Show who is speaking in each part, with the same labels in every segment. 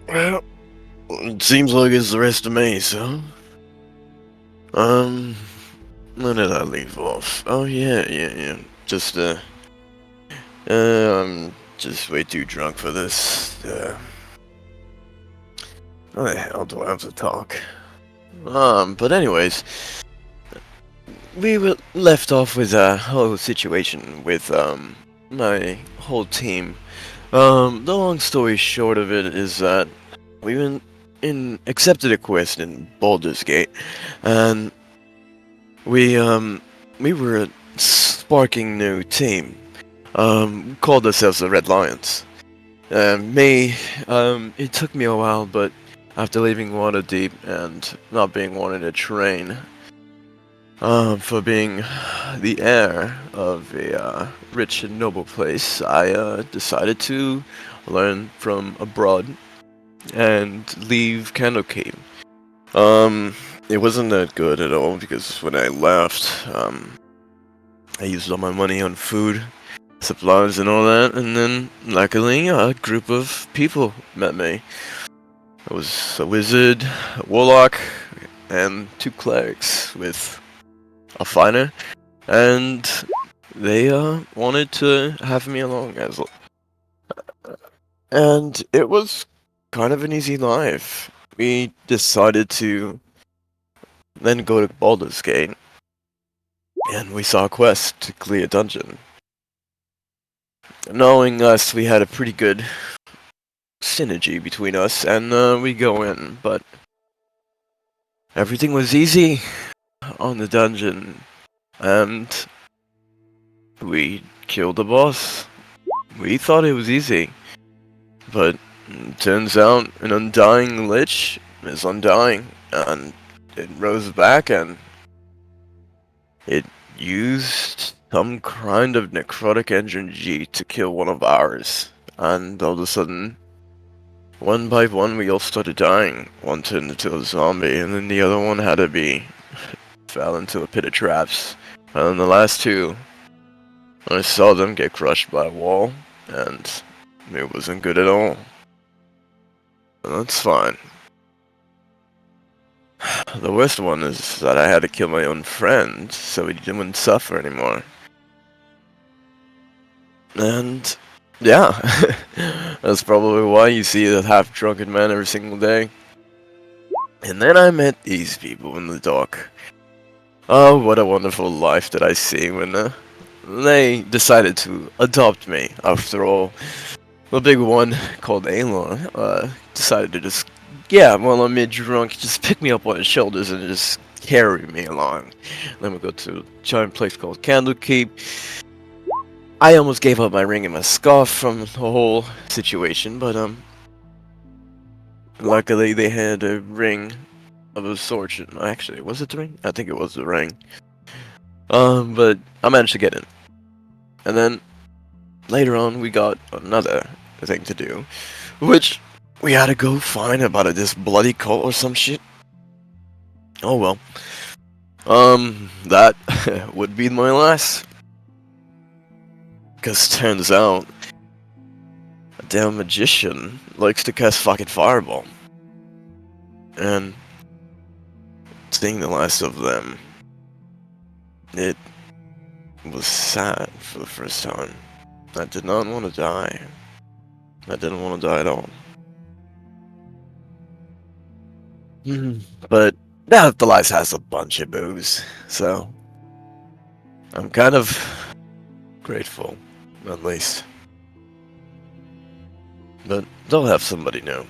Speaker 1: Well, it seems like it's the rest of me, so. Um, when did I leave off? Oh, yeah. Just, I'm just way too drunk for this. How the hell do I have to talk? But anyways, we were left off with a whole situation with, my whole team. The long story short of it is that we went accepted a quest in Baldur's Gate, and we, we were a sparking new team. Called ourselves the Red Lions. It took me a while, but after leaving Waterdeep and not being wanted to train, for being the heir of a rich and noble place, I decided to learn from abroad and leave Candlekeep. Um, it wasn't that good at all because when I left, I used all my money on food, supplies, and all that, and then luckily a group of people met me. It was a wizard, a warlock, and two clerics with a fighter, and they wanted to have me along as, and it was kind of an easy life. We decided to then go to Baldur's Gate, and we saw a quest to clear a dungeon. Knowing us, we had a pretty good synergy between us, and we go in, but everything was easy on the dungeon, and we killed the boss. We thought it was easy, but turns out an undying lich is undying, and it rose back, and it used some kind of necrotic energy to kill one of ours, and all of a sudden, one by one, we all started dying. One turned into a zombie, and then the other one had to be fell into a pit of traps. And then the last two, I saw them get crushed by a wall, and it wasn't good at all. And that's fine. The worst one is that I had to kill my own friend, so he didn't suffer anymore. And yeah, that's probably why you see a half-drunken man every single day. And then I met these people in the dock. Oh, what a wonderful life that I see when they decided to adopt me. After all, the big one called Aelon decided to just, yeah, while I'm mid-drunk, just pick me up on his shoulders and just carry me along. Then we go to a giant place called Candlekeep. I almost gave up my ring and my scarf from the whole situation, but luckily they had a ring of a sort. Actually, was it the ring? I think it was the ring. But I managed to get in. And then later on, we got another thing to do, which we had to go find about this bloody cult or some shit. Oh well. That would be my last. Because turns out, a damn magician likes to cast fucking fireball. And seeing the last of them, it was sad for the first time. I did not want to die. I didn't want to die at all. But now the life has a bunch of booze, so I'm kind of grateful, at least. But they'll have somebody new.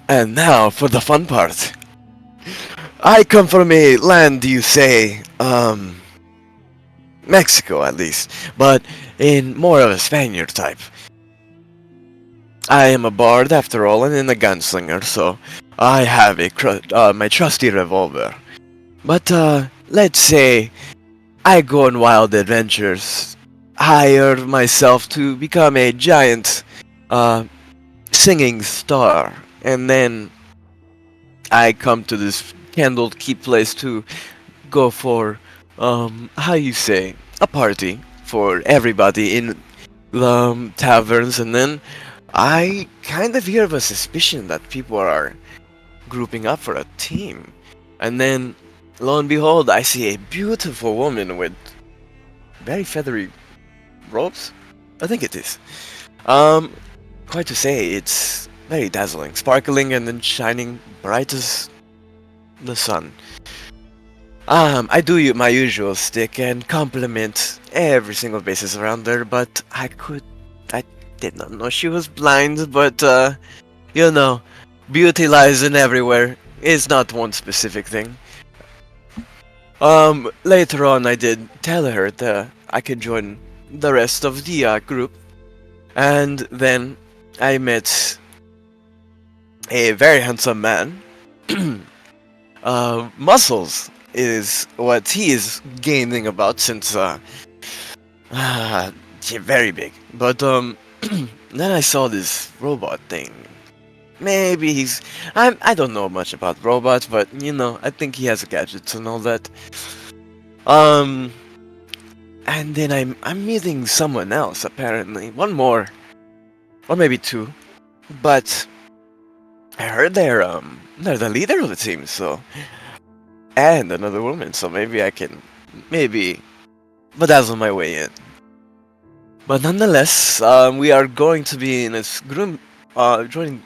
Speaker 1: And now for the fun part. I come from a land, you say, Mexico at least, but in more of a Spaniard type. I am a bard after all, and a gunslinger, so I have my trusty revolver. But let's say I go on wild adventures, hire myself to become a giant singing star, and then I come to this Candlekeep place to go for how you say, a party for everybody in taverns, and then I kind of hear of a suspicion that people are grouping up for a team. And then, lo and behold, I see a beautiful woman with very feathery robes. I think it is. Um, quite to say, it's very dazzling, sparkling, and then shining bright as the sun. I do my usual stick and compliment every single basis around her, but I did not know she was blind, but, you know, beauty lies in everywhere. It's not one specific thing. Later on I did tell her that I could join the rest of the group, and then I met a very handsome man. Muscles is what he is gaining about since, very big. But, then I saw this robot thing. Maybe I don't know much about robots, but, I think he has gadgets and all that. Um, and then I'm meeting someone else, apparently. One more. Or maybe two. But I heard they're the leader of the team, so, and another woman, so maybe I can bedazzle my way in. But nonetheless, we are going to be in this group, joining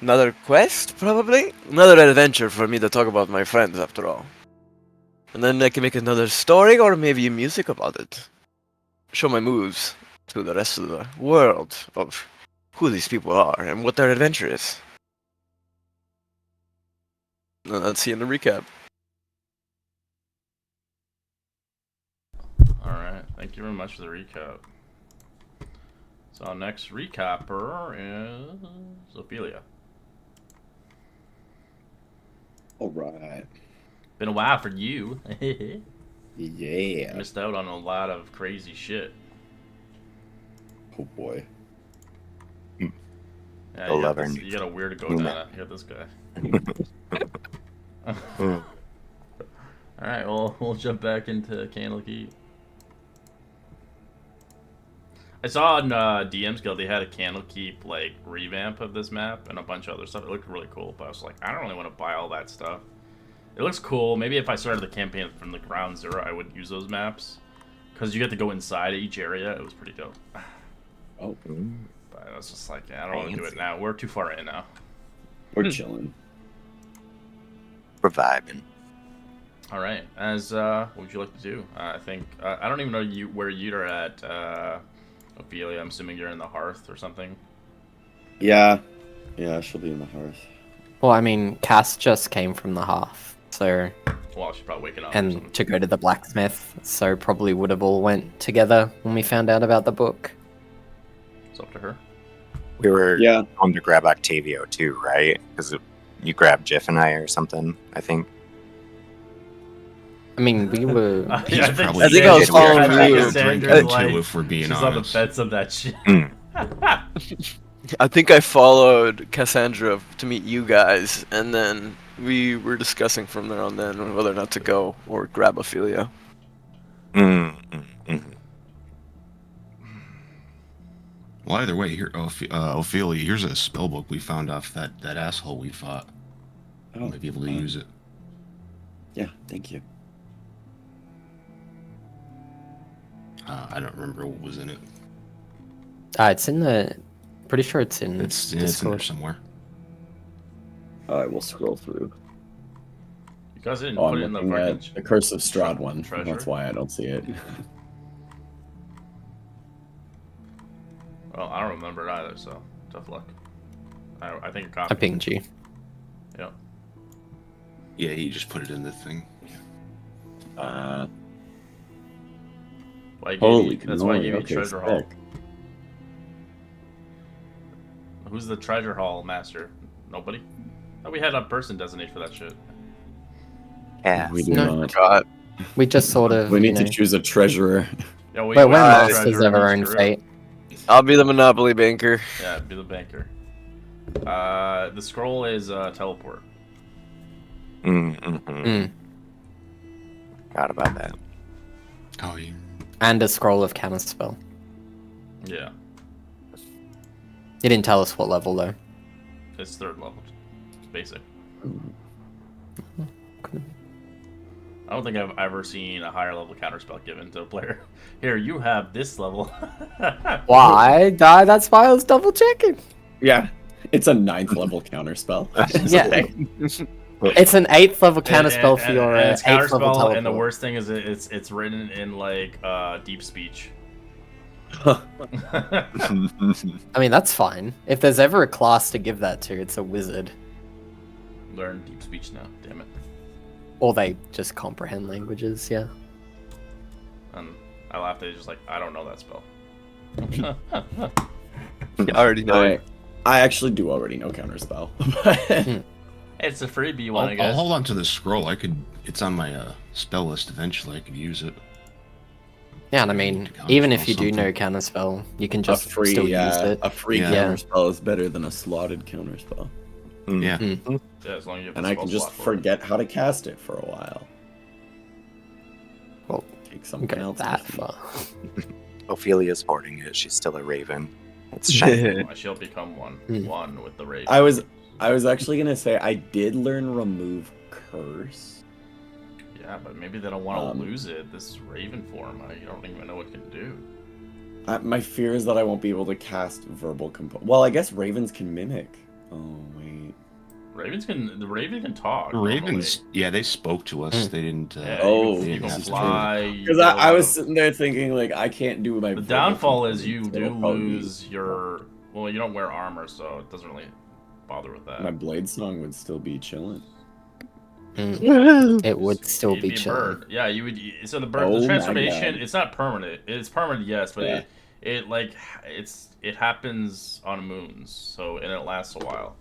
Speaker 1: another quest, probably? Another adventure for me to talk about my friends, after all. And then I can make another story, or maybe music about it. Show my moves to the rest of the world of who these people are and what their adventure is. And let's see in the recap.
Speaker 2: Alright, thank you very much for the recap. So our next recapper is Ophelia.
Speaker 3: Alright.
Speaker 2: Been a while for you.
Speaker 3: Yeah.
Speaker 2: Missed out on a lot of crazy shit.
Speaker 3: Oh boy.
Speaker 2: Yeah, you got a weird Godana. You got this guy. Alright, well, we'll jump back into Candlekeep. I saw on DM's Guild they had a Candlekeep like revamp of this map and a bunch of other stuff. It looked really cool, but I was like, I don't really want to buy all that stuff. It looks cool. Maybe if I started the campaign from the ground zero, I would use those maps. Because you get to go inside each area. It was pretty dope.
Speaker 3: Oh.
Speaker 2: But I was just like, yeah, I don't want to do it now. We're too far in now.
Speaker 3: We're chilling.
Speaker 4: We're vibing.
Speaker 2: All right. What would you like to do? I think I don't even know where you're at, Ophelia. I'm assuming you're in the hearth or something.
Speaker 3: Yeah. Yeah, she'll be in the hearth.
Speaker 5: Well, I mean, Cass just came from the hearth, so...
Speaker 2: Well, she's probably waking up.
Speaker 5: And to go to the blacksmith, so probably would have all went together when we found out about the book.
Speaker 2: It's up to her.
Speaker 4: We were going to grab Octavio too, right? Because you grabbed Jeff and I or something, I think.
Speaker 5: I mean, we were...
Speaker 2: I think
Speaker 1: I was following you.
Speaker 6: If we're being
Speaker 2: she's
Speaker 6: honest.
Speaker 2: on the fence of that shit.
Speaker 1: I think I followed Cassandra to meet you guys, and then we were discussing from there on then whether or not to go or grab Ophelia.
Speaker 6: Well, either way, here, Ophelia, here's a spell book we found off that asshole we fought.
Speaker 3: Oh,
Speaker 6: might be able to use it.
Speaker 3: Yeah, thank you.
Speaker 6: I don't remember what was in it.
Speaker 5: it's in the... Pretty sure it's in
Speaker 6: It's in there
Speaker 5: Discord.
Speaker 6: somewhere.
Speaker 3: Alright, we'll scroll through.
Speaker 2: You guys didn't
Speaker 7: Oh,
Speaker 2: put
Speaker 7: I'm
Speaker 2: it in the
Speaker 7: looking at
Speaker 2: fucking
Speaker 7: the Curse of Strahd one.
Speaker 2: treasure?
Speaker 7: That's why I don't see it.
Speaker 2: Well, I don't remember it either, so tough luck. I think
Speaker 5: I pinged you.
Speaker 2: Yeah.
Speaker 6: Yeah, he just put it in the thing.
Speaker 7: Holy
Speaker 2: that's why I gave you
Speaker 7: okay,
Speaker 2: treasure hall.
Speaker 7: sick.
Speaker 2: Who's the treasure hall master? Nobody? Oh, we had a person designated for that shit.
Speaker 4: Yeah.
Speaker 7: We do
Speaker 5: No.
Speaker 7: not.
Speaker 1: God.
Speaker 5: We just sort of,
Speaker 7: We need to choose a treasurer.
Speaker 2: Yeah,
Speaker 5: But we're
Speaker 1: got
Speaker 5: masters of our own fate.
Speaker 1: I'll be the Monopoly banker.
Speaker 2: Yeah, be the banker. The scroll is teleport.
Speaker 5: Mm.
Speaker 4: Forgot about that.
Speaker 6: Oh, yeah.
Speaker 5: And a scroll of counterspell.
Speaker 2: Yeah,
Speaker 5: You didn't tell us what level though.
Speaker 2: it's 3rd level. It's basic. I don't think I've ever seen a higher level counterspell given to a player. Here, you have this level.
Speaker 5: Why? That's why I was double checking.
Speaker 7: Yeah, it's a 9th level counterspell.
Speaker 5: Yeah. It's an 8th level counterspell for your
Speaker 2: and it's
Speaker 5: 8th level
Speaker 2: counterspell,
Speaker 5: teleport.
Speaker 2: and the worst thing is it's written in like deep speech.
Speaker 5: I mean, that's fine. If there's ever a class to give that to, it's a wizard.
Speaker 2: Learn deep speech now, damn it.
Speaker 5: Or they just comprehend languages, yeah.
Speaker 2: And I laughed at it, just like, I don't know that spell.
Speaker 1: I already know.
Speaker 7: I actually do already know counterspell.
Speaker 2: It's a freebie one, I
Speaker 6: I'll
Speaker 2: guess.
Speaker 6: hold on to the scroll. It's on my spell list eventually. I could use it.
Speaker 5: Yeah, and I mean,
Speaker 6: Counterspell
Speaker 5: even if you do
Speaker 6: something.
Speaker 5: know counterspell, you can
Speaker 7: a
Speaker 5: just
Speaker 7: free,
Speaker 5: still use it.
Speaker 7: a free
Speaker 6: Yeah.
Speaker 7: counterspell is better than a slotted counterspell.
Speaker 6: Yeah.
Speaker 2: Yeah, as long as you have
Speaker 7: And
Speaker 2: the
Speaker 7: I
Speaker 2: spell
Speaker 7: can just
Speaker 2: slot for it.
Speaker 7: forget how to cast it for a while.
Speaker 5: Well,
Speaker 7: Take something
Speaker 5: go
Speaker 7: else.
Speaker 5: that
Speaker 7: with me.
Speaker 5: far.
Speaker 4: Ophelia's hoarding it. She's still a raven. It's shiny.
Speaker 2: She'll become one with the raven.
Speaker 7: I was actually gonna say I did learn remove curse.
Speaker 2: Yeah, but maybe they don't want to lose it. This raven form, I don't even know what it can do.
Speaker 7: My fear is that I won't be able to cast verbal Well, I guess ravens can mimic. Oh wait.
Speaker 2: The raven can talk.
Speaker 6: The Ravens,
Speaker 2: normally.
Speaker 6: yeah, they spoke to us. They didn't.
Speaker 2: Yeah,
Speaker 7: Oh,
Speaker 2: you can
Speaker 7: this is
Speaker 2: fly.
Speaker 7: Because I was sitting there thinking like I can't do my.
Speaker 2: The
Speaker 7: verbal
Speaker 2: downfall is
Speaker 7: components,
Speaker 2: you
Speaker 7: so
Speaker 2: do
Speaker 7: it'll probably be-
Speaker 2: lose your. Well, you don't wear armor, so it doesn't really bother with that.
Speaker 7: My blade song would still be chilling.
Speaker 5: It would still
Speaker 2: You'd
Speaker 5: be
Speaker 2: a
Speaker 5: chilling.
Speaker 2: bird. Yeah, you would. So the bird,
Speaker 7: Oh
Speaker 2: the
Speaker 7: my
Speaker 2: transformation,
Speaker 7: God.
Speaker 2: it's not permanent. It's permanent, yes, but
Speaker 7: Yeah.
Speaker 2: it happens on moons. So and it lasts a while,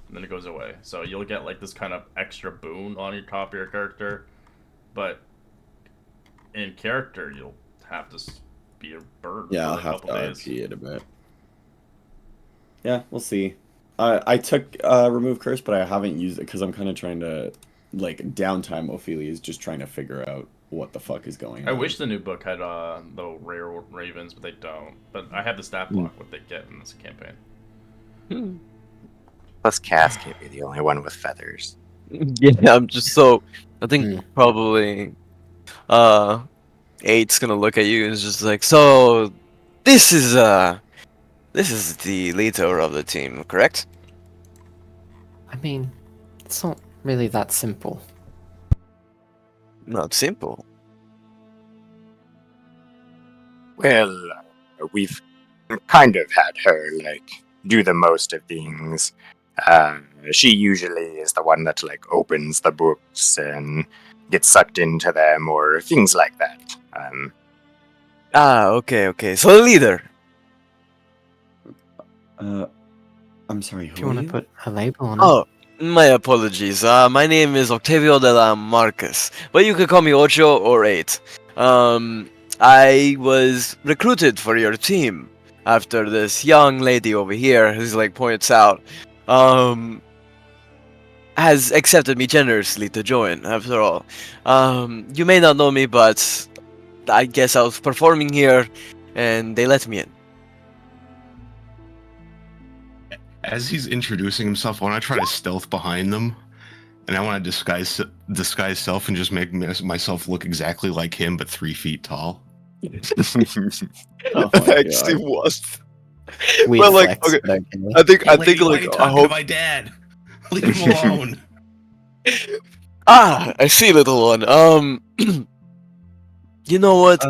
Speaker 2: and then it goes away. So you'll get like this kind of extra boon on your top of your character, but in character you'll have to be a bird
Speaker 7: Yeah,
Speaker 2: for
Speaker 7: I'll
Speaker 2: a
Speaker 7: have
Speaker 2: couple
Speaker 7: to
Speaker 2: days.
Speaker 7: RP it a bit. Yeah, we'll see. I took remove curse, but I haven't used it because I'm kind of trying to like downtime. Ophelia is just trying to figure out what the fuck is going on.
Speaker 2: I wish the new book had the rare ravens, but they don't. But I have the stat block what they get in this campaign.
Speaker 4: Plus, Cass can't be the only one with feathers.
Speaker 1: Yeah, I'm just so. I think probably. 8's gonna look at you and is just like, so. This is the leader of the team, correct?
Speaker 5: I mean, it's not really that simple.
Speaker 1: Not simple.
Speaker 4: Well, we've kind of had her, like, do the most of things. She usually is the one that, like, opens the books and gets sucked into them or things like that.
Speaker 1: Okay. So the leader.
Speaker 7: I'm sorry.
Speaker 5: If
Speaker 7: Who
Speaker 5: you
Speaker 7: are
Speaker 5: want to
Speaker 7: you?
Speaker 5: put a label on it.
Speaker 1: Oh, my apologies. My name is Octavio de la Marcus, but you can call me Ocho or 8. I was recruited for your team after this young lady over here, who's like points out, has accepted me generously to join. After all, you may not know me, but I guess I was performing here, and they let me in.
Speaker 6: As he's introducing himself, I want to try to stealth behind them, and I want to disguise self and just make myself look exactly like him, but 3 feet tall.
Speaker 7: Oh my
Speaker 1: Actually,
Speaker 7: God.
Speaker 1: was.
Speaker 5: We
Speaker 1: Well, like,
Speaker 5: flex,
Speaker 1: okay,
Speaker 5: but okay.
Speaker 1: I think,
Speaker 6: Hey, lady, why are you
Speaker 1: I
Speaker 6: talking
Speaker 1: hope.
Speaker 6: to my dad? Leave him alone.
Speaker 1: I see, little one. You know what?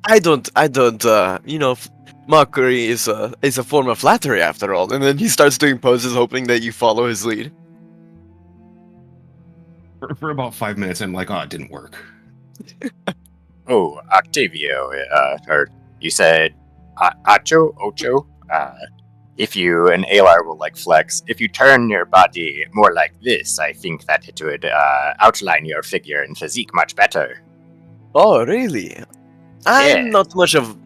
Speaker 1: I don't. Mockery is a form of flattery after all. And then he starts doing poses, hoping that you follow his lead.
Speaker 6: For about 5 minutes, I'm like, oh, it didn't work.
Speaker 4: Oh, Octavio, or you said Ocho? If you, an Alar will like flex, if you turn your body more like this, I think that it would outline your figure and physique much better.
Speaker 1: Oh, really? I'm
Speaker 4: Yeah.
Speaker 1: not much of.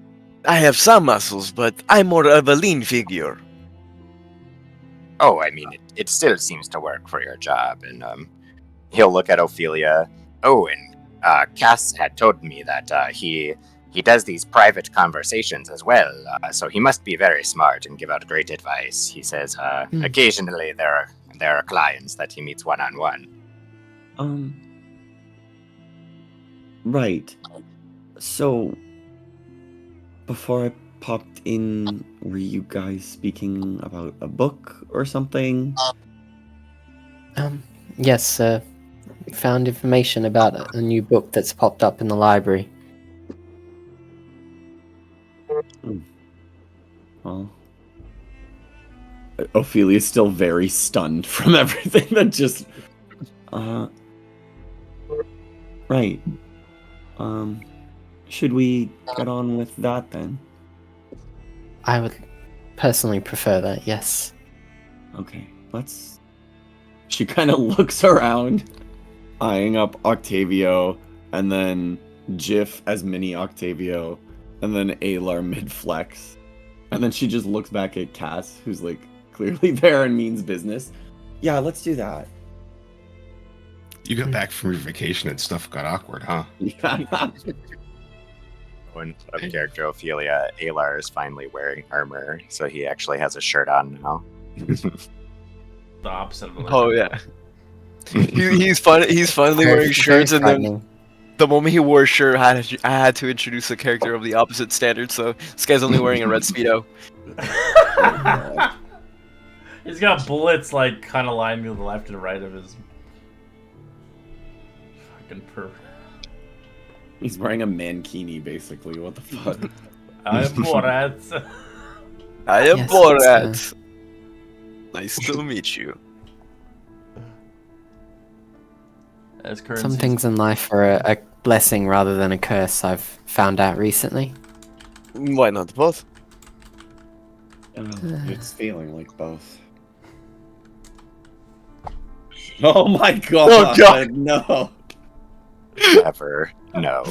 Speaker 1: I have some muscles, but I'm more of a lean figure.
Speaker 4: Oh, I mean, it still seems to work for your job, and he'll look at Ophelia. Oh, and Cass had told me that he he does these private conversations as well, so he must be very smart and give out great advice. He says occasionally there are clients that he meets one-on-one.
Speaker 7: Right. So, before I popped in, were you guys speaking about a book or something?
Speaker 5: Yes, found information about a new book that's popped up in the library.
Speaker 7: Well, Ophelia's still very stunned from everything that just... Right. Should we get on with that then?
Speaker 5: I would personally prefer that, yes.
Speaker 7: Okay, let's... She kind of looks around, eyeing up Octavio, and then Jiff as mini Octavio, and then Alar mid-flex. And then she just looks back at Cass, who's like clearly there and means business. Yeah, let's do that.
Speaker 6: You got back from your vacation and stuff got awkward, huh?
Speaker 7: Yeah.
Speaker 4: When of character Ophelia, Alar is finally wearing armor, so he actually has a shirt on now.
Speaker 2: The opposite of the
Speaker 1: Oh yeah. He's finally wearing shirts, and then the moment he wore a shirt, I had to introduce a character of the opposite standard. So this guy's only wearing a red speedo.
Speaker 2: He's got bullets like kind of lying to the left and right of his fucking per.
Speaker 7: He's wearing a mankini, basically. What the fuck?
Speaker 2: I am Borat.
Speaker 1: I am
Speaker 5: Yes,
Speaker 1: Borat. Nice to meet you.
Speaker 2: As currency.
Speaker 5: Some things in life are a blessing rather than a curse, I've found out recently.
Speaker 1: Why not both?
Speaker 7: It's feeling like both. Oh my god!
Speaker 1: Oh god!
Speaker 7: No!
Speaker 4: Never. No.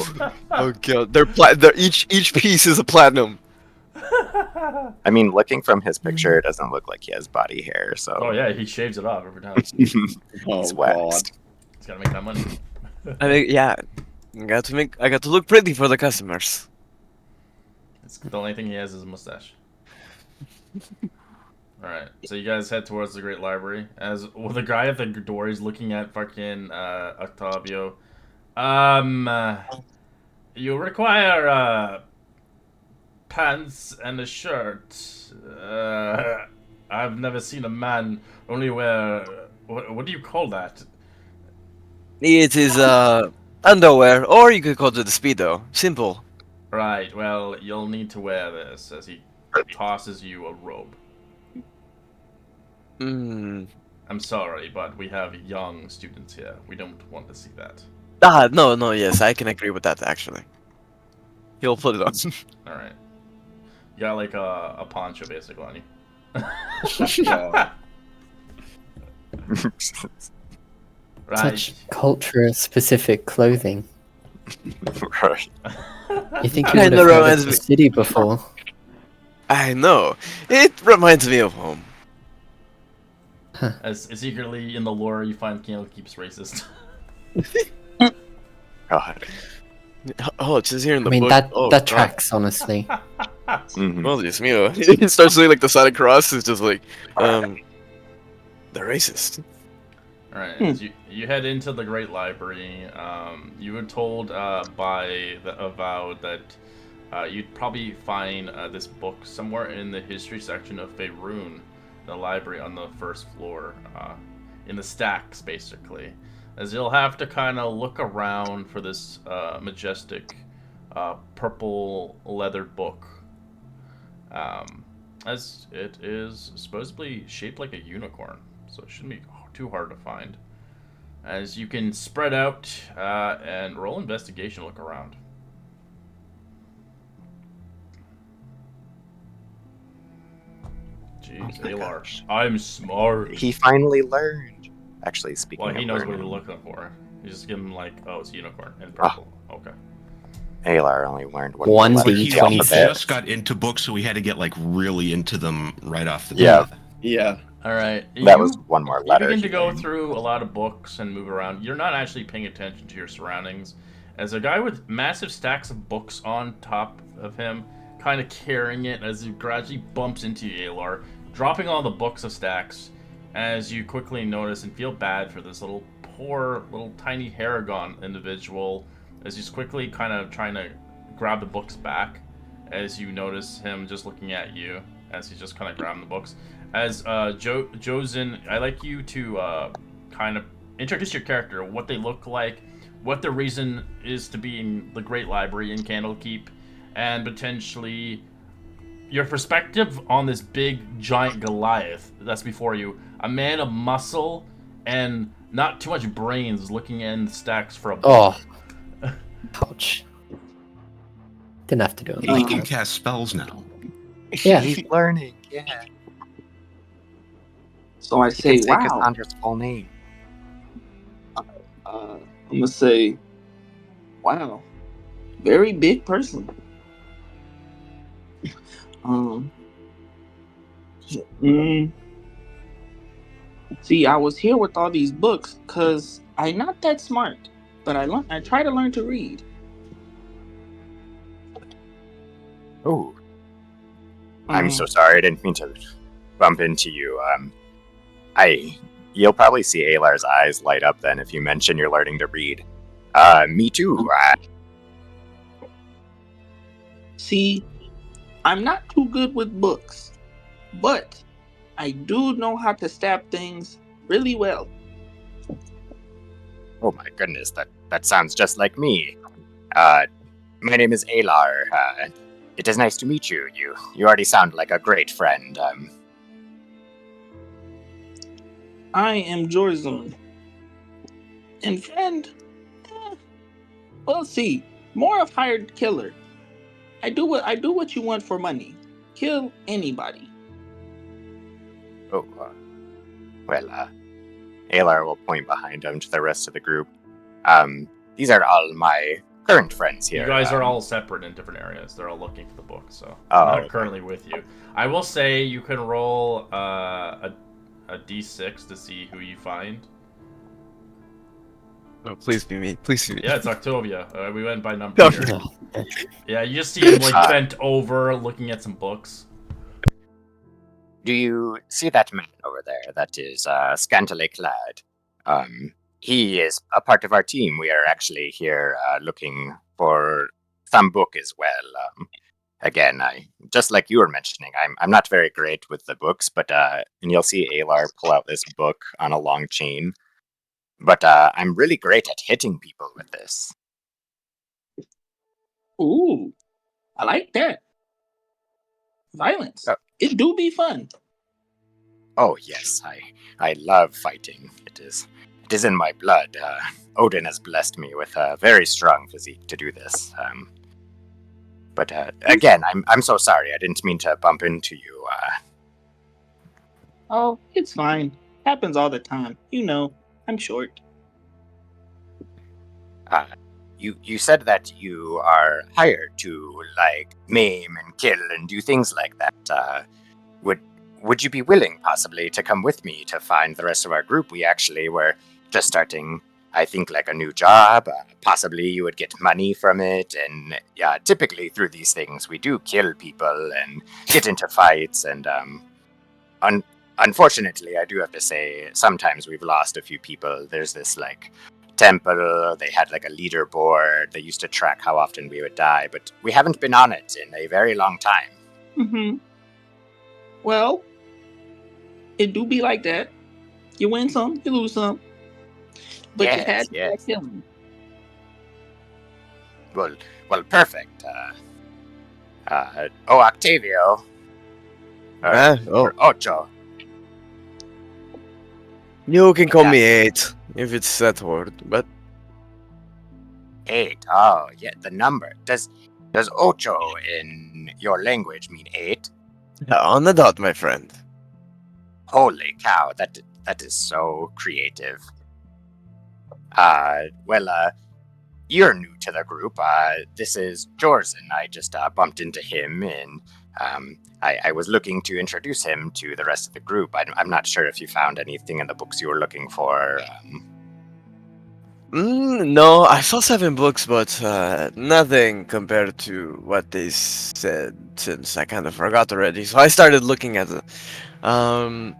Speaker 1: Oh god, they're each piece is a platinum.
Speaker 4: I mean, looking from his picture, it doesn't look like he has body hair, so
Speaker 2: Oh yeah, he shaves it off every time.
Speaker 7: Oh
Speaker 4: he's
Speaker 7: god.
Speaker 4: waxed.
Speaker 2: He's gotta make that money.
Speaker 1: I mean, yeah, I got to look pretty for the customers.
Speaker 2: It's the only thing he has is a mustache. Alright, so you guys head towards the Great Library. As well, the guy at the door is looking at fucking Octavio. You require pants and a shirt. I've never seen a man only wear. What do you call that?
Speaker 1: It is underwear, or you could call it the speedo. Simple.
Speaker 2: Right, well, you'll need to wear this as he tosses you a robe. I'm sorry, but we have young students here. We don't want to see that.
Speaker 1: No, yes, I can agree with that, actually. He'll put it on.
Speaker 2: Alright. You got like a poncho basically on you.
Speaker 7: Yeah.
Speaker 2: Right.
Speaker 5: Such culture-specific clothing.
Speaker 4: Right.
Speaker 5: You think you would
Speaker 1: Kinda
Speaker 5: have heard
Speaker 1: reminds
Speaker 5: of the
Speaker 1: me-
Speaker 5: city before?
Speaker 1: I know. It reminds me of home.
Speaker 2: As secretly in the lore, you find Candlekeep's racist.
Speaker 4: God.
Speaker 1: Oh, it says here in the
Speaker 5: I mean,
Speaker 1: book.
Speaker 5: that
Speaker 1: Oh,
Speaker 5: that
Speaker 1: God.
Speaker 5: tracks, honestly.
Speaker 4: Mhm.
Speaker 1: Well, Dios mío. It starts doing like the sign across. It's just like, they're racist.
Speaker 2: Alright, as you head into the Great Library, you were told by the Avowed that you'd probably find this book somewhere in the history section of Faerun, the library on the first floor, in the stacks, basically. As you'll have to kind of look around for this majestic purple leathered book. As it is supposedly shaped like a unicorn, so it shouldn't be too hard to find. As you can spread out and roll investigation, look around. Jeez, Alar, I'm smart.
Speaker 4: He finally learned. Actually, speaking
Speaker 2: Well, he
Speaker 4: of
Speaker 2: knows what
Speaker 4: learning,
Speaker 2: you're looking for. You just give him like, oh, it's a unicorn and purple. Okay.
Speaker 4: Alar only learned what
Speaker 5: One
Speaker 4: the
Speaker 6: But
Speaker 5: D
Speaker 6: he,
Speaker 4: letters of the
Speaker 6: he
Speaker 5: D20.
Speaker 4: alphabet.
Speaker 6: just got into books, so we had to get like really into them right off the
Speaker 4: Yeah.
Speaker 6: bat.
Speaker 7: Yeah.
Speaker 2: All right.
Speaker 4: That was one more
Speaker 2: You
Speaker 4: letter.
Speaker 2: begin to
Speaker 4: he
Speaker 2: go
Speaker 4: learned.
Speaker 2: through a lot of books and move around. You're not actually paying attention to your surroundings, as a guy with massive stacks of books on top of him, kind of carrying it as he gradually bumps into you, Alar, dropping all the books of stacks as you quickly notice and feel bad for this little poor little tiny Haragon individual as he's quickly kind of trying to grab the books back as you notice him just looking at you as he's just kind of grabbing the books. As Josen, I'd like you to kind of introduce your character, what they look like, what the reason is to be in the Great Library in Candlekeep, and potentially your perspective on this big giant Goliath that's before you. A man of muscle and not too much brains looking in stacks for a book.
Speaker 5: Oh. Ouch. Didn't have to do it.
Speaker 6: He can cast spells now.
Speaker 5: Yeah.
Speaker 4: He's learning. Yeah.
Speaker 8: So I
Speaker 4: He
Speaker 8: say,
Speaker 4: can say
Speaker 8: wow.
Speaker 4: Cassandra's full name.
Speaker 8: I'm gonna say, wow, very big person. See, I was here with all these books because I'm not that smart, but I try to learn to read.
Speaker 4: Oh, I'm so sorry. I didn't mean to bump into you. You'll probably see Alar's eyes light up then if you mention you're learning to read. Me too.
Speaker 8: See, I'm not too good with books, but I do know how to stab things really well.
Speaker 4: Oh my goodness, that sounds just like me. My name is Alar. It is nice to meet you. You already sound like a great friend.
Speaker 8: I am Jorzum. And friend, well, see, more of hired killer. I do what you want for money. Kill anybody.
Speaker 4: Oh, well, Alar will point behind him to the rest of the group. These are all my current friends here.
Speaker 2: You guys are all separate in different areas. They're all looking for the book, so
Speaker 4: Oh,
Speaker 2: not
Speaker 4: okay.
Speaker 2: currently with you. I will say you can roll a d6 to see who you find.
Speaker 1: Oh, please be me. Please be me.
Speaker 2: Yeah, it's Octavia. We went by number here. Yeah, you just see him like bent over, looking at some books.
Speaker 4: Do you see that man over there? That is scantily clad. He is a part of our team. We are actually here looking for some book as well. Again, just like you were mentioning, I'm not very great with the books, but and you'll see Alar pull out this book on a long chain. But I'm really great at hitting people with this.
Speaker 8: Ooh, I like that. Violence.
Speaker 4: Oh.
Speaker 8: It do be fun.
Speaker 4: Oh yes, I love fighting. It is in my blood. Odin has blessed me with a very strong physique to do this. But again, I'm so sorry. I didn't mean to bump into you.
Speaker 8: Oh, it's fine. Happens all the time. You know, I'm short.
Speaker 4: You said that you are hired to like maim and kill and do things like that. Would you be willing possibly to come with me to find the rest of our group? We actually were just starting, I think, like a new job. Possibly you would get money from it, and yeah, typically through these things we do kill people and get into fights, and unfortunately I do have to say sometimes we've lost a few people. There's this like temple, they had like a leaderboard, they used to track how often we would die, but we haven't been on it in a very long time.
Speaker 8: Mm-hmm. Well, it do be like that. You win some, you lose some. But you had to kill him.
Speaker 4: Well, perfect. Octavio. Or Ocho.
Speaker 1: You can call me 8 if it's that word, but
Speaker 4: 8. Oh, yeah, the number. Does Ocho in your language mean 8?
Speaker 1: on the dot, my friend.
Speaker 4: Holy cow, that is so creative. You're new to the group. This is Jorzen. I just bumped into him, and I was looking to introduce him to the rest of the group. I'm not sure if you found anything in the books you were looking for.
Speaker 1: No, I saw 7 books, but nothing compared to what they said since I kind of forgot already. So I started looking at the um,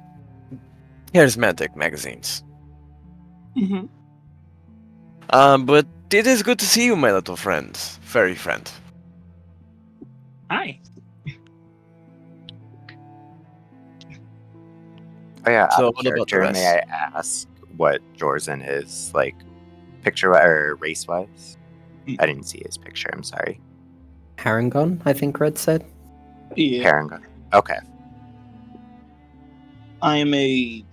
Speaker 1: charismatic magazines.
Speaker 8: Mm-hmm.
Speaker 1: But it is good to see you, my little friend, fairy friend.
Speaker 8: Hi.
Speaker 4: Oh yeah, out
Speaker 1: So
Speaker 4: of
Speaker 1: what about the
Speaker 4: character, may
Speaker 1: rest?
Speaker 4: I ask what Jorzen is like, picture or race wise? I didn't see his picture. I'm sorry.
Speaker 5: Harangon, I think Red said.
Speaker 8: Yeah.
Speaker 4: Parangon. Okay.
Speaker 8: I am a.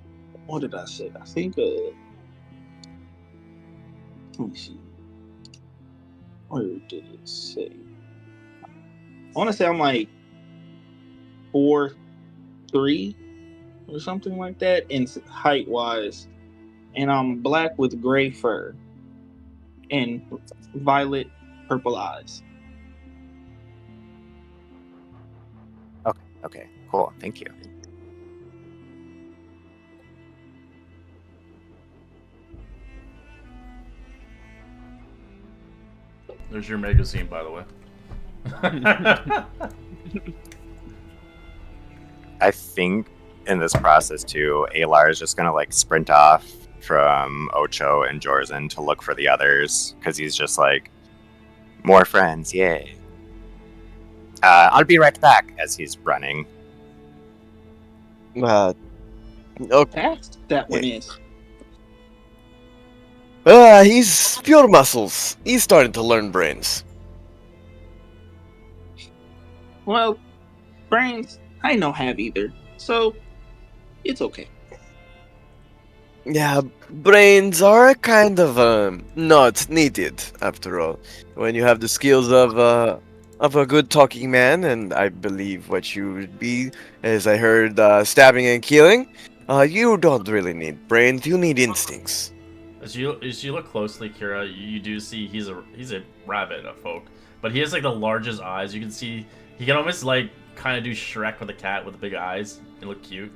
Speaker 8: What did I say? I think. Let me see. Where did it say? I want to say I'm like 4'3" or something like that, in height wise, and I'm black with gray fur and violet purple eyes.
Speaker 4: Okay. Cool. Thank you.
Speaker 2: There's your magazine, by the way.
Speaker 4: I think in this process too, Alar is just gonna like sprint off from Ocho and Jorzen to look for the others because he's just like, more friends, yay. I'll be right back as he's running.
Speaker 1: Okay.
Speaker 8: Fast that one is.
Speaker 1: He's pure muscles. He's starting to learn brains.
Speaker 8: Well, brains, I no have either, so it's okay.
Speaker 1: Yeah, brains are kind of not needed after all. When you have the skills of a good talking man, and I believe what you would be, as I heard, stabbing and killing, you don't really need brains. You need instincts.
Speaker 2: As you look closely, Kira, you do see he's a rabbit, a folk, but he has like the largest eyes. You can see he can almost like kind of do Shrek with a cat with the big eyes. They look cute.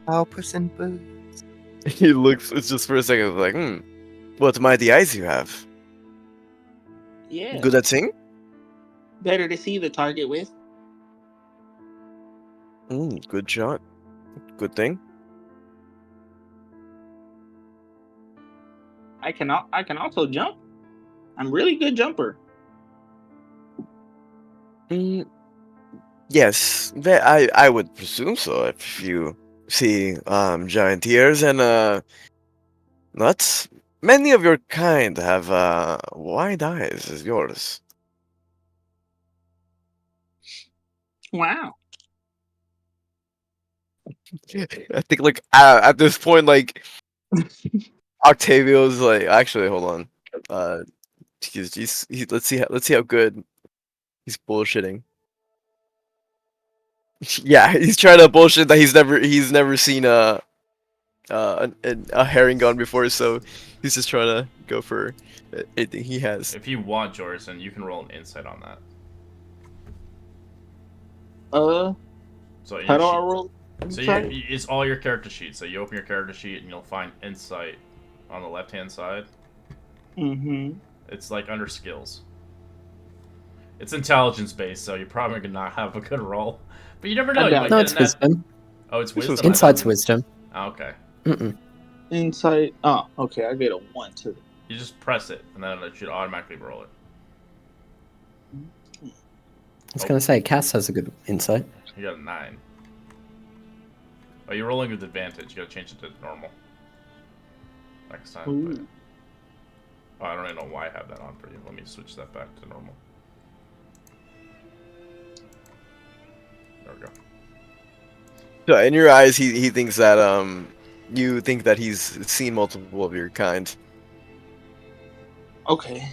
Speaker 4: Oh, Puss in Boots.
Speaker 1: He looks. It's just for a second like, what mighty eyes you have.
Speaker 8: Yeah.
Speaker 1: Good at singing?
Speaker 8: Better to see the target with.
Speaker 1: Good shot. Good thing.
Speaker 8: I can also jump. I'm really good jumper.
Speaker 1: Mm, yes, I would presume so if you see giant ears and nuts. Many of your kind have wide eyes as yours.
Speaker 8: Wow.
Speaker 1: I think like at this point like Octavio's like actually hold on. Let's see how good he's bullshitting. Yeah, he's trying to bullshit that he's never seen a herring gun before, so he's just trying to go for anything he has.
Speaker 2: If you want, Jorson, you can roll an insight on that. So in
Speaker 8: How
Speaker 2: your
Speaker 8: do I
Speaker 2: sheet-
Speaker 8: roll?
Speaker 2: So
Speaker 8: Insight?
Speaker 2: it's all your character sheets. So you open your character sheet and you'll find insight on the left-hand side.
Speaker 8: Mm-hmm.
Speaker 2: It's like under skills. It's intelligence based, so you're probably gonna not have a good roll. But you never know.
Speaker 8: I
Speaker 2: You
Speaker 8: doubt
Speaker 2: might
Speaker 8: it.
Speaker 5: No,
Speaker 2: get
Speaker 5: it's
Speaker 2: a net.
Speaker 5: wisdom.
Speaker 2: Oh, it's
Speaker 1: This was
Speaker 2: wisdom.
Speaker 5: Insight's wisdom.
Speaker 2: Oh, okay.
Speaker 5: Mm-mm.
Speaker 8: Insight. Oh, okay. I get a 1 to the.
Speaker 2: You just press it, and then it should automatically roll it.
Speaker 5: I was going to say, Cass has a good insight.
Speaker 2: You got a 9. Oh, you're rolling with advantage. You gotta change it to normal. Next time.
Speaker 8: Ooh.
Speaker 2: But... Oh, I don't even know why I have that on for you. Let me switch that back to normal. There we go.
Speaker 1: So in your eyes, he thinks that you think that he's seen multiple of your kind.
Speaker 8: Okay.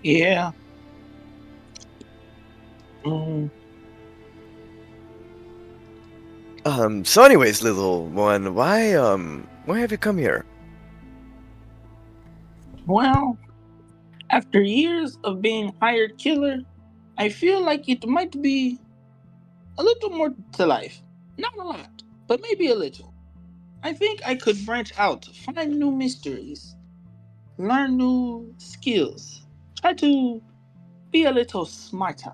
Speaker 8: Yeah.
Speaker 1: So anyways, little one, why have you come here?
Speaker 8: Well, after years of being hired killer, I feel like it might be a little more to life. Not a lot, but maybe a little. I think I could branch out, find new mysteries, learn new skills, try to be a little smarter.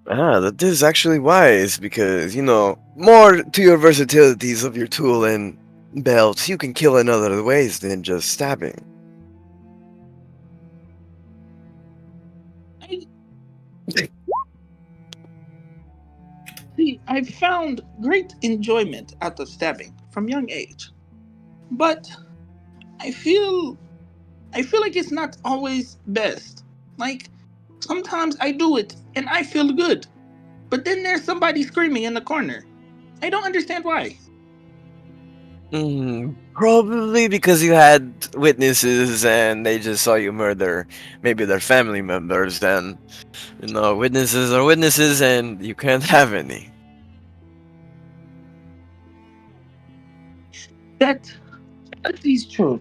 Speaker 1: That is actually wise because, more to your versatilities of your tool and belts, you can kill in other ways than just stabbing.
Speaker 8: I see. I've found great enjoyment out of stabbing from young age, but I feel I feel like it's not always best. Like sometimes I do it and I feel good, but then there's somebody screaming in the corner. I don't understand why.
Speaker 1: Probably because you had witnesses and they just saw you murder maybe their family members, then, witnesses are witnesses and you can't have any.
Speaker 8: That that is true.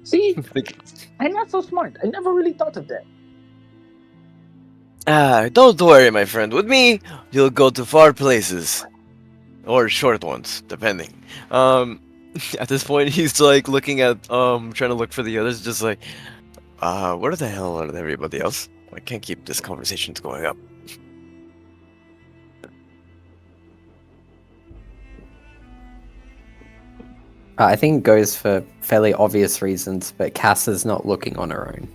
Speaker 8: See, I'm not so smart. I never really thought of that.
Speaker 1: Don't worry, my friend. With me, you'll go to far places. Or short ones, depending. At this point, he's like looking at, trying to look for the others, just like, where the hell are everybody else? I can't keep this conversation going up.
Speaker 5: I think it goes for fairly obvious reasons, but Cass is not looking on her own.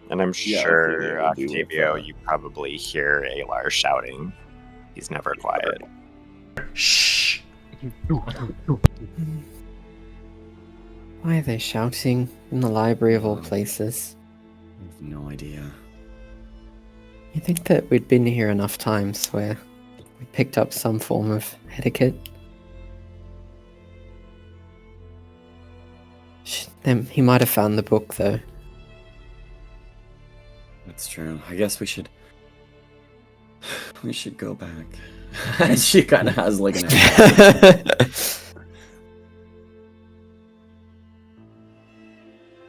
Speaker 4: And I'm
Speaker 7: Yeah,
Speaker 4: sure,
Speaker 7: Ophelia would be with,
Speaker 4: Octavio, you probably hear Alar shouting. He's never quiet.
Speaker 2: Shh.
Speaker 5: Why are they shouting in the library of all places?
Speaker 7: I have no idea.
Speaker 5: You think that we'd been here enough times where we picked up some form of etiquette? He might have found the book, though.
Speaker 7: That's true. I guess we should go back. She kind of has like an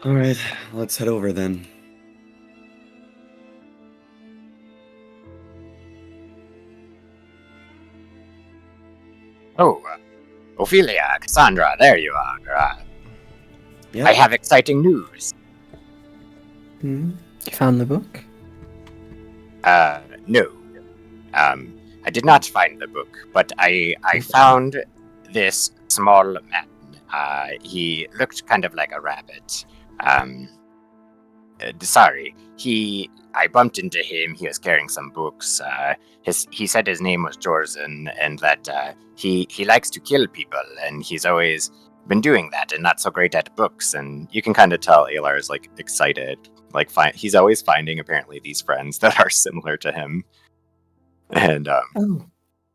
Speaker 7: All right, let's head over then.
Speaker 4: Oh, Ophelia, Cassandra, there you are.
Speaker 7: Yeah.
Speaker 4: I have exciting news.
Speaker 5: You found the book?
Speaker 4: No. I did not find the book, but I found this small man. He looked kind of like a rabbit. Sorry, I bumped into him. He was carrying some books. He said his name was Jorzen, and that he likes to kill people, and he's always been doing that, and not so great at books. And you can kind of tell Alar is like excited. Like he's always finding apparently these friends that are similar to him. And
Speaker 5: Oh,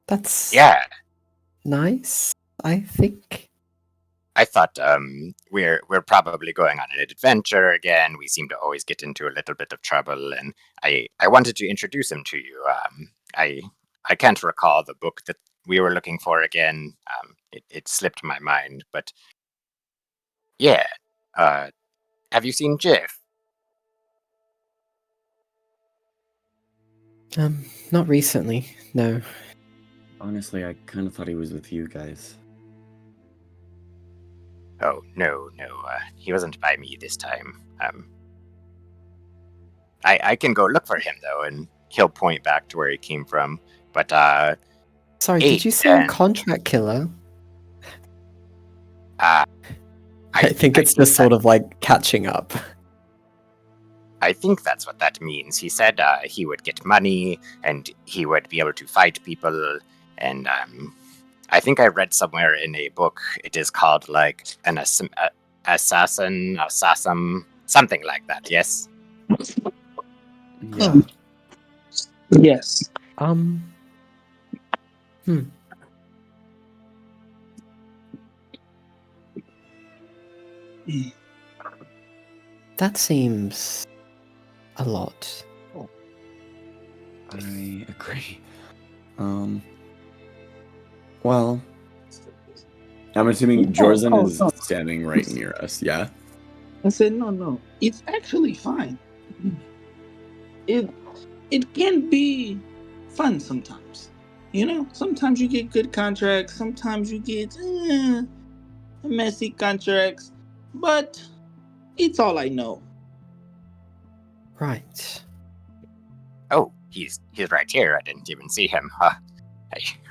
Speaker 5: that's
Speaker 4: yeah,
Speaker 5: nice, I think.
Speaker 4: I thought we're probably going on an adventure again. We seem to always get into a little bit of trouble, and I wanted to introduce him to you. I can't recall the book that we were looking for again. It slipped my mind, but yeah. Have you seen Jiff?
Speaker 5: Not recently, no.
Speaker 7: Honestly, I kind of thought he was with you guys.
Speaker 4: Oh no, he wasn't by me this time. I can go look for him though, and he'll point back to where he came from. But
Speaker 5: Sorry,
Speaker 4: hey,
Speaker 5: did you say a contract killer? I think it's just sort of like catching up.
Speaker 4: I think that's what that means. He said he would get money and he would be able to fight people. And I think I read somewhere in a book it is called like an assassin, something like that. Yes.
Speaker 7: Yeah.
Speaker 5: Huh.
Speaker 8: Yes.
Speaker 5: That seems a lot.
Speaker 7: I agree. Well, I'm assuming Jorzen is standing right near us, yeah?
Speaker 8: I said, no, it's actually fine. it can be fun sometimes. You know, sometimes you get good contracts, sometimes you get messy contracts, but it's all I know.
Speaker 5: Right.
Speaker 4: Oh, he's right here. I didn't even see him. Huh.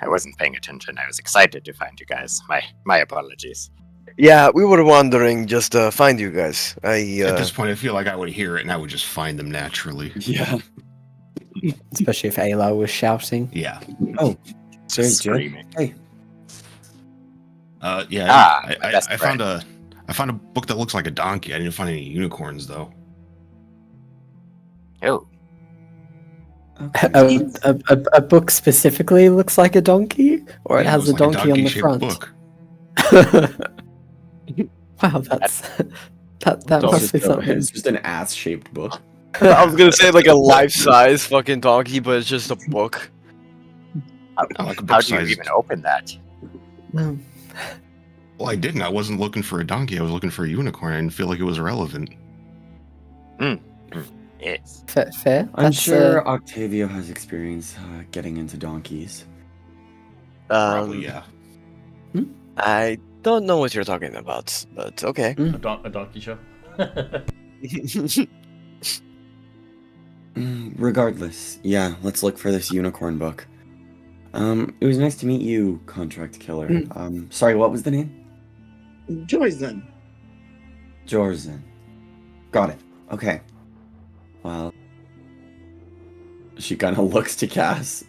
Speaker 4: I wasn't paying attention. I was excited to find you guys. My apologies.
Speaker 1: Yeah, we were wondering just to find you guys.
Speaker 6: At this point, I feel like I would hear it and I would just find them naturally.
Speaker 7: Yeah.
Speaker 5: Especially if Ayla was shouting.
Speaker 6: Yeah.
Speaker 7: Oh,
Speaker 4: Just
Speaker 7: there's Jay.
Speaker 4: screaming.
Speaker 7: Hey.
Speaker 6: Yeah.
Speaker 4: My best
Speaker 6: I found a book that looks like a donkey. I didn't find any unicorns though.
Speaker 4: Oh,
Speaker 7: Okay.
Speaker 5: A book specifically looks like a donkey, or it
Speaker 6: Yeah,
Speaker 5: has
Speaker 6: looks
Speaker 5: a
Speaker 6: like
Speaker 5: donkey on the
Speaker 6: donkey-shaped
Speaker 5: front.
Speaker 6: book.
Speaker 5: Wow, that's that must be something.
Speaker 7: It's just an ass-shaped book.
Speaker 1: I was gonna say like a life-size fucking donkey, but it's just a book.
Speaker 6: Like a
Speaker 4: how do you
Speaker 6: book-sized-
Speaker 4: even open that?
Speaker 5: No.
Speaker 6: Well, I didn't. I wasn't looking for a donkey. I was looking for a unicorn. I didn't feel like it was relevant.
Speaker 4: Yes.
Speaker 5: Fair.
Speaker 7: I'm
Speaker 5: That's,
Speaker 7: sure Octavio has experience getting into donkeys.
Speaker 6: Probably, yeah.
Speaker 1: I don't know what you're talking about, but okay.
Speaker 2: A donkey show.
Speaker 7: Regardless, yeah, let's look for this unicorn book. It was nice to meet you, Contract Killer. Sorry, what was the name?
Speaker 8: Joyzen.
Speaker 7: Jorzen. Got it. Okay. Well, she kind of looks to Cass.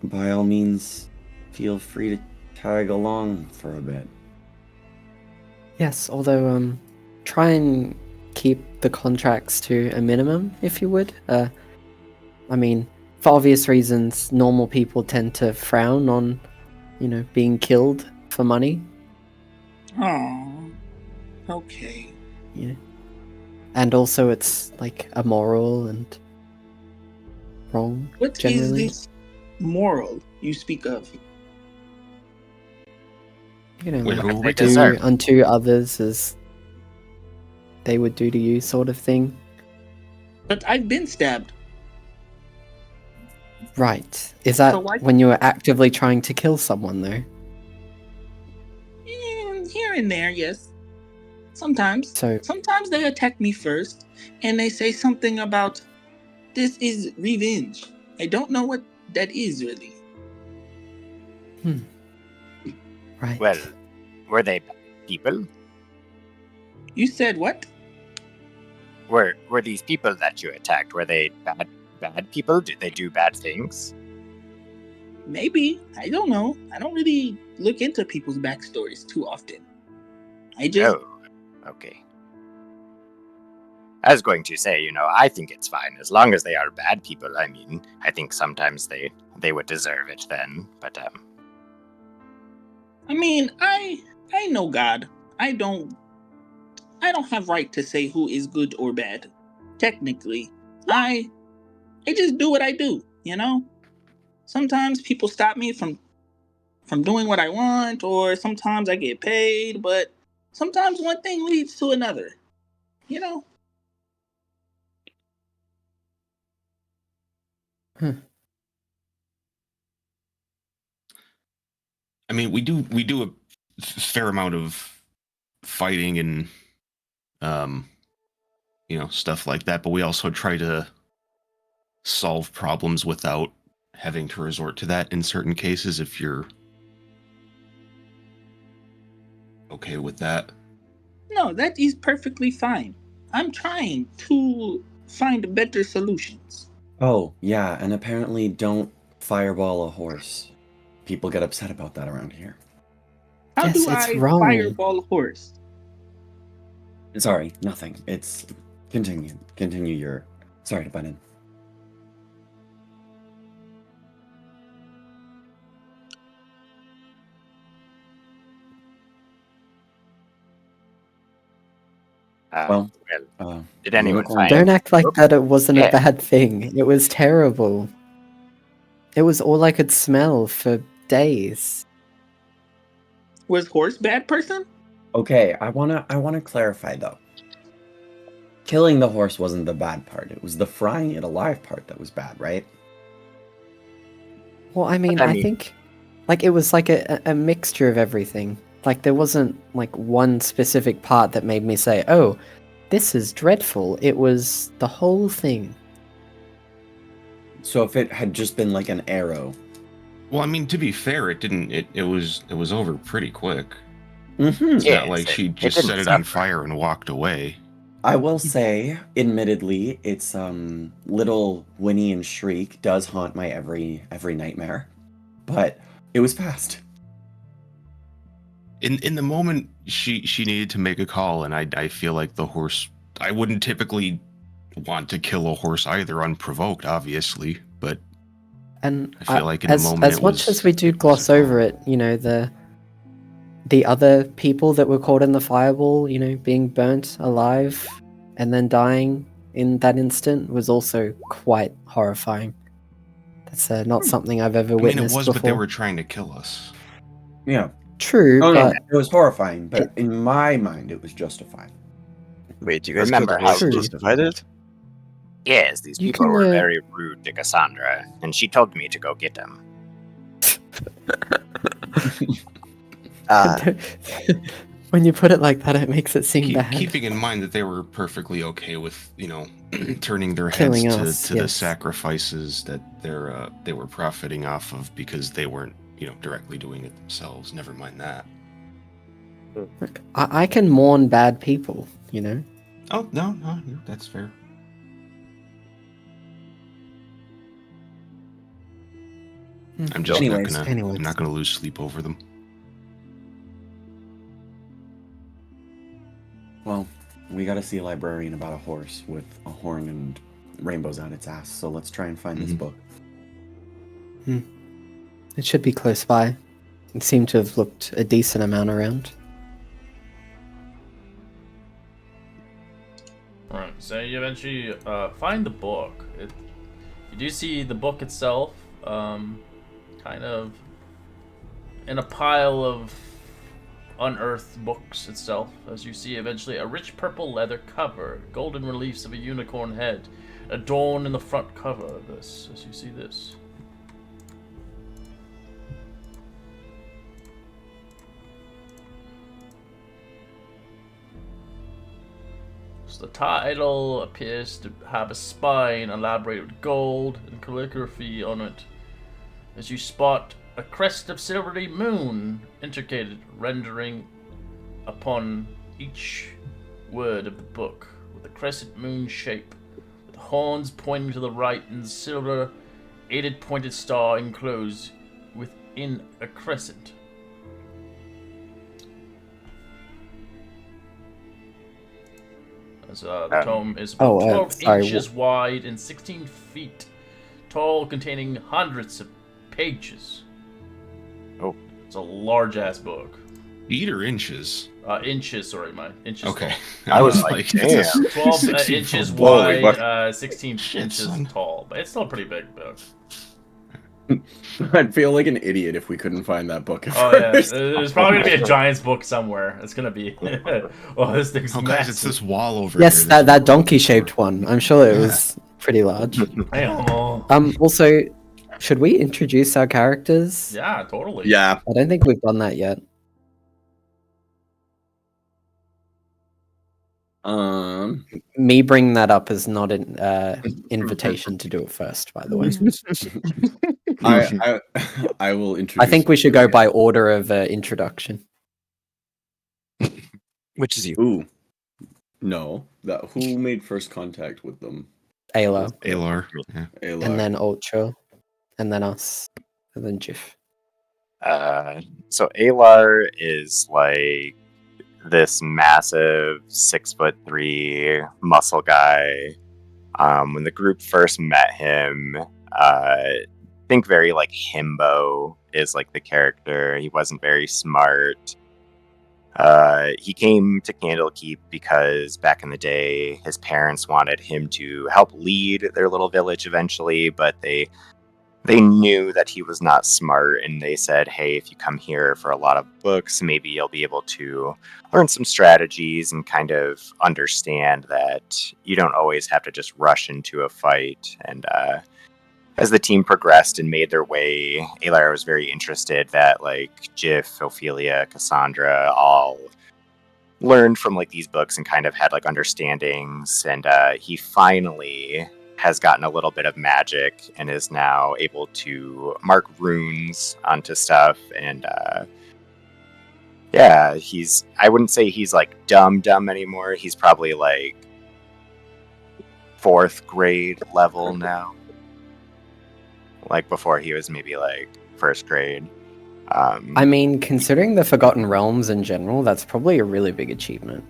Speaker 7: By all means, feel free to tag along for a bit.
Speaker 5: yes, although try and keep the contracts to a minimum, if you would. I mean, for obvious reasons, normal people tend to frown on, being killed for money.
Speaker 8: Oh, okay.
Speaker 5: Yeah. And also it's like immoral and wrong.
Speaker 8: What is
Speaker 5: Generally.
Speaker 8: this moral you speak of?
Speaker 6: Wait,
Speaker 5: Like
Speaker 6: who
Speaker 4: they
Speaker 5: do
Speaker 4: deserve.
Speaker 5: unto others as they would do to you, sort of thing.
Speaker 8: But I've been stabbed.
Speaker 5: Right. Is that
Speaker 8: So why-
Speaker 5: when you were actively trying to kill someone, though?
Speaker 8: Here and there, yes. Sometimes.
Speaker 5: So,
Speaker 8: Sometimes they attack me first, and they say something about, this is revenge. I don't know what that is, really.
Speaker 5: right.
Speaker 4: Well, were they bad people?
Speaker 8: You said what?
Speaker 4: Were these people that you attacked? Were they bad people? Did they do bad things?
Speaker 8: Maybe. I don't know. I don't really look into people's backstories too often. I just...
Speaker 4: Oh, okay. I was going to say, I think it's fine as long as they are bad people. I mean, I think sometimes they would deserve it then, but
Speaker 8: I mean, I know God. I don't have right to say who is good or bad. Technically, I just do what I do, Sometimes people stop me from doing what I want, or sometimes I get paid, but sometimes one thing leads to another,
Speaker 6: I mean, we do a fair amount of fighting and stuff like that, but we also try to solve problems without having to resort to that in certain cases if you're okay with that.
Speaker 8: No, that is perfectly fine. I'm trying to find better solutions.
Speaker 7: Oh, yeah, and apparently don't fireball a horse. People get upset about that around here.
Speaker 8: How
Speaker 5: Yes,
Speaker 8: do
Speaker 5: it's
Speaker 8: I
Speaker 5: wrong.
Speaker 8: fireball a horse?
Speaker 7: Sorry, nothing. It's... Continue your... Sorry to butt in. Well,
Speaker 4: did anyone
Speaker 7: unicorn-
Speaker 4: find?
Speaker 5: Don't act like
Speaker 4: Oops.
Speaker 5: that it wasn't
Speaker 4: Yeah.
Speaker 5: a bad thing. It was terrible. It was all I could smell for days.
Speaker 8: Was horse bad person?
Speaker 7: Okay, I wanna clarify though. killing the horse wasn't the bad part. It was the frying it alive part that was bad, right?
Speaker 5: Well, I mean, I think like it was like a mixture of everything. Like there wasn't like one specific part that made me say, "Oh, this is dreadful." It was the whole thing.
Speaker 7: So if it had just been like an arrow.
Speaker 6: Well, I mean, to be fair, it didn't. It was over pretty quick.
Speaker 7: Mm-hmm.
Speaker 6: It's not like she just
Speaker 4: didn't
Speaker 6: set it on
Speaker 4: suffer.
Speaker 6: fire and walked away.
Speaker 7: I will say, admittedly, it's little whinny and shriek does haunt my every nightmare, but it was fast.
Speaker 6: In the moment she needed to make a call, and I feel like the horse. I wouldn't typically want to kill a horse either, unprovoked, obviously, but
Speaker 5: And
Speaker 6: I feel like in the moment,
Speaker 5: as much as we do gloss over it, you know, the other people that were caught in the fireball, you know, being burnt alive and then dying in that instant was also quite horrifying. That's not something I've ever
Speaker 6: I mean,
Speaker 5: witnessed
Speaker 6: it was,
Speaker 5: before.
Speaker 6: but they were trying to kill us.
Speaker 7: Yeah.
Speaker 5: True,
Speaker 7: Oh,
Speaker 5: but
Speaker 7: no, it was horrifying, but in my mind, it was justified.
Speaker 1: Wait, you guys
Speaker 4: Remember
Speaker 1: killed the
Speaker 4: how
Speaker 1: horse and
Speaker 5: True.
Speaker 1: justified it?
Speaker 4: Yes, these
Speaker 5: You
Speaker 4: people
Speaker 5: can,
Speaker 4: were very rude to Cassandra, and she told me to go get them.
Speaker 5: when you put it like that, it makes it seem bad.
Speaker 6: Keeping in mind that they were perfectly okay with, you know, turning their heads
Speaker 5: Killing
Speaker 6: to
Speaker 5: us,
Speaker 6: the
Speaker 5: yes.
Speaker 6: sacrifices that they were profiting off of because they weren't, you know, directly doing it themselves. Never mind that.
Speaker 5: Look, I can mourn bad people, you know.
Speaker 6: Oh no, that's fair. I'm just
Speaker 7: Anyways.
Speaker 6: I'm not gonna lose sleep over them.
Speaker 7: Well, we gotta see a librarian about a horse with a horn and rainbows out its ass, so let's try and find this book.
Speaker 5: It should be close by. It seemed to have looked a decent amount around.
Speaker 2: Alright, so you eventually find the book. You do see the book itself, kind of in a pile of unearthed books itself, as you see eventually a rich purple leather cover, golden reliefs of a unicorn head, adorned in the front cover of this, as you see this. So the title appears to have a spine elaborated with gold and calligraphy on it, as you spot a crest of silvery moon intricated, rendering upon each word of the book with a crescent moon shape, with horns pointing to the right and silver 8 pointed star enclosed within a crescent. As the tome is about 12 inches wide and 16 feet tall, containing hundreds of pages.
Speaker 4: Oh.
Speaker 2: It's a large-ass book.
Speaker 6: Feet or inches?
Speaker 2: Inches, sorry, man. Inches
Speaker 6: Okay.
Speaker 2: tall.
Speaker 4: I was like, damn.
Speaker 2: 12
Speaker 6: 16
Speaker 2: inches
Speaker 6: foot.
Speaker 2: wide, 16
Speaker 6: Shit,
Speaker 2: inches
Speaker 6: son.
Speaker 2: tall. But it's still a pretty big book.
Speaker 7: I'd feel like an idiot if we couldn't find that book at
Speaker 2: Oh, yeah.
Speaker 7: first.
Speaker 2: There's probably going to be a Giants book somewhere. It's going to be... oh, this thing's
Speaker 6: Oh, guys, it's this wall over
Speaker 5: Yes,
Speaker 6: here.
Speaker 5: that donkey-shaped one. I'm sure it was pretty large. Also, should we introduce our characters?
Speaker 2: Yeah, totally.
Speaker 7: Yeah.
Speaker 5: I don't think we've done that yet. Me bringing that up is not an invitation to do it first, by the way.
Speaker 7: I will introduce.
Speaker 5: I think we should go by order of introduction.
Speaker 4: Which is you?
Speaker 7: Ooh. No. Who made first contact with them?
Speaker 5: Ayla,
Speaker 6: Alar. Yeah.
Speaker 7: Ayla.
Speaker 5: and then Ultra, and then us, and then Jif.
Speaker 4: So Alar is like this massive 6'3" muscle guy. When the group first met him, think very like himbo is like the character. He wasn't very smart. He came to Candlekeep because back in the day, his parents wanted him to help lead their little village eventually, but they they knew that he was not smart, and they said, hey, if you come here for a lot of books, maybe you'll be able to learn some strategies and kind of understand that you don't always have to just rush into a fight. And as the team progressed and made their way, Alar was very interested that like Jif, Ophelia, Cassandra all learned from like these books and kind of had like understandings, and he finally has gotten a little bit of magic and is now able to mark runes onto stuff. And yeah, I wouldn't say he's like dumb anymore. He's probably like 4th grade level now. Like before he was maybe like 1st grade.
Speaker 5: I mean, considering the Forgotten Realms in general, that's probably a really big achievement.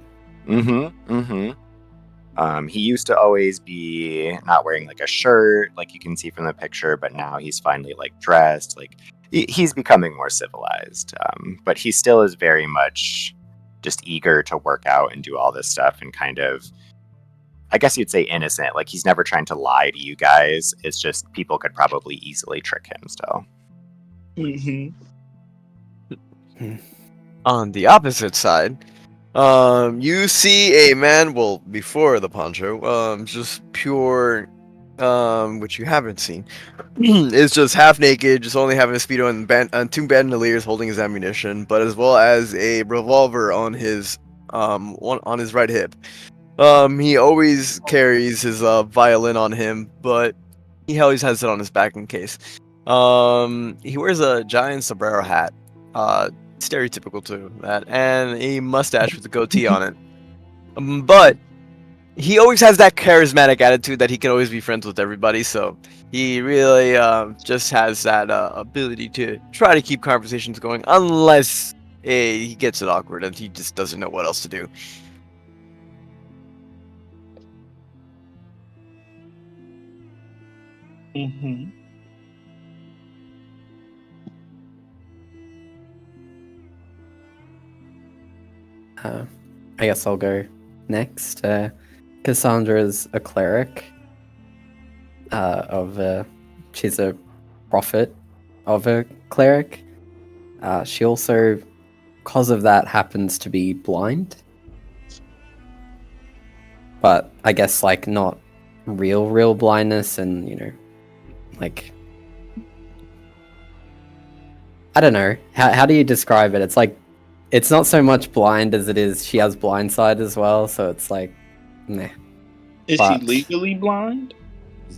Speaker 4: He used to always be not wearing like a shirt, like you can see from the picture, but now he's finally like dressed. Like he's becoming more civilized, but he still is very much just eager to work out and do all this stuff, and kind of, I guess you'd say, innocent. Like he's never trying to lie to you guys. It's just people could probably easily trick him still.
Speaker 1: On the opposite side, you see a man, well, before the poncho, just pure, which you haven't seen, is just half naked, just only having a speedo and 2 bandoliers holding his ammunition, but as well as a revolver on his, on his right hip. He always carries his violin on him, but he always has it on his back in case. He wears a giant sombrero hat, stereotypical to that, and a mustache with a goatee on it. But he always has that charismatic attitude that he can always be friends with everybody, so he really just has that ability to try to keep conversations going, unless he gets it awkward and he just doesn't know what else to do.
Speaker 5: I guess I'll go next. Cassandra's a cleric. She's a prophet of a cleric. She also, because of that, happens to be blind. But I guess like not real blindness, and you know, like, I don't know. How do you describe it? It's like, it's not so much blind as it is she has blind sight as well, so it's like, meh.
Speaker 8: Is
Speaker 5: But
Speaker 8: she legally blind?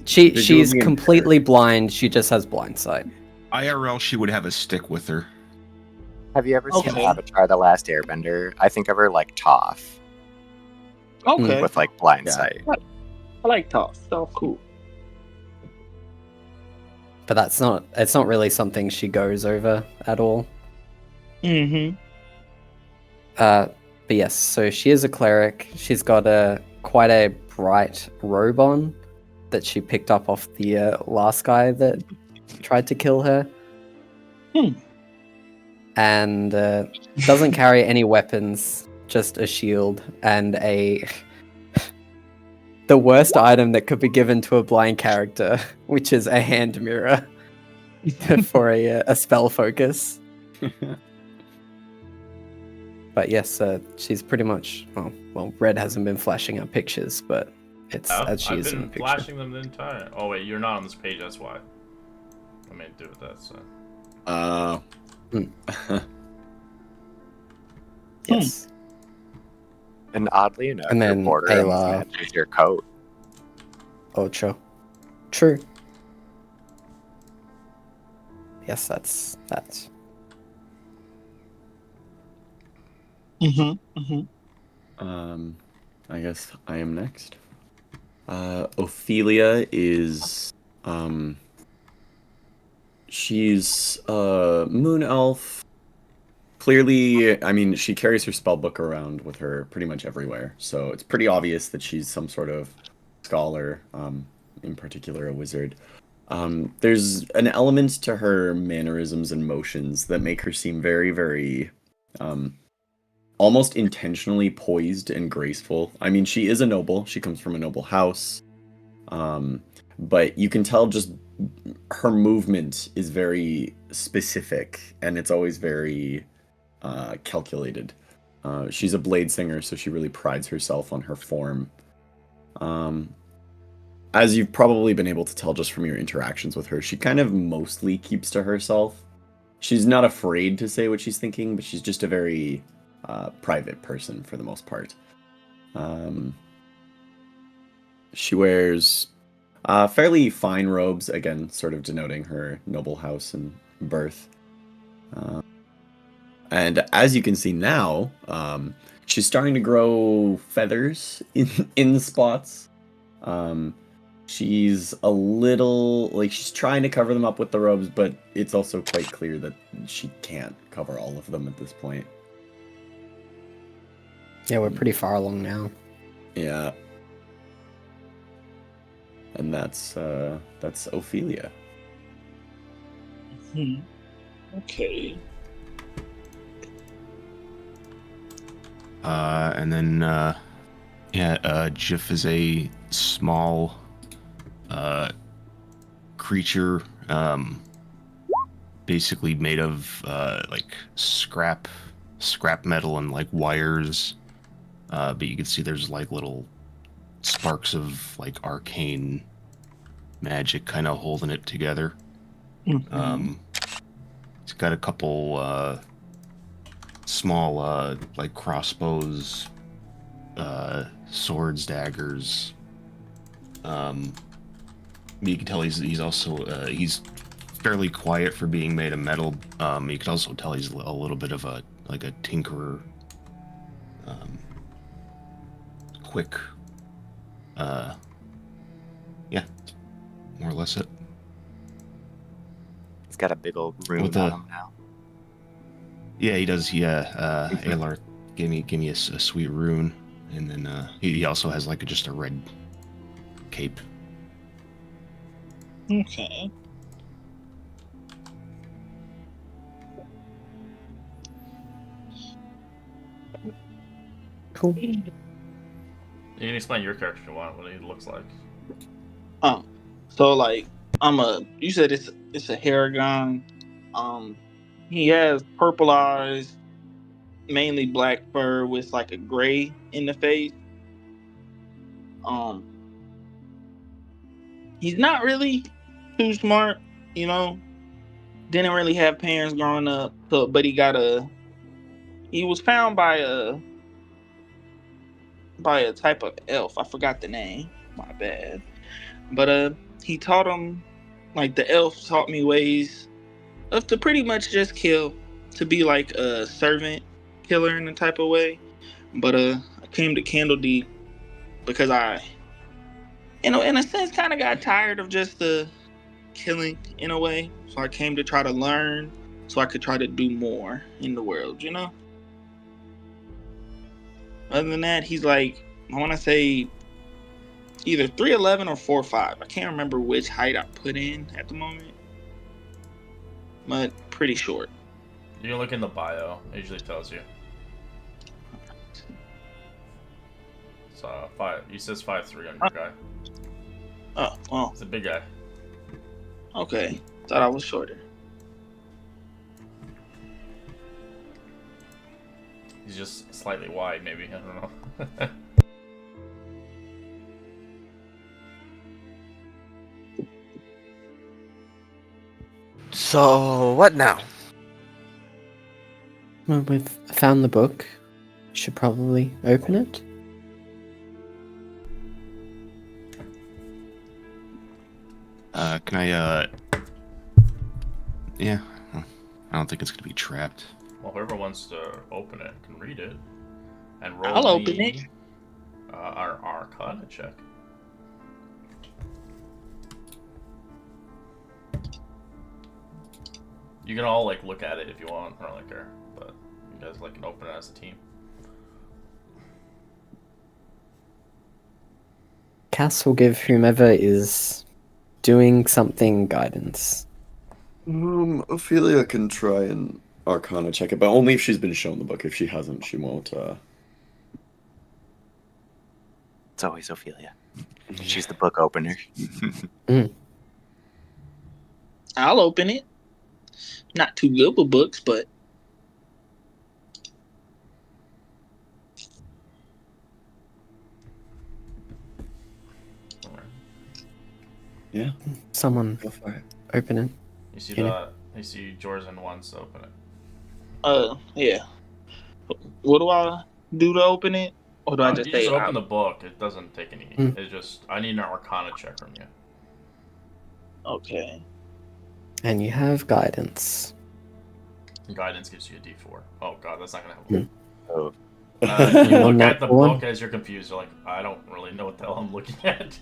Speaker 5: she's
Speaker 7: Visually
Speaker 5: completely blind, she just has blind sight.
Speaker 6: IRL, she would have a stick with her.
Speaker 4: Have you ever seen
Speaker 8: Okay.
Speaker 4: Avatar: The Last Airbender? I think of her like Toph,
Speaker 8: Okay.
Speaker 4: with like blind
Speaker 7: Yeah.
Speaker 4: sight.
Speaker 8: I like Toph. Toph cool.
Speaker 5: But it's not really something she goes over at all. But yes, so she is a cleric. She's got quite a bright robe on that she picked up off the last guy that tried to kill her. And doesn't carry any weapons, just a shield and the worst item that could be given to a blind character, which is a hand mirror for a spell focus. But yes, she's pretty much, well, Red hasn't been flashing up pictures, but it's as she
Speaker 2: I've
Speaker 5: is in the
Speaker 2: been
Speaker 5: picture.
Speaker 2: flashing them the entire. Oh wait, you're not on this page. That's why. I mean, do with that. So.
Speaker 5: Yes.
Speaker 4: And oddly enough,
Speaker 5: And
Speaker 4: your
Speaker 5: then
Speaker 4: border
Speaker 5: Ayla.
Speaker 4: matches your coat.
Speaker 5: Ocho. True. Yes, that's.
Speaker 7: I guess I am next. Ophelia is she's a moon elf. Clearly, I mean, she carries her spell book around with her pretty much everywhere, so it's pretty obvious that she's some sort of scholar, in particular a wizard. There's an element to her mannerisms and motions that make her seem very, very almost intentionally poised and graceful. I mean, she is a noble. She comes from a noble house. But you can tell just her movement is very specific, and it's always very calculated. She's a blade singer, so she really prides herself on her form. As you've probably been able to tell just from your interactions with her, she kind of mostly keeps to herself. She's not afraid to say what she's thinking, but she's just a very private person for the most part. She wears fairly fine robes, again, sort of denoting her noble house and birth. And as you can see now, she's starting to grow feathers in spots. She's a little like she's trying to cover them up with the robes, but it's also quite clear that she can't cover all of them at this point.
Speaker 5: Yeah, we're pretty far along now.
Speaker 7: Yeah. And that's Ophelia.
Speaker 8: Okay.
Speaker 6: And then Jif is a small creature, basically made of like scrap metal and like wires. But you can see there's like little sparks of like arcane magic kind of holding it together.
Speaker 8: Mm-hmm.
Speaker 6: It's got a couple small like crossbows, swords, daggers. You can tell he's also he's fairly quiet for being made of metal. You can also tell he's a little bit of a tinkerer. Quick. Yeah, more or less it.
Speaker 4: He's got a big old rune
Speaker 6: With
Speaker 4: on
Speaker 6: the-
Speaker 4: him now.
Speaker 6: Yeah, he does. Yeah, Alar gave me a sweet rune, and then he also has like just a red cape.
Speaker 8: Okay.
Speaker 5: Cool.
Speaker 2: You can explain your character if you want, what he looks like.
Speaker 8: So like you said it's a Haragon. He has purple eyes, mainly black fur with like a gray in the face. He's not really too smart, you know. Didn't really have parents growing up, so but he was found by a type of elf. I forgot the name. My bad. But he taught him, like the elf taught me ways of to pretty much just kill, to be like a servant killer in a type of way. But I came to Candlekeep because I, in a sense, kind of got tired of just the killing in a way. So I came to try to learn, so I could try to do more in the world, you know. Other than that, he's like, I want to say either 3'11" or 4'5". I can't remember which height I put in at the moment, but pretty short.
Speaker 2: You can look in the bio. It usually tells you. So he says 5'3" on your guy.
Speaker 8: Oh, well,
Speaker 2: It's a big guy.
Speaker 8: okay. Thought I was shorter.
Speaker 2: He's just slightly wide, maybe. I don't know.
Speaker 1: So, what now?
Speaker 5: Well, we've found the book. Should probably open it.
Speaker 6: Can I? Yeah, I don't think it's gonna be trapped.
Speaker 2: Well, whoever wants to open it can read it. And roll
Speaker 8: I'll open
Speaker 2: me,
Speaker 8: it.
Speaker 2: Our Arcana check. You can all like look at it if you want. I don't really care, but you guys like can open it as a team.
Speaker 5: Cass will give whomever is doing something guidance.
Speaker 7: Ophelia can try and Arcana check it, but only if she's been shown the book. If she hasn't, she won't.
Speaker 4: It's always Ophelia. She's the book opener.
Speaker 8: I'll open it. Not too good with books, but
Speaker 7: Yeah,
Speaker 5: Someone
Speaker 7: go for it.
Speaker 5: open it.
Speaker 2: You see Jordan wants to open it.
Speaker 8: yeah. What do I do to open it? Or do I just
Speaker 2: You
Speaker 8: say
Speaker 2: just open the book. It doesn't take any.
Speaker 5: Mm.
Speaker 2: It's just I need an Arcana check from you.
Speaker 8: Okay.
Speaker 5: And you have guidance.
Speaker 2: Guidance gives you a D4. Oh god, that's not gonna help.
Speaker 5: Mm.
Speaker 4: Oh,
Speaker 2: You
Speaker 5: One
Speaker 2: look at the
Speaker 5: natural one.
Speaker 2: book as you're confused. You're like, I don't really know what the hell I'm looking at.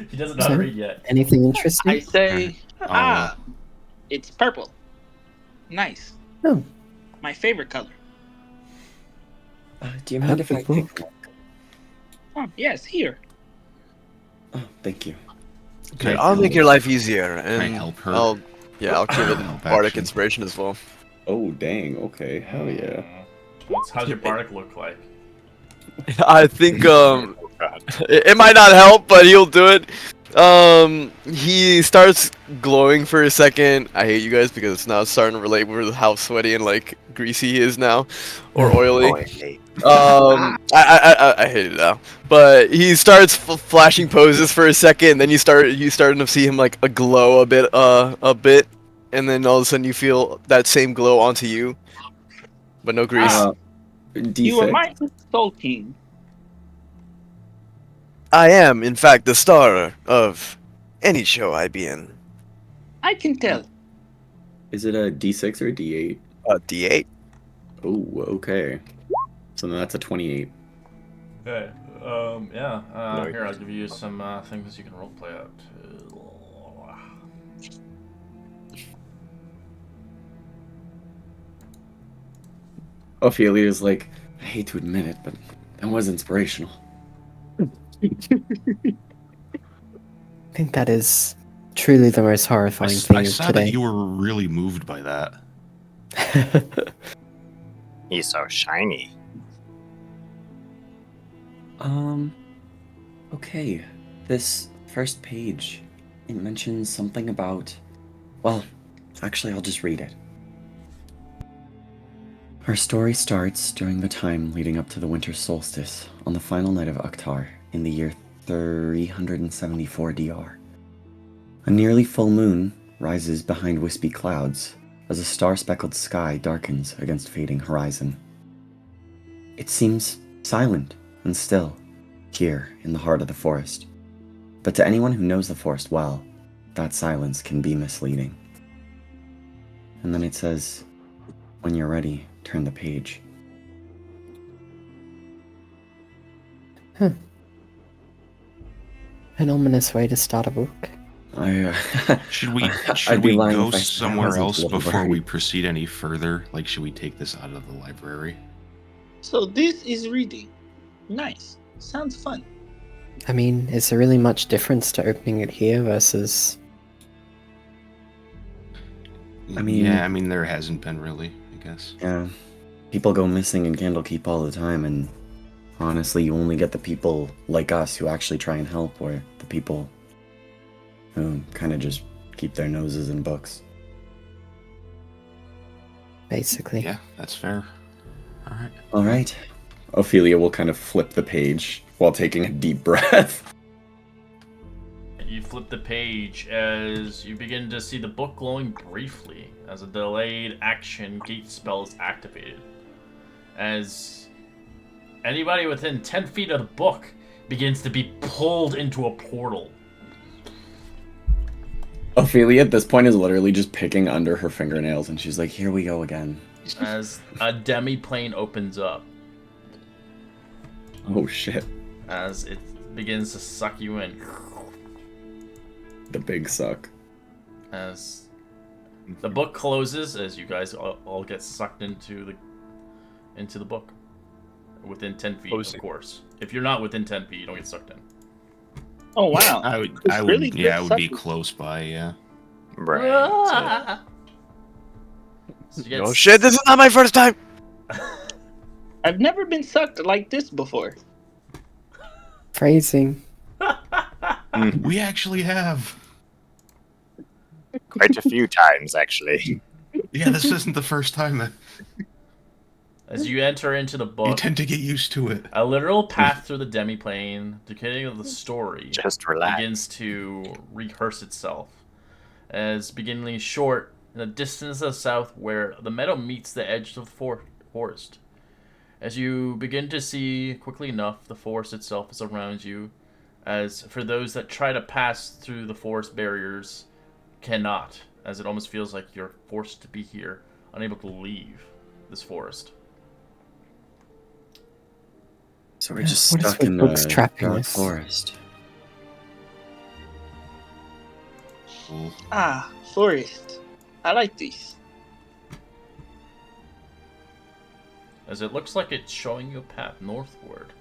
Speaker 2: He doesn't know how to read yet.
Speaker 5: Anything
Speaker 8: I
Speaker 5: interesting?
Speaker 8: say,
Speaker 6: I'll,
Speaker 8: it's purple. Nice.
Speaker 5: Oh,
Speaker 8: My favorite color.
Speaker 7: Do you mind if I
Speaker 5: Purple
Speaker 7: take
Speaker 5: book.
Speaker 7: one?
Speaker 8: Oh, yes, here.
Speaker 7: Oh, thank you.
Speaker 6: can I
Speaker 1: I'll
Speaker 6: help-
Speaker 1: make your life easier,
Speaker 6: Can I
Speaker 1: and
Speaker 6: help her?
Speaker 1: I'll give it
Speaker 6: Help
Speaker 1: bardic
Speaker 6: action.
Speaker 1: inspiration as well.
Speaker 7: Oh, dang. Okay. Hell yeah.
Speaker 2: How's your bardic look like?
Speaker 1: I think
Speaker 4: oh God.
Speaker 1: it might not help, but he'll do it. He starts glowing for a second. I hate you guys because it's now starting to relate with how sweaty and like greasy he is now, or oily.
Speaker 4: Oh, hey.
Speaker 1: I hate it now. But he starts flashing poses for a second, and then you starting to see him like a glow a bit, and then all of a sudden you feel that same glow onto you, but no grease.
Speaker 7: D6.
Speaker 8: You are my soul king.
Speaker 1: I am, in fact, the star of any show I be in.
Speaker 8: I can tell.
Speaker 7: Is it a D6 or a D8?
Speaker 1: D8.
Speaker 7: Oh, okay. So then that's a 28.
Speaker 2: Hey, yeah.
Speaker 4: No,
Speaker 2: Here, I'll give you some things you can roleplay out.
Speaker 7: Ophelia's like, I hate to admit it, but that was inspirational.
Speaker 5: I think that is truly the most horrifying
Speaker 6: I
Speaker 5: thing of
Speaker 6: saw
Speaker 5: today.
Speaker 6: that you were really moved by that.
Speaker 4: He's so shiny.
Speaker 7: Okay. This first page, it mentions something about... Well, actually, I'll just read it. Our story starts during the time leading up to the winter solstice, on the final night of Akhtar, in the year 374 DR. A nearly full moon rises behind wispy clouds as a star-speckled sky darkens against fading horizon. It seems silent and still, here in the heart of the forest. But to anyone who knows the forest well, that silence can be misleading. And then it says, when you're ready, turn the page.
Speaker 5: An ominous way to start a book.
Speaker 6: Should we
Speaker 7: I'd be lying
Speaker 6: go
Speaker 7: if I said I
Speaker 6: somewhere
Speaker 7: wasn't a
Speaker 6: else
Speaker 7: little
Speaker 6: before we
Speaker 7: worried.
Speaker 6: proceed any further? Like, should we take this out of the library?
Speaker 8: So this is reading. Nice. Sounds fun.
Speaker 5: I mean, is there really much difference to opening it here versus...
Speaker 7: I mean-
Speaker 6: yeah, I mean there hasn't been really, I guess.
Speaker 7: Yeah. People go missing in Candlekeep all the time, and honestly, you only get the people like us who actually try and help, or the people who kind of just keep their noses in books.
Speaker 5: basically?
Speaker 6: Yeah, that's fair. All right.
Speaker 7: All right. Ophelia will kind of flip the page while taking a deep breath.
Speaker 2: You flip the page as you begin to see the book glowing briefly as a delayed action gate spell is activated. As anybody within 10 feet of the book begins to be pulled into a portal.
Speaker 7: Ophelia at this point is literally just picking under her fingernails, and she's like, here we go again.
Speaker 2: As a demiplane opens up.
Speaker 7: Oh shit.
Speaker 2: As it begins to suck you in.
Speaker 7: The big suck.
Speaker 2: As the book closes, as you guys all get sucked into the book. Within 10 feet, of course. If you're not within 10 feet, you don't get sucked in.
Speaker 8: Oh wow.
Speaker 6: I would,
Speaker 8: It's
Speaker 6: I would,
Speaker 8: really
Speaker 6: yeah, I
Speaker 8: good
Speaker 6: would be
Speaker 8: sucking.
Speaker 6: close by. Yeah.
Speaker 4: Right.
Speaker 2: So you get
Speaker 1: Oh shit, this is not my first time!
Speaker 8: I've never been sucked like this before.
Speaker 5: Phrasing.
Speaker 6: We actually have.
Speaker 4: Quite a few times, actually.
Speaker 6: Yeah, this isn't the first time.
Speaker 2: As you enter into the
Speaker 6: You
Speaker 2: book,
Speaker 6: tend to get used to it.
Speaker 2: a literal path through the Demiplane, the beginning of the story,
Speaker 4: Just relax.
Speaker 2: begins to rehearse itself. As beginning short in the distance of the south, where the meadow meets the edge of the forest. As you begin to see quickly enough, the forest itself is around you. As for those that try to pass through the forest barriers, cannot, as it almost feels like you're forced to be here, unable to leave this forest.
Speaker 3: So we're just
Speaker 5: What is
Speaker 3: stuck
Speaker 5: with
Speaker 3: in
Speaker 5: books
Speaker 3: the
Speaker 5: trapping
Speaker 3: dark
Speaker 5: us?
Speaker 3: forest.
Speaker 6: Well,
Speaker 8: Ah, forest. I like these.
Speaker 2: As it looks like it's showing you a path northward.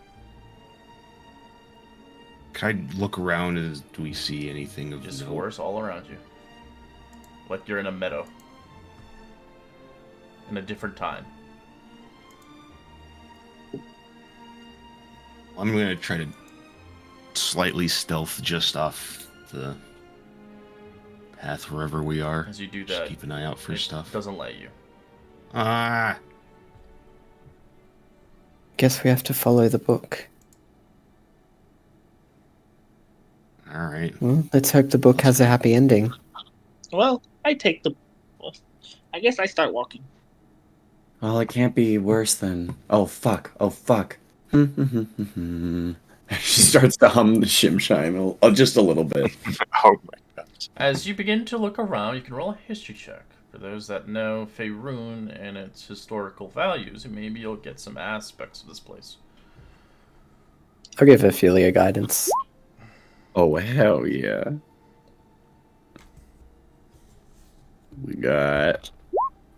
Speaker 6: can I look around? Do we see anything of
Speaker 2: Just
Speaker 6: note?
Speaker 2: forest all around you. Like you're in a meadow. In a different time.
Speaker 6: I'm gonna try to slightly stealth just off the path wherever we are.
Speaker 2: As you do
Speaker 6: Just
Speaker 2: that,
Speaker 6: keep an eye out for
Speaker 2: it
Speaker 6: stuff.
Speaker 2: doesn't let you.
Speaker 6: Ah,
Speaker 5: Guess we have to follow the book.
Speaker 6: all right.
Speaker 5: Well, let's hope the book has a happy ending.
Speaker 8: Well, I take the. Well, I guess I start walking.
Speaker 7: Well, it can't be worse than. Oh fuck! Oh fuck! She starts to hum the Shimshine just a little bit.
Speaker 4: Oh my god.
Speaker 2: As you begin to look around, you can roll a history check. For those that know Faerun and its historical values, maybe you'll get some aspects of this place.
Speaker 5: I'll give Ophelia guidance.
Speaker 7: Oh hell yeah! We got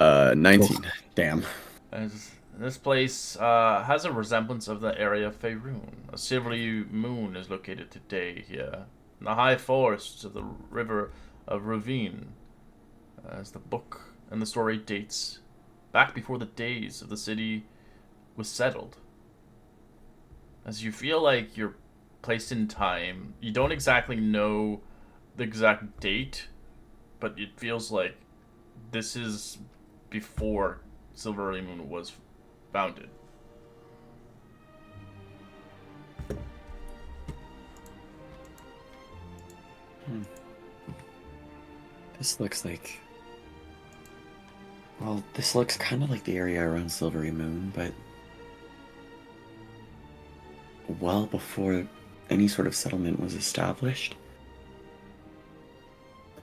Speaker 7: 19. Damn.
Speaker 2: As this place has a resemblance of the area of Faerun. A silvery moon is located today here, in the high forests of the river of Ravine. As the book and the story dates back before the days of the city was settled. As you feel like you're placed in time, you don't exactly know the exact date, but it feels like this is before Silvery Moon was founded.
Speaker 7: This looks like. Well, this looks kind of like the area around Silvery Moon, but. Well before any sort of settlement was established.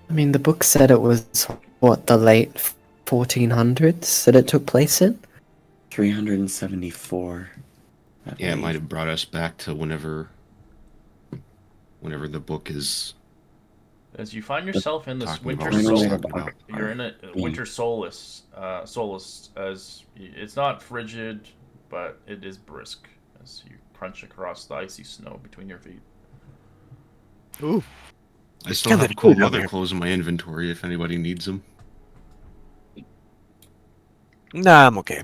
Speaker 5: I mean, the book said it was, what, the late 1400s that it took place in?
Speaker 7: 374. I
Speaker 6: Yeah, it
Speaker 7: believe.
Speaker 6: might have brought us back to whenever the book is
Speaker 2: As you find yourself in this
Speaker 6: talking
Speaker 2: winter
Speaker 6: about what it's
Speaker 2: solace,
Speaker 6: talking about.
Speaker 2: you're in a winter solace, as it's not frigid, but it is brisk as you crunch across the icy snow between your feet.
Speaker 1: Ooh.
Speaker 6: I still
Speaker 1: Kinda
Speaker 6: have cold
Speaker 1: cool down
Speaker 6: weather
Speaker 1: here.
Speaker 6: clothes in my inventory if anybody needs them.
Speaker 1: Nah, I'm okay.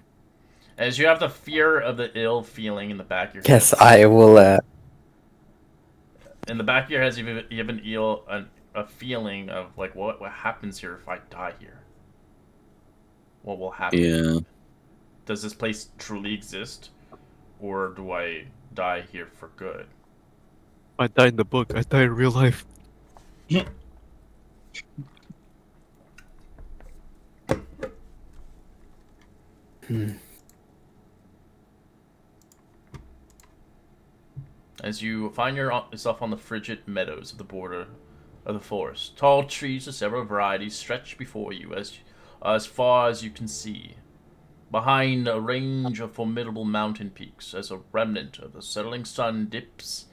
Speaker 2: As you have the fear of the ill feeling in the back of your
Speaker 5: Yes,
Speaker 2: head.
Speaker 5: I will.
Speaker 2: In the back of your head, you have a feeling of like what happens here if I die here. What will happen?
Speaker 3: Yeah.
Speaker 2: Does this place truly exist, or do I die here for good?
Speaker 1: I die in the book. I die in real life.
Speaker 2: As you find yourself on the frigid meadows of the border of the forest, tall trees of several varieties stretch before you as far as you can see. Behind a range of formidable mountain peaks, as a remnant of the settling sun dips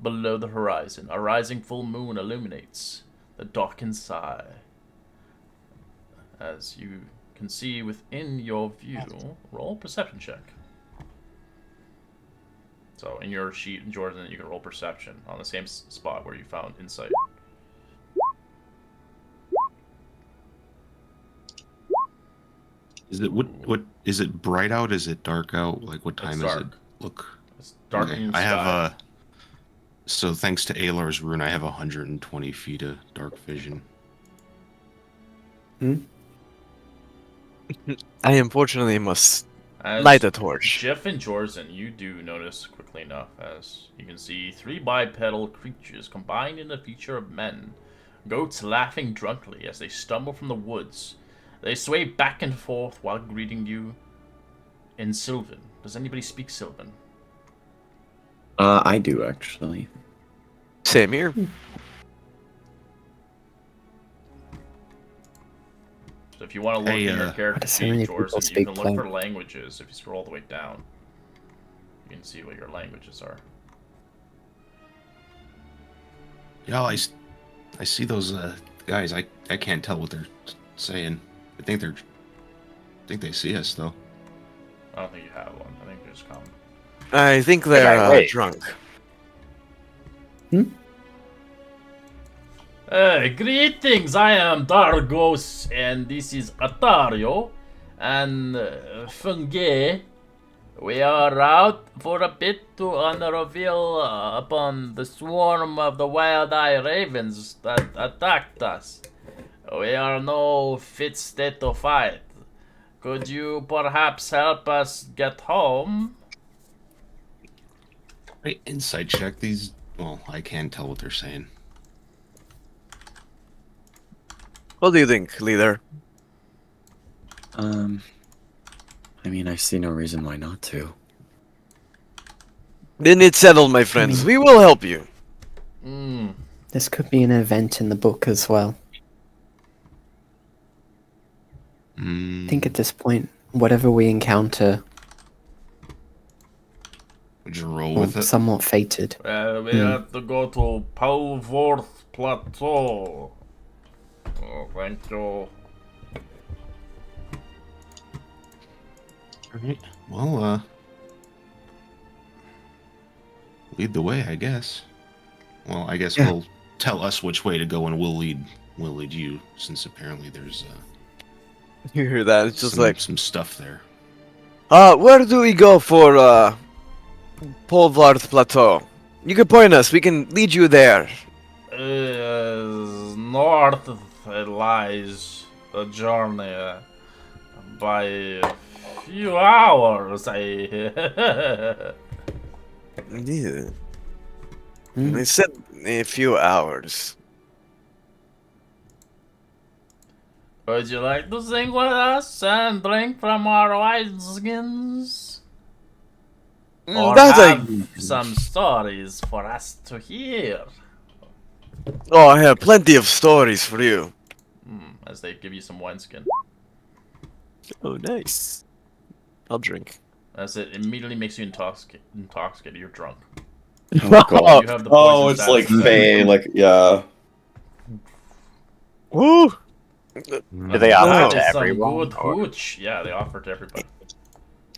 Speaker 2: below the horizon, a rising full moon illuminates the darkened sky. As you can see within your view, roll a perception check. So in your sheet, Jordan, you can roll perception on the same spot where you found insight.
Speaker 6: Is it what is it bright out? Is it dark out? Like what time is it?
Speaker 2: dark.
Speaker 6: Look.
Speaker 2: It's darkening
Speaker 6: Okay.
Speaker 2: the
Speaker 6: I have
Speaker 2: sky.
Speaker 6: so thanks to Alar's rune, I have 120 feet of dark vision.
Speaker 1: I unfortunately must
Speaker 2: As
Speaker 1: light a torch.
Speaker 2: Jeff and Jorzen, you do notice quickly enough as you can see 3 bipedal creatures combined in the feature of men. Goats laughing drunkenly as they stumble from the woods. They sway back and forth while greeting you in Sylvan. Does anybody speak Sylvan?
Speaker 7: I do actually.
Speaker 1: Same here.
Speaker 2: So if you want to look
Speaker 6: Hey,
Speaker 2: in your
Speaker 5: why
Speaker 2: character
Speaker 5: do so
Speaker 2: sheet,
Speaker 5: many people
Speaker 2: Jorzen, you
Speaker 5: speak
Speaker 2: can look
Speaker 5: plain?
Speaker 2: for languages. If you scroll all the way down, you can see what your languages are.
Speaker 6: Yeah, I see those guys. I can't tell what they're saying. I think they see us though.
Speaker 2: I don't think you have one. I think they're just common.
Speaker 1: I think they're
Speaker 4: wait.
Speaker 1: drunk.
Speaker 2: Greetings, I am Dargos, and this is Atario, and Funge. We are out for a bit to unreveal upon the swarm of the wild-eye ravens that attacked us. We are no fit state to fight. Could you perhaps help us get home?
Speaker 6: Hey, insight check these. Well, I can't tell what they're saying.
Speaker 1: What do you think, leader?
Speaker 7: I mean, I see no reason why not to.
Speaker 1: Then it's settled, my friends.
Speaker 5: mean-
Speaker 1: We will help you.
Speaker 5: This could be an event in the book as well. I think at this point, whatever we encounter,
Speaker 6: Would you roll
Speaker 5: we're
Speaker 6: with it?
Speaker 5: somewhat fated.
Speaker 2: We have to go to Palworth Plateau. Oh, thank you.
Speaker 6: Alright. Well, lead the way, I guess. Well, I guess we'll tell us which way to go, and we'll lead you, since apparently there's
Speaker 1: You hear that? It's just like,
Speaker 6: some stuff there.
Speaker 1: where do we go for Polvarth Plateau? You can point us. We can lead you there.
Speaker 2: North lies a journey by a few hours.
Speaker 1: Yeah. They said a few hours.
Speaker 2: Would you like to sing with us and drink from our wineskins? Or
Speaker 1: That
Speaker 2: have some stories for us to hear?
Speaker 1: Oh, I have plenty of stories for you.
Speaker 2: As they give you some wineskin.
Speaker 1: Oh, nice. I'll drink.
Speaker 2: As it immediately makes you intoxicated. You're drunk.
Speaker 7: Oh, God.
Speaker 2: You have the
Speaker 7: Oh,
Speaker 2: poison
Speaker 7: it's like
Speaker 2: status.
Speaker 7: Faye, like, yeah.
Speaker 1: Woo!
Speaker 4: Do they offer
Speaker 1: No.
Speaker 4: to
Speaker 2: That is some
Speaker 4: everyone?
Speaker 2: good
Speaker 4: or-
Speaker 2: hooch. Yeah, they offer to everybody.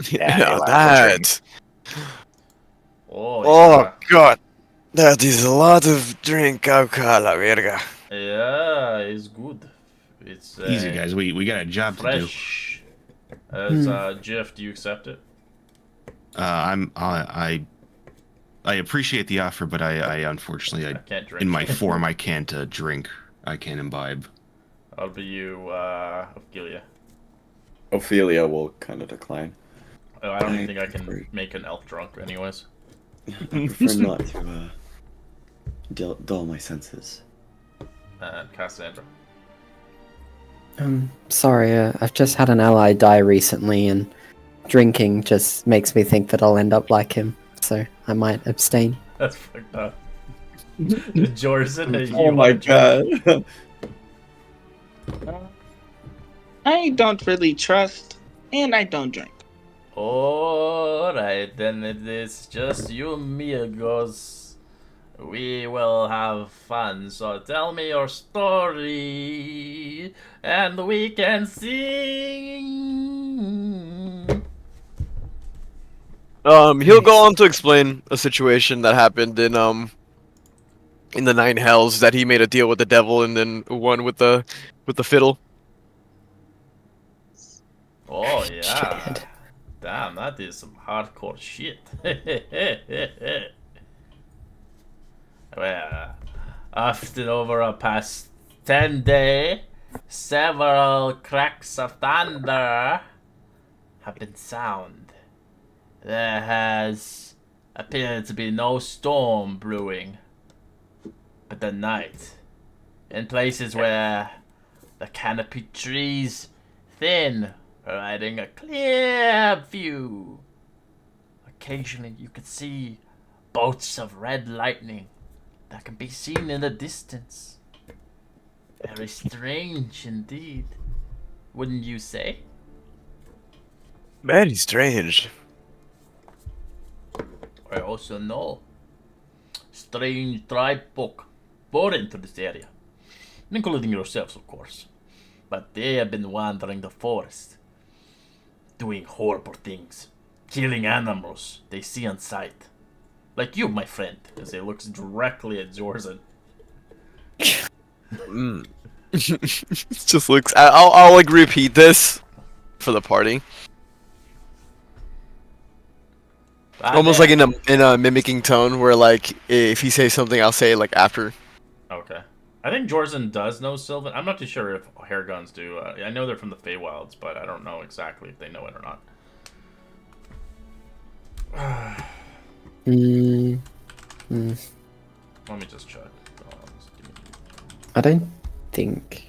Speaker 4: Yeah,
Speaker 1: Yeah,
Speaker 4: like
Speaker 1: that.
Speaker 2: Oh,
Speaker 1: Oh, God. That is a lot of drink alcohol, la verga.
Speaker 2: yeah, it's good. It's
Speaker 6: Easy, guys. We got a job to do.
Speaker 2: fresh. As Jeff, do you accept it?
Speaker 6: I appreciate the offer, but I unfortunately,
Speaker 2: I can't drink.
Speaker 6: in my form, I can't drink. I can't imbibe.
Speaker 2: I'll be you, Ophelia.
Speaker 7: Ophelia will kind of decline.
Speaker 2: Oh, I don't even think I can make an elf drunk, anyways.
Speaker 7: I prefer not to dull my senses.
Speaker 2: Cassandra.
Speaker 5: Sorry, I've just had an ally die recently, and drinking just makes me think that I'll end up like him, so I might abstain.
Speaker 2: That's fucked up. Jordan,
Speaker 7: Oh my God.
Speaker 8: I don't really trust, and I don't drink.
Speaker 2: Alright, then it is just you amigos. We will have fun, so tell me your story, and we can sing.
Speaker 1: He'll go on to explain a situation that happened in the Nine Hells, that he made a deal with the devil and then won with the fiddle.
Speaker 2: Oh yeah.
Speaker 5: Shithead.
Speaker 2: Damn, that is some hardcore shit. Well, after over a past 10 days, Several cracks of thunder have been sound. There has appeared to be no storm brewing, but the night, in places where the canopy trees thin, providing a clear view. Occasionally you could see bolts of red lightning that can be seen in the distance. Very strange indeed, wouldn't you say?
Speaker 1: Very strange.
Speaker 2: I also know strange tribe folk foreign to this area, including yourselves, of course. But they have been wandering the forest, doing horrible things, killing animals they see on sight. Like you, my friend, as he looks directly at Jorzen.
Speaker 1: It just looks. I'll like repeat this for the party, almost like in a mimicking tone, where like if he says something, I'll say it like after.
Speaker 2: Okay. I think Jorzen does know Sylvan. I'm not too sure if hair guns do. I know they're from the Feywilds, but I don't know exactly if they know it or not. Let me just check.
Speaker 5: I don't think.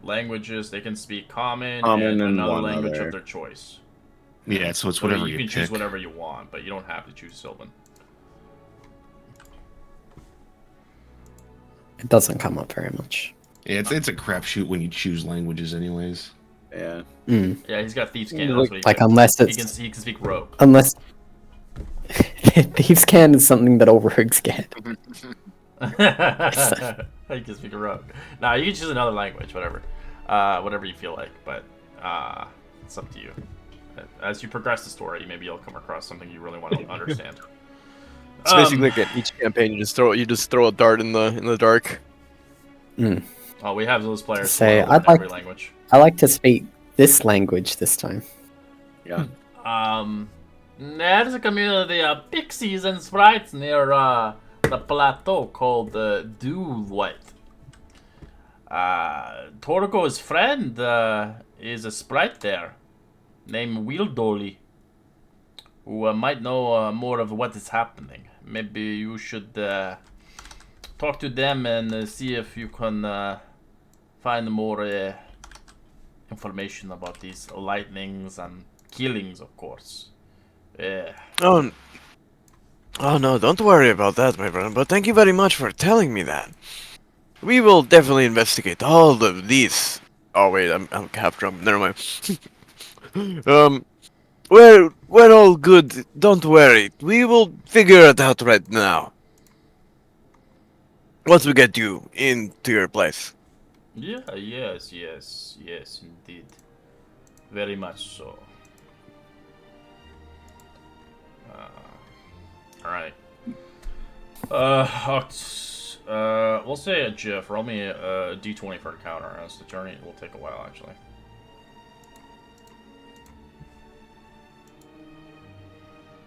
Speaker 2: Languages, they can speak common,
Speaker 7: Common
Speaker 2: and
Speaker 7: and
Speaker 2: another
Speaker 7: one
Speaker 2: language
Speaker 7: other.
Speaker 2: of their choice.
Speaker 6: Yeah, so it's
Speaker 2: So
Speaker 6: whatever
Speaker 2: you can
Speaker 6: pick.
Speaker 2: choose whatever you want, but you don't have to choose Sylvan.
Speaker 5: It doesn't come up very much.
Speaker 6: Yeah, it's a crapshoot when you choose languages, anyways.
Speaker 7: Yeah.
Speaker 2: Yeah, he's got Thieves' Can. That's what he
Speaker 5: Like
Speaker 2: can.
Speaker 5: unless
Speaker 2: He
Speaker 5: it's
Speaker 2: can speak Rogue.
Speaker 5: unless Thieves' Can is something that all rogues get.
Speaker 2: He can speak Rogue. Nah, you can choose another language, whatever, whatever you feel like. But it's up to you. As you progress the story, maybe you'll come across something you really want to understand.
Speaker 1: It's basically like at each campaign, you just throw a dart in the dark.
Speaker 2: Oh, we have those players who
Speaker 5: Say,
Speaker 2: want to learn
Speaker 5: I'd like-
Speaker 2: every language.
Speaker 5: I like to speak this language this time.
Speaker 7: Yeah.
Speaker 2: There's a community of pixies and sprites near the plateau called Dewlight. Torgo's friend is a sprite there named Wildoli, who might know more of what is happening. Maybe you should talk to them and see if you can find more information about these lightnings and killings, of course.
Speaker 1: Oh no, don't worry about that, my friend. But thank you very much for telling me that. We will definitely investigate all of these. Oh wait, I'm half drunk. Never mind. We're all good. Don't worry. We will figure it out right now. Once we get you into your place.
Speaker 2: Yeah, yes, indeed. Very much so. Alright. We'll say a GIF. Roll me a d20 for a counter, as the journey will take a while, actually.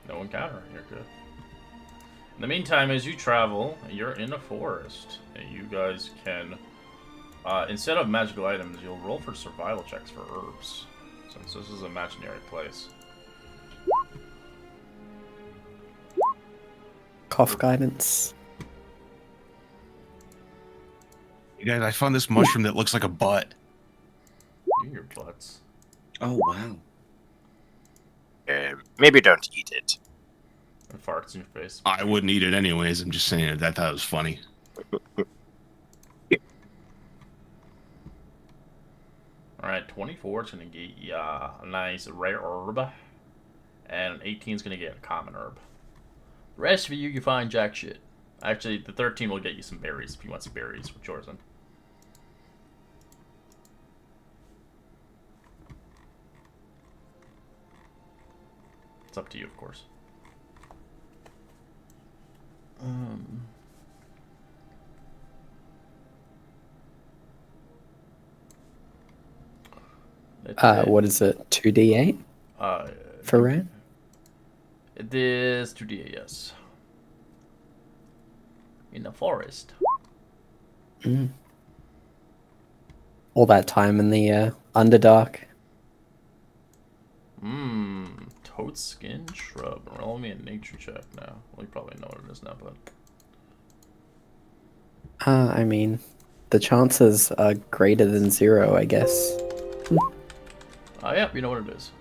Speaker 2: No encounter. You're good. In the meantime, as you travel, you're in a forest. And you guys can, instead of magical items, you'll roll for survival checks for herbs, since this is an imaginary place.
Speaker 5: Cough guidance.
Speaker 6: You guys, I found this mushroom that looks like a butt.
Speaker 2: You and your butts.
Speaker 3: Oh wow.
Speaker 4: Maybe don't eat it.
Speaker 2: And farts in your face.
Speaker 6: I wouldn't eat it anyways. I'm just saying it. I thought it was funny.
Speaker 2: Alright, 24 is going to get you a nice rare herb. And an 18 is going to get a common herb. The rest of you find jack shit. Actually, the 13 will get you some berries if you want some berries with Jorzen. It's up to you, of course.
Speaker 5: What is it? 2d8 for rare?
Speaker 2: It is 2d8, yes. In the forest.
Speaker 5: Mm. All that time in the Underdark.
Speaker 2: Toad skin shrub. Roll me a nature check now. Well, you probably know what it is now, but
Speaker 5: I mean, the chances are greater than 0, I guess.
Speaker 2: yeah, you know what it is.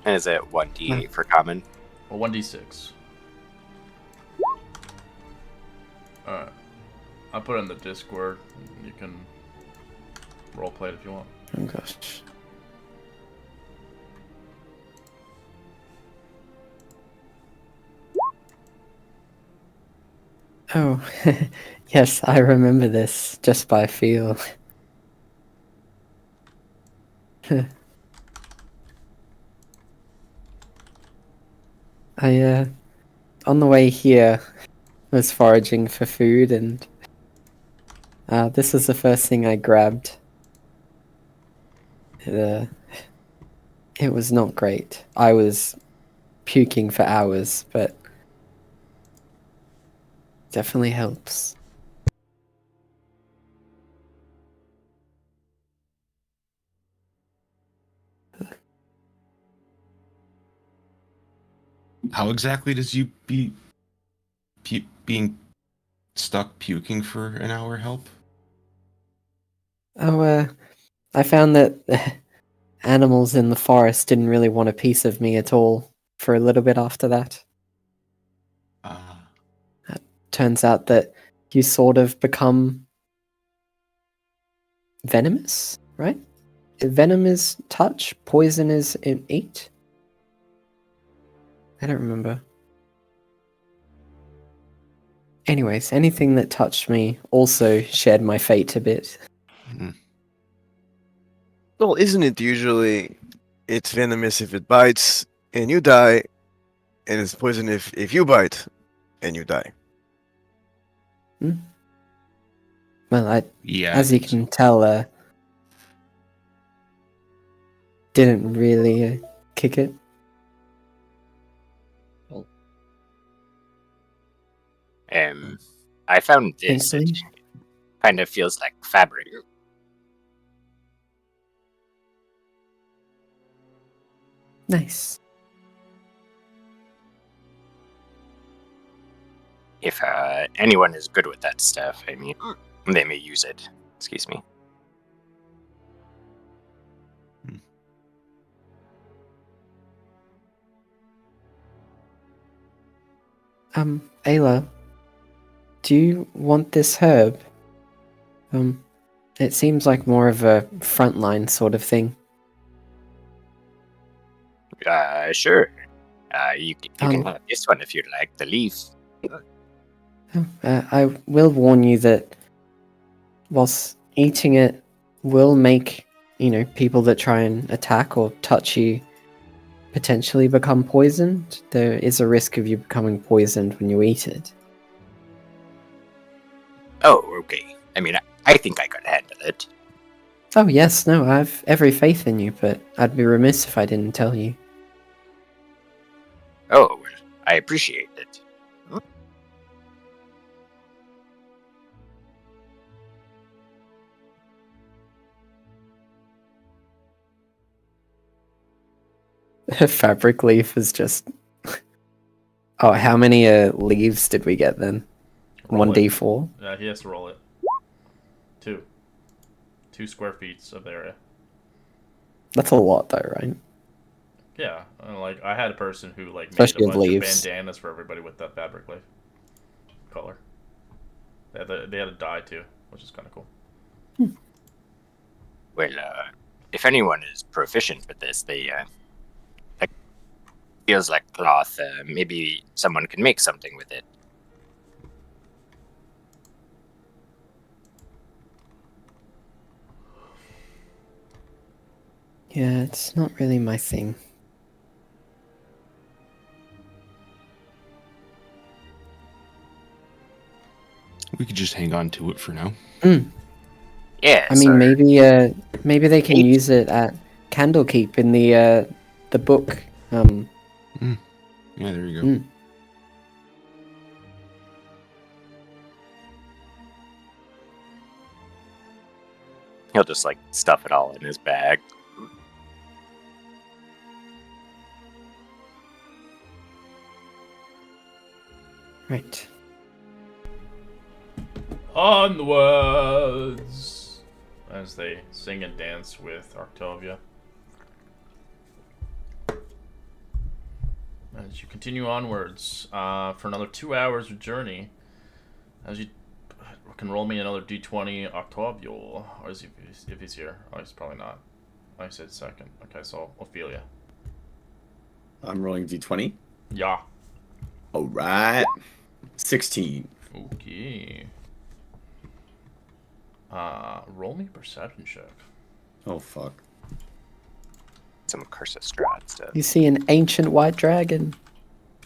Speaker 4: And is it 1d8 for common?
Speaker 2: Well, 1d6. Alright. I'll put it in the Discord. You can roleplay it if you want.
Speaker 5: Oh gosh. Oh, yes, I remember this just by feel. I, on the way here, was foraging for food, and this was the first thing I grabbed. It was not great. I was puking for hours, but definitely helps.
Speaker 6: How exactly does you being stuck puking for an hour help?
Speaker 5: Oh, I found that animals in the forest didn't really want a piece of me at all for a little bit after that. Turns out that you sort of become venomous, right? Venom is touch, poison is in eat. I don't remember. Anyways, anything that touched me also shared my fate a bit.
Speaker 1: Well, isn't it usually it's venomous if it bites and you die, and it's poison if you bite and you die?
Speaker 5: Well,
Speaker 6: Yeah.
Speaker 5: as you can tell, didn't really kick it.
Speaker 4: I found this.
Speaker 5: Thankfully.
Speaker 4: It kind of feels like fabric.
Speaker 5: Nice.
Speaker 4: If anyone is good with that stuff, I mean, they may use it. Excuse me.
Speaker 5: Ayla, do you want this herb? It seems like more of a frontline sort of thing.
Speaker 4: Sure. You can have this one if you'd like, the leaf.
Speaker 5: I will warn you that whilst eating it will make, people that try and attack or touch you potentially become poisoned, there is a risk of you becoming poisoned when you eat it.
Speaker 4: Oh, okay. I mean, I think I could handle it.
Speaker 5: Oh yes, no, I have every faith in you, but I'd be remiss if I didn't tell you.
Speaker 4: Oh, well, I appreciate it.
Speaker 5: Fabric leaf is just... Oh, how many leaves did we get then? 1d4?
Speaker 2: Yeah, he has to roll it. 2. 2 square feet of area.
Speaker 5: That's a lot though, right?
Speaker 2: Yeah, like I had a person who like made
Speaker 5: Especially
Speaker 2: a
Speaker 5: with
Speaker 2: bunch
Speaker 5: leaves.
Speaker 2: of bandanas for everybody with that fabric leaf color. They had a dye too, which is kind of cool.
Speaker 4: Well, if anyone is proficient with this, they like feels like cloth. Maybe someone can make something with it.
Speaker 5: Yeah, it's not really my thing.
Speaker 6: We could just hang on to it for now.
Speaker 4: Yeah,
Speaker 5: I mean, maybe they can use it at Candlekeep in the book.
Speaker 6: Yeah, there you go.
Speaker 4: He'll just like stuff it all in his bag.
Speaker 5: Right.
Speaker 2: Onwards! As they sing and dance with Octavia. As you continue onwards for another 2 hours of journey, as you can roll me another d20 Octavio, or is he, if he's here. Oh, he's probably not. I said second. Okay, so Ophelia.
Speaker 7: I'm rolling d20.
Speaker 2: Yeah.
Speaker 7: All right. 16.
Speaker 2: Okay. Roll me perception check.
Speaker 7: Oh, fuck.
Speaker 4: Some Curse of Strahd stuff.
Speaker 5: You see an ancient white dragon?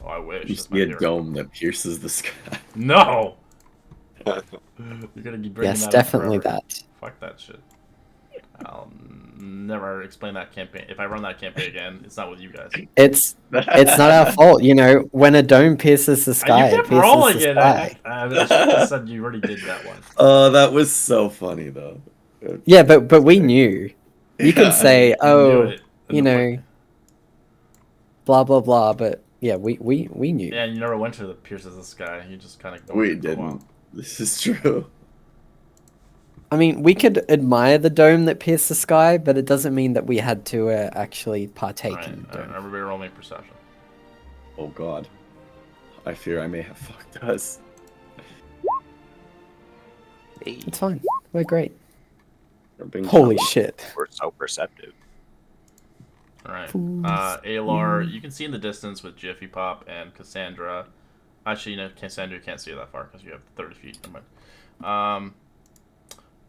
Speaker 2: Oh, I wish.
Speaker 7: You
Speaker 2: That's
Speaker 7: see
Speaker 2: my
Speaker 7: a
Speaker 2: hero.
Speaker 7: dome that pierces the sky.
Speaker 2: No! You're gonna be bringing
Speaker 5: Yes,
Speaker 2: that up
Speaker 5: definitely
Speaker 2: forever.
Speaker 5: that.
Speaker 2: Fuck that shit. I'll never explain that campaign. If I run that campaign again, it's not with you guys.
Speaker 5: It's not our fault, you know. When a dome pierces the sky,
Speaker 2: You
Speaker 5: it
Speaker 2: kept
Speaker 5: pierces
Speaker 2: rolling
Speaker 5: the
Speaker 2: it.
Speaker 5: sky.
Speaker 2: I should have said you already did that one.
Speaker 7: Oh, that was so funny, though.
Speaker 5: Yeah, but we knew. You can say,
Speaker 2: You knew
Speaker 5: oh,
Speaker 2: it.
Speaker 5: you know, blah blah blah, but yeah, we knew.
Speaker 2: Yeah, you never went to the pierces the sky. You just kind of
Speaker 7: We didn't. This is true.
Speaker 5: I mean, we could admire the dome that pierced the sky, but it doesn't mean that we had to actually partake in the dome.
Speaker 2: Everybody roll me perception.
Speaker 7: Oh, God. I fear I may have fucked us.
Speaker 5: It's fine. We're great.
Speaker 7: We're being
Speaker 5: Holy
Speaker 7: challenged.
Speaker 5: shit.
Speaker 4: We're so perceptive.
Speaker 2: Alright.
Speaker 5: Fools.
Speaker 2: Alar, you can see in the distance with Jiffy Pop and Cassandra. Actually, no, Cassandra, you can't see that far because you have 30 feet. Never mind.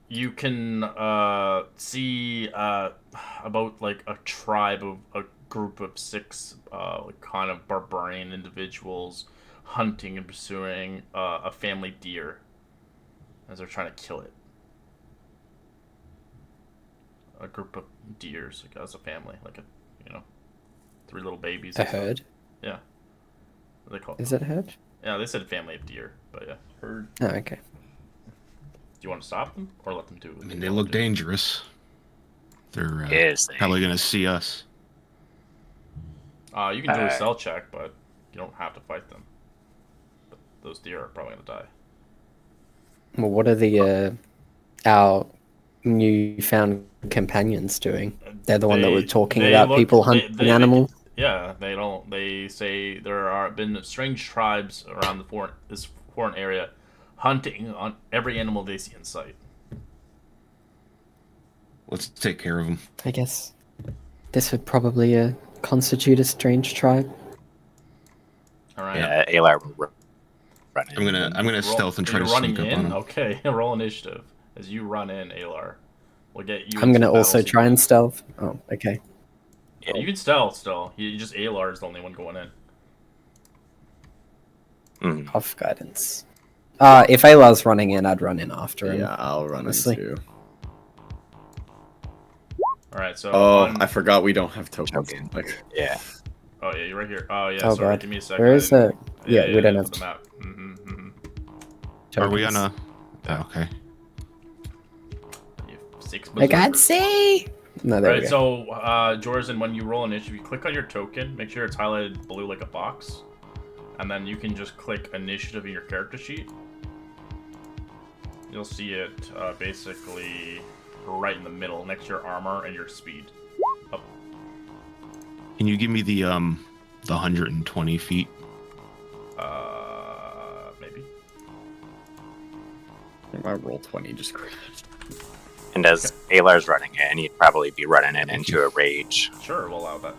Speaker 2: You can see about like a tribe of a group of 6 kind of barbarian individuals hunting and pursuing a family deer as they're trying to kill it. A group of deers, like as a family, like a 3 little babies.
Speaker 5: A herd?
Speaker 2: Yeah. What do they call it?
Speaker 5: Is it a herd?
Speaker 2: Yeah, they said family of deer, but yeah, herd.
Speaker 5: Oh, okay.
Speaker 2: Do you want to stop them or let them do it?
Speaker 6: I mean, they look dangerous. They're
Speaker 4: Yes, they-
Speaker 6: probably gonna see us.
Speaker 2: You can do a stealth check, but you don't have to fight them. But those deer are probably gonna die.
Speaker 5: Well, what are the our newfound companions doing? They're the one that were talking about people hunting animals.
Speaker 2: Yeah, they don't. They say there are been strange tribes around this foreign area, hunting on every animal they see in sight.
Speaker 6: Let's take care of them.
Speaker 5: I guess this would probably constitute a strange tribe.
Speaker 2: All right.
Speaker 4: Yeah, Alar will run in.
Speaker 6: I'm gonna stealth and try to
Speaker 2: running
Speaker 6: sneak up
Speaker 2: in.
Speaker 6: on them.
Speaker 2: Okay, roll initiative as you run in, Alar. We'll get you.
Speaker 5: I'm gonna
Speaker 2: into
Speaker 5: also
Speaker 2: battle
Speaker 5: try and
Speaker 2: sequence.
Speaker 5: stealth. Oh, okay.
Speaker 2: Yeah, you can stealth still. You just Alar is the only one going in.
Speaker 5: Off guidance. If Alar's running in, I'd run in after him.
Speaker 7: Yeah, I'll run
Speaker 5: honestly.
Speaker 7: in too.
Speaker 2: All right, so.
Speaker 7: I forgot we don't have tokens.
Speaker 4: Token.
Speaker 7: Like,
Speaker 4: Yeah.
Speaker 2: Oh yeah, you're right here. Oh yeah,
Speaker 5: Oh,
Speaker 2: sorry.
Speaker 5: God.
Speaker 2: Give me a second.
Speaker 5: Where is that? Yeah, we don't
Speaker 2: yeah,
Speaker 5: have
Speaker 2: the map. Mm-hmm.
Speaker 6: Are we
Speaker 5: tokens.
Speaker 6: on a? Oh, okay.
Speaker 2: 6
Speaker 5: I can't
Speaker 2: berserkers.
Speaker 5: see. No, there we
Speaker 2: Right,
Speaker 5: go.
Speaker 2: so Jorzen, when you roll initiative, you click on your token, make sure it's highlighted blue like a box, and then you can just click initiative in your character sheet. You'll see it basically right in the middle, next to your armor and your speed. Up.
Speaker 6: Can you give me the 120 feet?
Speaker 2: Maybe.
Speaker 7: if I roll 20, just crashed.
Speaker 4: And as Alar's running in, he'd probably be running it into a rage.
Speaker 2: Sure, we'll allow that.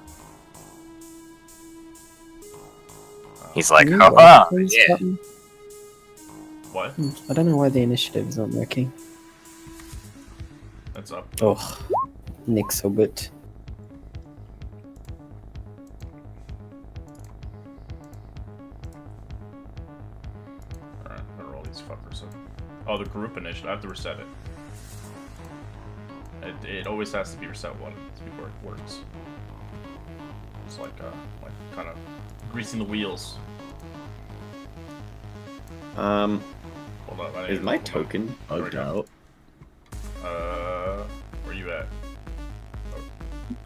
Speaker 4: He's like,
Speaker 5: Can you
Speaker 4: oh,
Speaker 5: wait for this
Speaker 4: yeah.
Speaker 5: button?
Speaker 2: What?
Speaker 5: I don't know why the initiative is not working.
Speaker 2: That's up.
Speaker 5: Oh, nix a bit.
Speaker 2: Alright, I'm gonna roll these fuckers up. Oh, the group initiative. I have to reset it. It always has to be reset once before it works. It's like kind of greasing the wheels.
Speaker 7: Um,
Speaker 2: Hold on, I need
Speaker 7: is
Speaker 2: to-
Speaker 7: my
Speaker 2: hold on.
Speaker 7: token
Speaker 2: There we
Speaker 7: bugged
Speaker 2: go.
Speaker 7: out?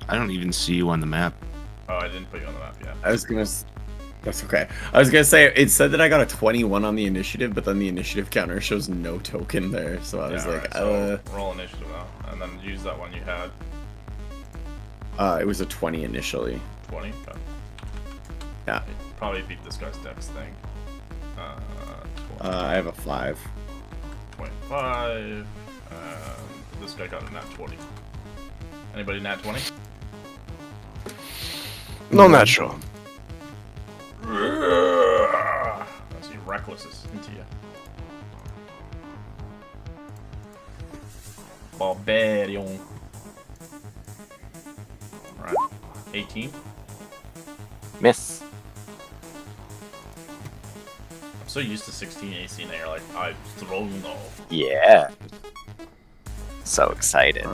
Speaker 6: I don't even see you on the map.
Speaker 2: Oh, I didn't put you on the map yet.
Speaker 7: I was gonna. That's okay. I was gonna say it said that I got a 21 on the initiative, but then the initiative counter shows no token there, so I was
Speaker 2: Yeah,
Speaker 7: like,
Speaker 2: alright, so roll initiative now, and then use that one you had.
Speaker 7: It was a 20 initially.
Speaker 2: 20. Okay.
Speaker 7: Yeah.
Speaker 2: Probably beat this guy's dex thing.
Speaker 7: I have a 5.
Speaker 2: 0.5. This guy got a nat 20. Anybody nat 20?
Speaker 1: No natural.
Speaker 2: Let's see, reckless is into you. Barbarian. Alright. 18.
Speaker 4: Miss.
Speaker 2: I'm so used to 16 AC now, you're like, I've thrown off.
Speaker 4: Yeah. So excited.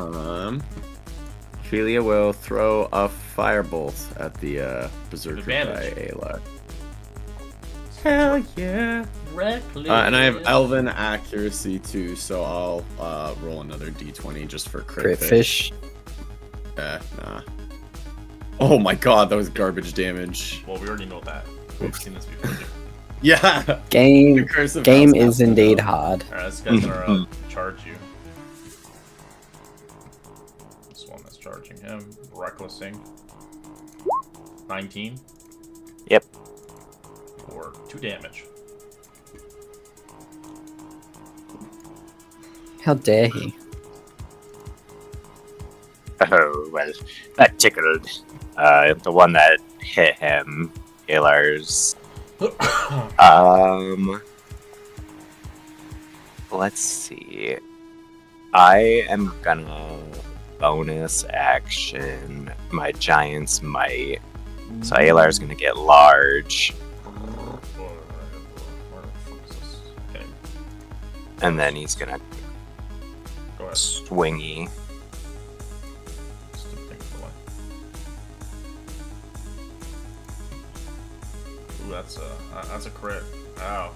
Speaker 7: Ophelia will throw a firebolt at the berserker by
Speaker 2: Advantage.
Speaker 7: Ayla. Hell yeah!
Speaker 2: Reckless.
Speaker 7: And I have Elven accuracy too, so I'll roll another d20 just for crit fish. Nah. Oh my god, that was garbage damage.
Speaker 2: Well, we already know that. We've seen this before.
Speaker 7: Yeah.
Speaker 5: Game
Speaker 7: The curse of
Speaker 5: game
Speaker 7: House
Speaker 5: is indeed
Speaker 7: Castle.
Speaker 5: hard.
Speaker 2: Alright, this guy's gonna charge you. This one that's charging him. Recklessing. 19.
Speaker 4: Yep.
Speaker 2: For 2 damage.
Speaker 5: How dare he?
Speaker 4: Oh, well, that tickled. The one that hit him, Alar's. Let's see. I am gonna bonus action my Giant's Might. So Alar's gonna get large,
Speaker 2: Okay,
Speaker 4: and then he's gonna
Speaker 2: go ahead.
Speaker 4: swingy.
Speaker 2: Stupid thing for the way. Ooh, that's a crit. Ow.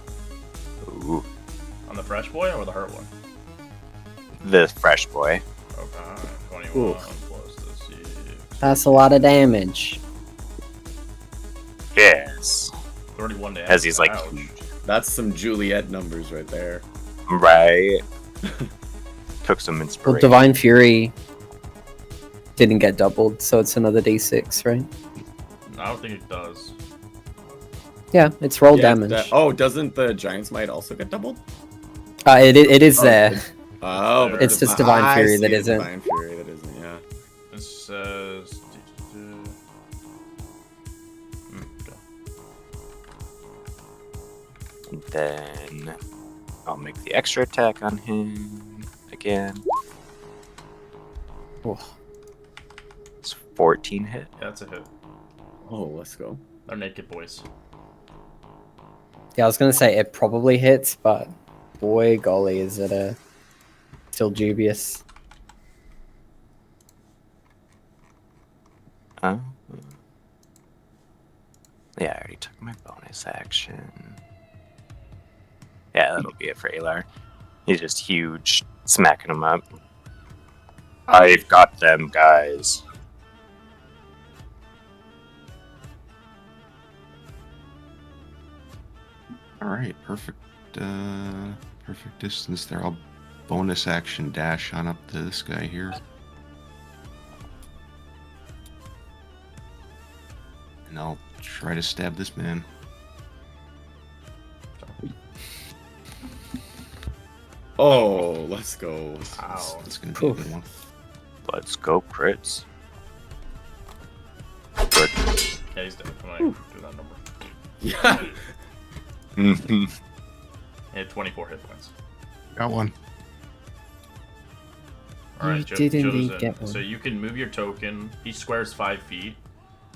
Speaker 4: Ooh,
Speaker 2: On the fresh boy or the hurt one?
Speaker 4: the fresh boy.
Speaker 2: Okay, 21
Speaker 7: Ooh.
Speaker 2: plus the 6.
Speaker 5: That's a lot of damage.
Speaker 4: Yes.
Speaker 2: 31 damage.
Speaker 4: As he's like,
Speaker 2: Ouch.
Speaker 7: That's some Juliet numbers right there.
Speaker 4: right. Took some
Speaker 5: Well,
Speaker 4: inspiration.
Speaker 5: Divine Fury didn't get doubled, so it's another d6, right?
Speaker 2: I don't think it does.
Speaker 5: Yeah, it's roll
Speaker 7: Yeah,
Speaker 5: damage.
Speaker 7: doesn't the Giant's Might also get doubled?
Speaker 5: It is
Speaker 7: Oh,
Speaker 5: there.
Speaker 7: Oh, but
Speaker 5: It's just Divine
Speaker 7: I
Speaker 5: Fury
Speaker 7: see,
Speaker 5: that
Speaker 7: it's
Speaker 5: isn't.
Speaker 7: Divine Fury that isn't, yeah.
Speaker 2: It says. Go.
Speaker 4: And then I'll make the extra attack on him again.
Speaker 5: Oh,
Speaker 4: It's 14 hit.
Speaker 2: Yeah, that's a hit.
Speaker 7: Oh, let's go.
Speaker 2: They're naked boys.
Speaker 5: yeah, I was gonna say it probably hits, but boy, golly, is it still dubious.
Speaker 4: Oh. Yeah, I already took my bonus action. Yeah, that'll be it for Alar. He's just huge, smacking him up. I've got them, guys.
Speaker 6: All right, perfect. Perfect distance there. I'll bonus action dash on up to this guy here. And I'll try to stab this man.
Speaker 7: Oh, let's go.
Speaker 2: Ow.
Speaker 6: That's gonna be a good one.
Speaker 4: Let's go, crits. Good.
Speaker 2: Yeah, he's dead. I'm gonna do that number.
Speaker 7: Yeah.
Speaker 2: He had 24 hit points.
Speaker 6: Got one.
Speaker 2: Alright,
Speaker 5: You did indeed
Speaker 2: Chosen.
Speaker 5: get one.
Speaker 2: So you can move your token. Each square is 5 feet.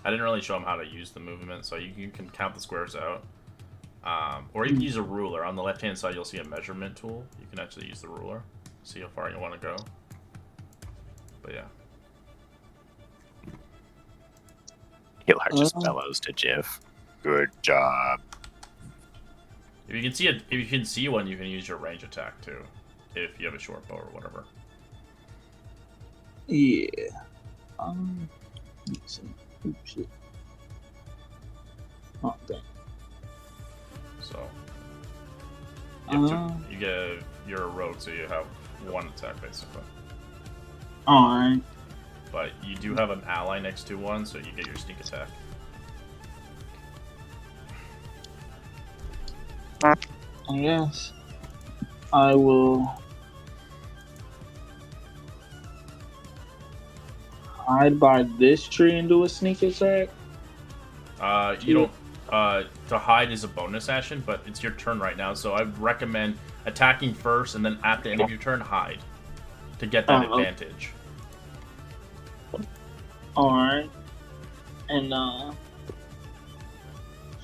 Speaker 2: I didn't really show him how to use the movement, so you can count the squares out. Or you can use a ruler. On the left-hand side, you'll see a measurement tool. You can actually use the ruler. See how far you want to go. But yeah.
Speaker 4: Alar just bellows to Jiff. Good job.
Speaker 2: If you can see it, if you can see one, you can use your range attack too. If you have a short bow or whatever.
Speaker 8: Yeah. Oh, shit. Oh, dang.
Speaker 2: So
Speaker 8: Uh,
Speaker 2: you're a rogue, so you have one attack basically.
Speaker 8: Alright.
Speaker 2: But you do have an ally next to one, so you get your sneak attack.
Speaker 8: I guess I will hide by this tree and do a sneak attack.
Speaker 2: You don't. To hide is a bonus action, but it's your turn right now, so I'd recommend attacking first, and then at the end of your turn, hide to get that
Speaker 8: Oh, okay.
Speaker 2: advantage.
Speaker 8: Alright. And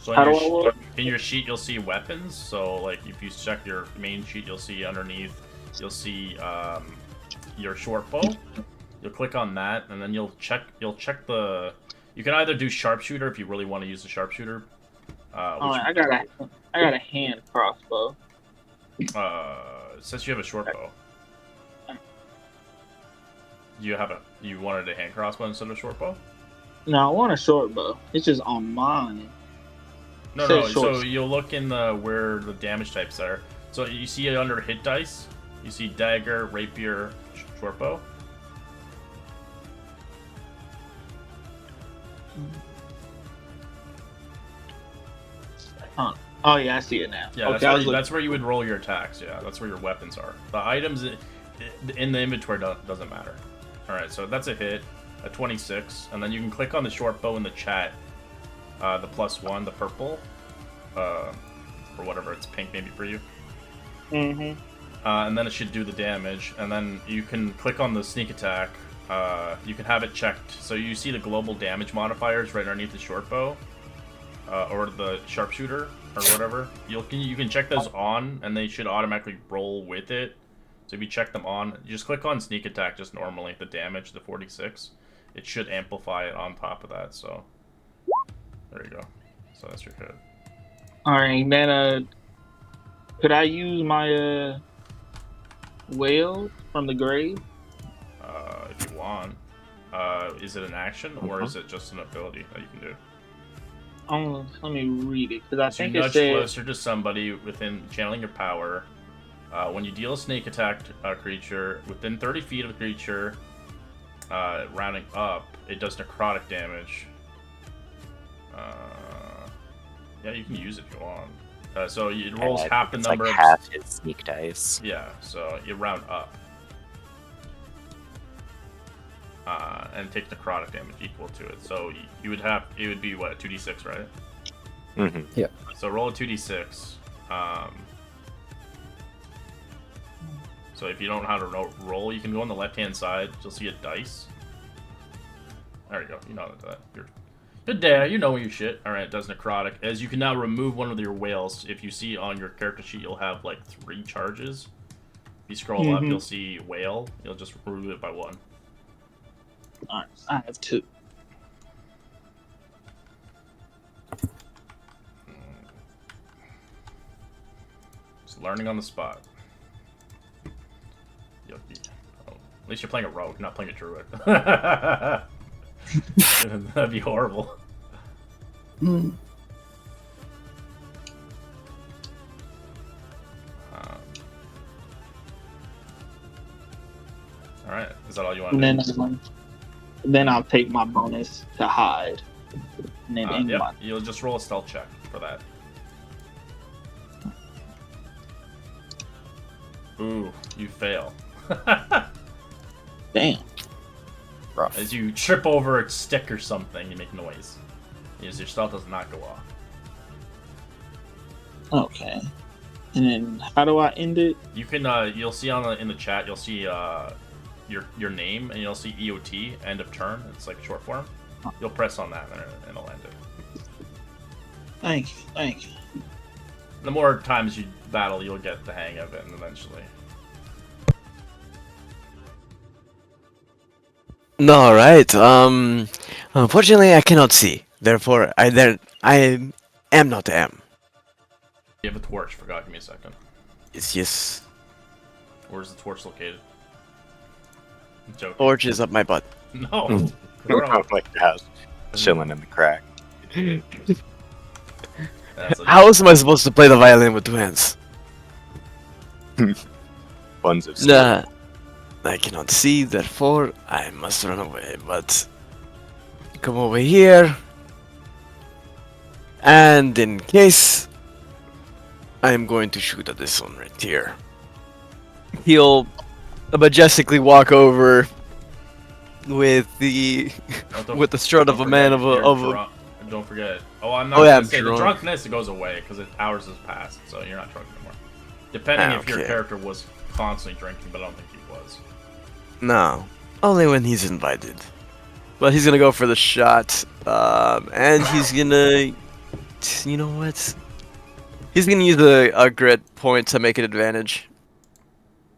Speaker 2: So
Speaker 8: how do I look?
Speaker 2: in your sheet, you'll see weapons. So like if you check your main sheet, you'll see underneath, you'll see your short bow. You'll click on that, and then you'll check the. You can either do sharpshooter if you really want to use the sharpshooter.
Speaker 8: Alright, I got a hand crossbow.
Speaker 2: It says you have a short bow. You wanted a hand crossbow instead of short bow?
Speaker 8: No, I want a short bow. It's just on mine.
Speaker 2: No.
Speaker 8: Says short.
Speaker 2: So you'll look in where the damage types are. So you see under hit dice, you see dagger, rapier, short bow.
Speaker 8: Huh. Oh yeah, I see it now.
Speaker 2: Yeah,
Speaker 8: okay,
Speaker 2: that's where you would roll your attacks. Yeah, that's where your weapons are. The items in the inventory doesn't matter. All right, so that's a hit, a 26, and then you can click on the short bow in the chat, the +1, the purple, or whatever, it's pink maybe for you.
Speaker 8: Mm-hmm.
Speaker 2: And then it should do the damage, and then you can click on the sneak attack. You can have it checked, so you see the global damage modifiers right underneath the short bow, or the sharpshooter, or whatever. You can check those on, and they should automatically roll with it. So if you check them on, you just click on sneak attack just normally, the damage, the 46. It should amplify it on top of that, so there you go. So that's your hit.
Speaker 8: Alright, then could I use my whale from the grave?
Speaker 2: If you want. Is it an action, or is it just an ability that you can do?
Speaker 8: Let me read it, because I
Speaker 2: So you
Speaker 8: think it
Speaker 2: nudge
Speaker 8: said...
Speaker 2: closer to somebody within channeling your power. When you deal a snake attack creature within 30 feet of the creature, rounding up, it does necrotic damage. Yeah, you can use it if you want. So it rolls half the number
Speaker 4: like
Speaker 2: of
Speaker 4: half his sneak dice.
Speaker 2: Yeah, so you round up. And take necrotic damage equal to it. So you would have, it would be what, 2d6, right?
Speaker 4: Mm-hmm.
Speaker 5: Yeah.
Speaker 2: So roll a 2d6. So if you don't know how to roll, you can go on the left-hand side. You'll see a dice. There you go. You know that. You're good there. You know your shit. All right, it does necrotic. As you can now remove one of your whales. If you see on your character sheet, you'll have like 3 charges. If you scroll up, you'll see whale. You'll just remove it by 1.
Speaker 8: Alright, I have 2.
Speaker 2: Just learning on the spot. At least you're playing a rogue, not playing a druid. That'd be horrible. Alright, is that all you want to do?
Speaker 8: And then I'll take my bonus to hide. And then
Speaker 2: Yep, you'll just roll a stealth check for that. Ooh, you fail.
Speaker 8: Damn.
Speaker 4: Rough.
Speaker 2: As you trip over a stick or something, you make noise. As your stealth does not go off.
Speaker 8: Okay. And then how do I end it?
Speaker 2: You can you'll see in the chat, you'll see your name, and you'll see EOT, end of turn. It's like short form. You'll press on that and it'll end it.
Speaker 8: Thank you.
Speaker 2: The more times you battle, you'll get the hang of it, and eventually.
Speaker 1: All right. Unfortunately, I cannot see. Therefore, I am not am.
Speaker 2: You have a torch. Forgot. Give me a second.
Speaker 1: Yes.
Speaker 2: Where's the torch located? I'm joking.
Speaker 1: Torch is up my butt.
Speaker 2: No. Bro.
Speaker 4: my gosh. Chilling in the crack.
Speaker 2: That's a-
Speaker 1: How else am I supposed to play the violin with 2 hands?
Speaker 4: Buns of steel.
Speaker 1: Nah, I cannot see, therefore I must run away. But come over here, and in case, I am going to shoot at this one right here. He'll majestically walk over with the with the strut of a man of a.
Speaker 2: Don't forget. Oh, I'm not
Speaker 1: Oh, yeah,
Speaker 2: gonna
Speaker 1: I'm
Speaker 2: say
Speaker 1: drunk.
Speaker 2: the drunkenness. It goes away because hours has passed, so you're not drunk anymore. Depending if your
Speaker 1: Okay.
Speaker 2: character was constantly drinking, but I don't think he was.
Speaker 1: No, only when he's invited. But he's gonna go for the shot, and he's gonna. You know what? He's gonna use a grit point to make an advantage,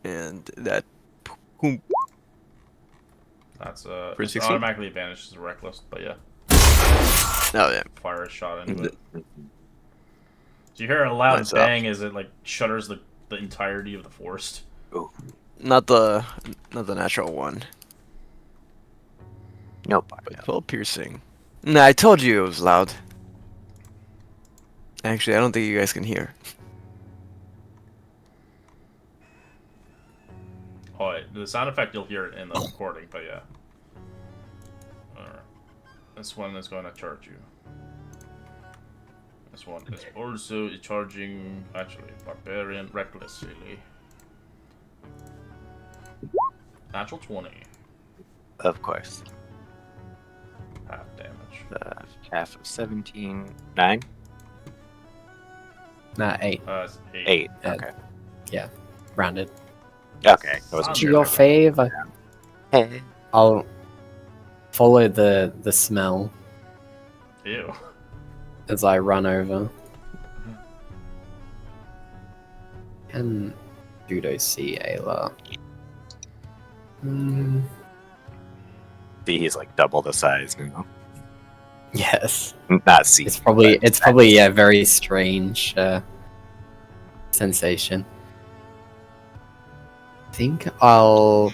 Speaker 1: and that. Boom.
Speaker 2: That's
Speaker 1: For
Speaker 2: it's
Speaker 1: 16?
Speaker 2: automatically advantage is reckless, but yeah,
Speaker 1: Oh yeah.
Speaker 2: fire a shot into it. Do you hear a loud
Speaker 1: Nice
Speaker 2: bang as it like shutters the entirety of the forest?
Speaker 1: Not the natural one,
Speaker 4: No,
Speaker 1: but 12 piercing. Nah, I told you it was loud. Actually, I don't think you guys can hear.
Speaker 2: Oh, the sound effect you'll hear it in the recording, but yeah. Alright. This one is going to charge you. This one is also charging, actually, Barbarian recklessly. Natural 20.
Speaker 4: of course.
Speaker 2: Half damage.
Speaker 4: Half of 17. 9?
Speaker 5: Nah, 8.
Speaker 2: It's 8.
Speaker 4: 8.
Speaker 5: Yeah.
Speaker 4: Okay.
Speaker 5: Rounded.
Speaker 4: Okay. I wasn't
Speaker 5: To
Speaker 4: sure.
Speaker 5: your favor.
Speaker 4: Hey.
Speaker 5: I'll follow the smell
Speaker 2: Ew.
Speaker 5: as I run over. And Judo see Ayla.
Speaker 4: He's like double the size now.
Speaker 5: Yes.
Speaker 4: Not C.
Speaker 5: It's probably a very strange sensation. I think I'll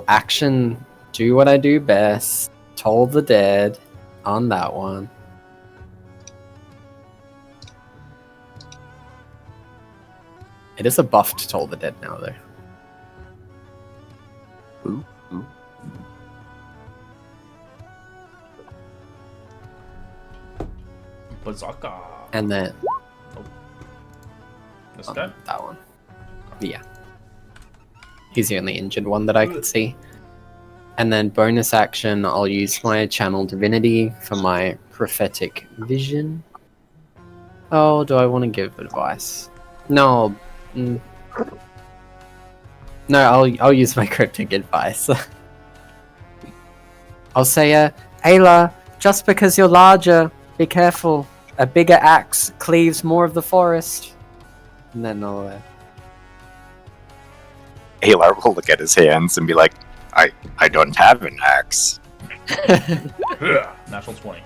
Speaker 5: action do what I do best. Toll the dead on that one. It is a buff to Toll the Dead now, though.
Speaker 4: Ooh.
Speaker 2: Bazooka.
Speaker 5: And then
Speaker 2: This guy?
Speaker 5: that one. Yeah. He's the only injured one that I could see. And then bonus action, I'll use my Channel Divinity for my prophetic vision. Oh, do I want to give advice? No. No, I'll use my cryptic advice. I'll say, Ayla, just because you're larger, be careful. A bigger axe cleaves more of the forest. And then I'll...
Speaker 4: Alar will look at his hands and be like, I don't have an axe.
Speaker 2: Natural 20.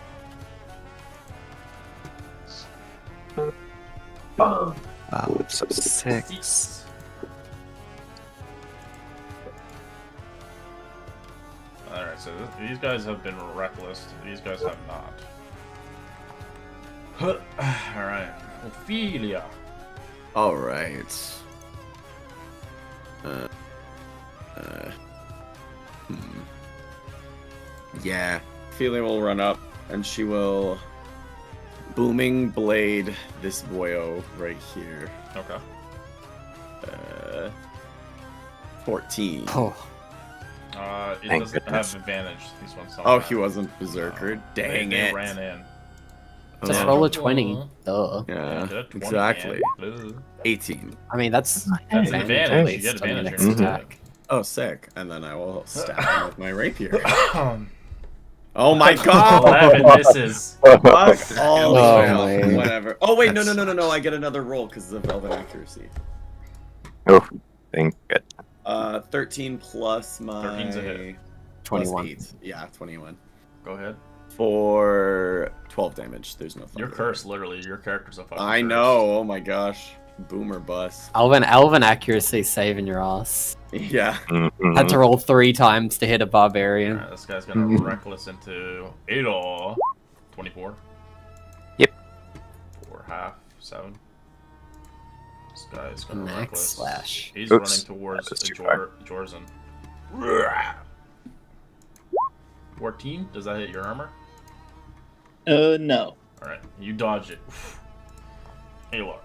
Speaker 4: Wow, so 6.
Speaker 2: Alright, so these guys have been reckless. These guys have not. Alright. Ophelia.
Speaker 7: All right. Yeah. Ophelia will run up and she will booming blade this boyo right here.
Speaker 2: Okay.
Speaker 7: 14.
Speaker 5: Oh,
Speaker 2: It
Speaker 4: Thank
Speaker 2: doesn't
Speaker 4: goodness.
Speaker 2: have advantage. These ones don't
Speaker 7: Oh,
Speaker 2: have
Speaker 7: he
Speaker 2: it.
Speaker 7: wasn't berserker.
Speaker 2: No.
Speaker 7: Dang
Speaker 2: they
Speaker 7: it.
Speaker 2: ran in.
Speaker 5: just
Speaker 7: Oh,
Speaker 5: roll a 20. Duh.
Speaker 7: Yeah,
Speaker 2: Did a 20,
Speaker 7: exactly.
Speaker 2: man. Ugh.
Speaker 7: 18.
Speaker 5: I mean, that's
Speaker 2: That's an advantage.
Speaker 5: Totally
Speaker 2: You get
Speaker 5: still the
Speaker 2: advantage.
Speaker 5: next
Speaker 2: You're
Speaker 5: attack.
Speaker 7: Oh, sick. And then I will stab him with my rapier.
Speaker 2: Um,
Speaker 7: Oh my god!
Speaker 2: 11 misses.
Speaker 7: Fuck all
Speaker 5: Oh,
Speaker 7: fail.
Speaker 5: man.
Speaker 7: Whatever. Oh wait, no. I get another roll because of velvet accuracy.
Speaker 4: Oh, thank good.
Speaker 7: 13 plus my
Speaker 2: 13's a hit.
Speaker 7: plus
Speaker 5: 21.
Speaker 7: 8. Yeah, 21.
Speaker 2: Go ahead.
Speaker 7: For 12 damage. There's no
Speaker 2: You're
Speaker 7: thunder.
Speaker 2: cursed, literally. Your character's a fucking
Speaker 7: I
Speaker 2: curse.
Speaker 7: know. Oh my gosh. Boom or bust.
Speaker 5: Elven accuracy saving your ass.
Speaker 7: Yeah.
Speaker 4: Mhm.
Speaker 5: Had to roll 3 times to hit a barbarian.
Speaker 2: Alright, this guy's gonna reckless into 8 24.
Speaker 4: Yep.
Speaker 2: 4 half, 7. This guy's gonna
Speaker 5: Max
Speaker 2: reckless.
Speaker 5: slash.
Speaker 2: He's
Speaker 4: Oops,
Speaker 2: running towards
Speaker 4: that was too
Speaker 2: Jorzen. 14? Does that hit your armor?
Speaker 8: No.
Speaker 2: Alright, you dodge it. Aloy.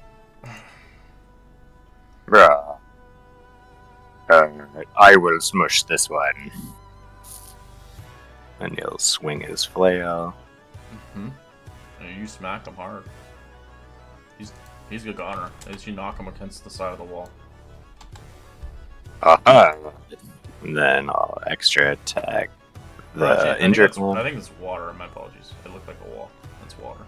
Speaker 4: Bruh. I will smush this one. And he'll swing his flail.
Speaker 2: And you smack him hard. He's a goner. As you knock him against the side of the wall.
Speaker 4: Aha! And then I'll extra attack the
Speaker 2: Actually,
Speaker 4: injured
Speaker 2: I
Speaker 4: one.
Speaker 2: think it's water. My apologies. It looked like a wall. It's water.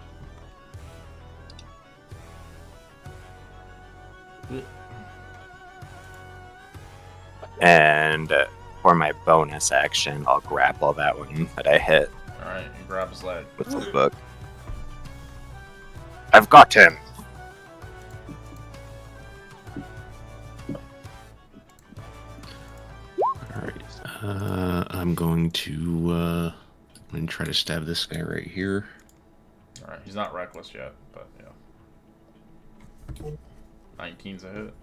Speaker 4: And for my bonus action, I'll grapple that one that I hit
Speaker 2: Alright, you grab his leg.
Speaker 4: with the book. I've got him!
Speaker 6: Alright. I'm going to try to stab this guy right here.
Speaker 2: Alright, he's not reckless yet, but yeah. 19's a hit.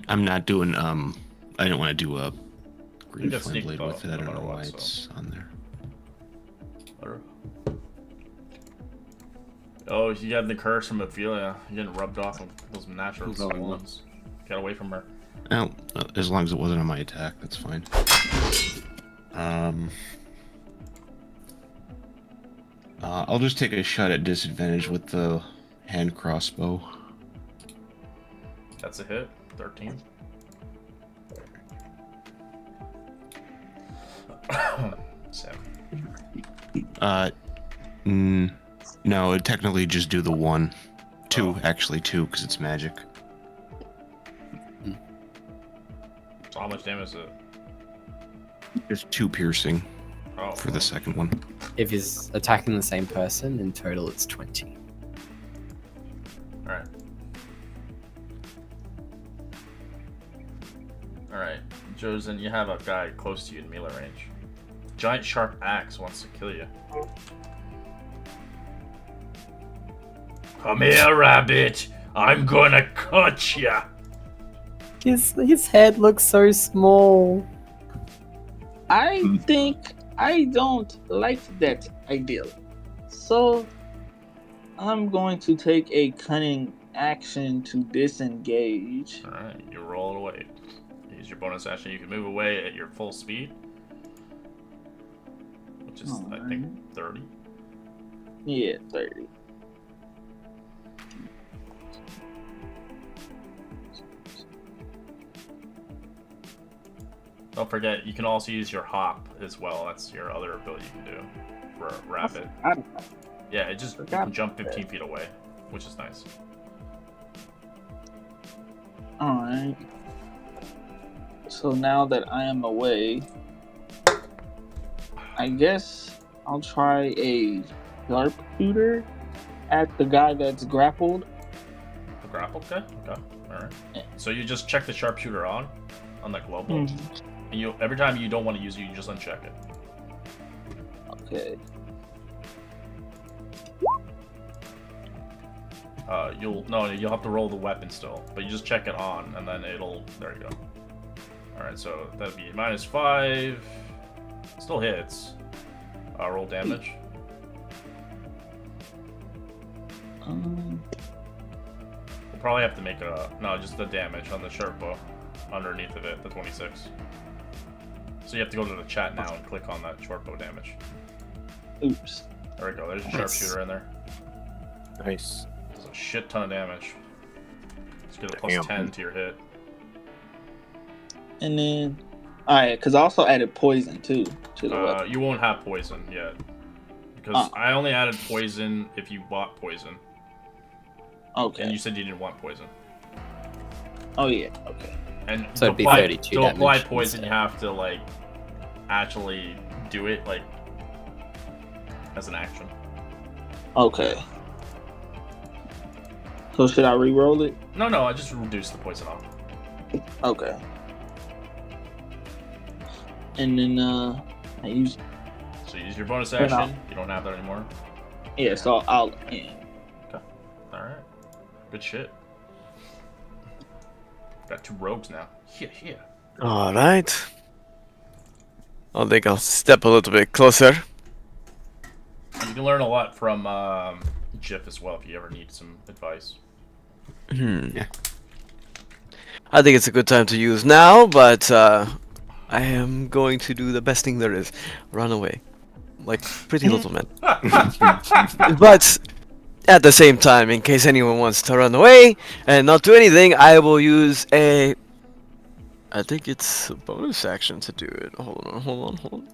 Speaker 6: I'm not doing I didn't want to do a green
Speaker 2: got
Speaker 6: flame
Speaker 2: sneak
Speaker 6: blade
Speaker 2: though,
Speaker 6: with it. I
Speaker 2: no
Speaker 6: don't know
Speaker 2: matter
Speaker 6: why
Speaker 2: what,
Speaker 6: it's on there.
Speaker 2: Oh, you got the curse from Ophelia. You're getting rubbed off of those natural
Speaker 7: Who's on
Speaker 2: ones. Get away from her.
Speaker 6: Oh, as long as it wasn't on my attack, that's fine. I'll just take a shot at disadvantage with the hand crossbow.
Speaker 2: That's a hit. 13. Seven.
Speaker 6: No, it'd technically just do the 1. 2, actually 2, because it's magic.
Speaker 2: So how much damage is it?
Speaker 6: Just 2 piercing for the second one.
Speaker 5: If he's attacking the same person, in total it's 20.
Speaker 2: Alright. Alright, Josen, you have a guy close to you in melee range. Giant sharp axe wants to kill you. Come here, rabbit! I'm gonna cut ya!
Speaker 5: His head looks so small.
Speaker 8: I think I don't like that idea. So I'm going to take a cunning action to disengage.
Speaker 2: Alright, you roll it away. Use your bonus action. You can move away at your full speed. Which is, I think, 30.
Speaker 8: Yeah, 30.
Speaker 2: Don't forget, you can also use your hop as well. That's your other ability you can do for a rabbit. Yeah, it just you can jump 15 feet away, which is nice.
Speaker 8: Alright. So now that I am away, I guess I'll try a sharpshooter at the guy that's grappled.
Speaker 2: The grappled guy? Okay, alright. So you just check the sharpshooter on that global. And you every time you don't want to use it, you just uncheck it.
Speaker 8: Okay.
Speaker 2: You'll have to roll the weapon still, but you just check it on, and then it'll. There you go. All right, so that'd be -5. Still hits. Roll damage.
Speaker 8: Um,
Speaker 2: We'll probably have to make just the damage on the sharp bow underneath of it, the 26. So you have to go to the chat now and click on that short bow damage.
Speaker 8: oops.
Speaker 2: There we go. There's a sharpshooter in there.
Speaker 4: Nice.
Speaker 2: There's a shit ton of damage. Let's get a plus
Speaker 4: Damn.
Speaker 2: 10 to your hit.
Speaker 8: And then, alright, because I also added poison too to the weapon.
Speaker 2: You won't have poison yet. Because I only added poison if you bought poison.
Speaker 8: Okay.
Speaker 2: And you said you didn't want poison.
Speaker 8: Oh yeah. Okay.
Speaker 2: And
Speaker 5: So it'd be 32
Speaker 2: to apply
Speaker 5: damage
Speaker 2: poison,
Speaker 5: instead.
Speaker 2: you have to like actually do it like as an action.
Speaker 8: Okay. So should I re-roll it?
Speaker 2: No, I just reduced the poison off.
Speaker 8: Okay. And then I use.
Speaker 2: So you use your bonus
Speaker 8: Turn
Speaker 2: action.
Speaker 8: off.
Speaker 2: You don't have that anymore.
Speaker 8: Yeah, so I'll. Yeah.
Speaker 2: Okay. All right. Good shit. Got 2 rogues now. Yeah.
Speaker 1: Alright. I think I'll step a little bit closer.
Speaker 2: You can learn a lot from Jif as well if you ever need some advice.
Speaker 6: Yeah.
Speaker 1: I think it's a good time to use now, but I am going to do the best thing there is. Run away. Like Pretty Little Man. But at the same time, in case anyone wants to run away and not do anything, I will use a... I think it's a bonus action to do it. Hold on.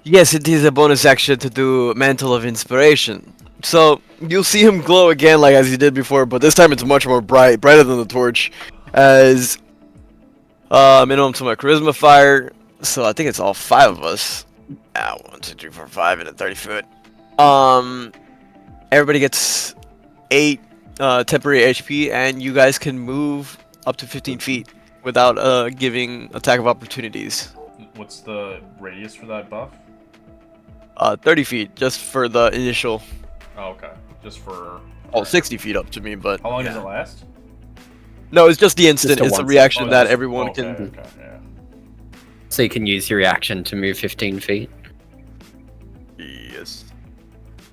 Speaker 1: Yes, it is a bonus action to do Mantle of Inspiration. So, you'll see him glow again like as he did before, but this time it's much more brighter than the torch. As minimum to my charisma fire. So I think it's all 5 of us. 1, 2, 3, 4, 5 in a 30 foot. Everybody gets 8 temporary HP, and you guys can move up to 15 feet without giving attack of opportunities.
Speaker 2: What's the radius for that buff?
Speaker 1: 30 feet, just for the initial.
Speaker 2: Oh, okay. Just for...
Speaker 1: 60 feet up to me, but...
Speaker 2: How long does it last?
Speaker 1: No, it's just the instant.
Speaker 5: a
Speaker 1: It's a
Speaker 5: once.
Speaker 1: reaction that
Speaker 2: just-
Speaker 1: everyone
Speaker 2: okay,
Speaker 1: can...
Speaker 2: Okay, yeah.
Speaker 5: So you can use your reaction to move 15 feet.
Speaker 1: Yes.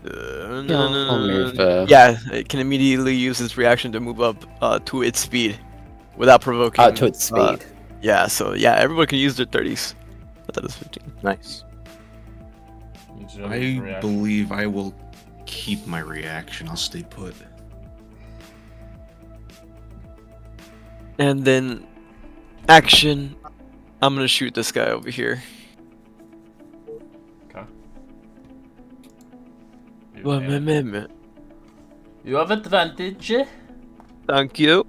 Speaker 5: I'll move,
Speaker 1: Yeah, it can immediately use its reaction to move up to its speed without provoking.
Speaker 5: to its speed.
Speaker 1: Yeah, so yeah, everyone can use their 30s. But that is 15.
Speaker 4: Nice.
Speaker 2: You just use
Speaker 6: I
Speaker 2: reaction.
Speaker 6: believe I will keep my reaction. I'll stay put.
Speaker 1: And then, action. I'm gonna shoot this guy over here.
Speaker 2: Okay. You have advantage.
Speaker 1: Thank you.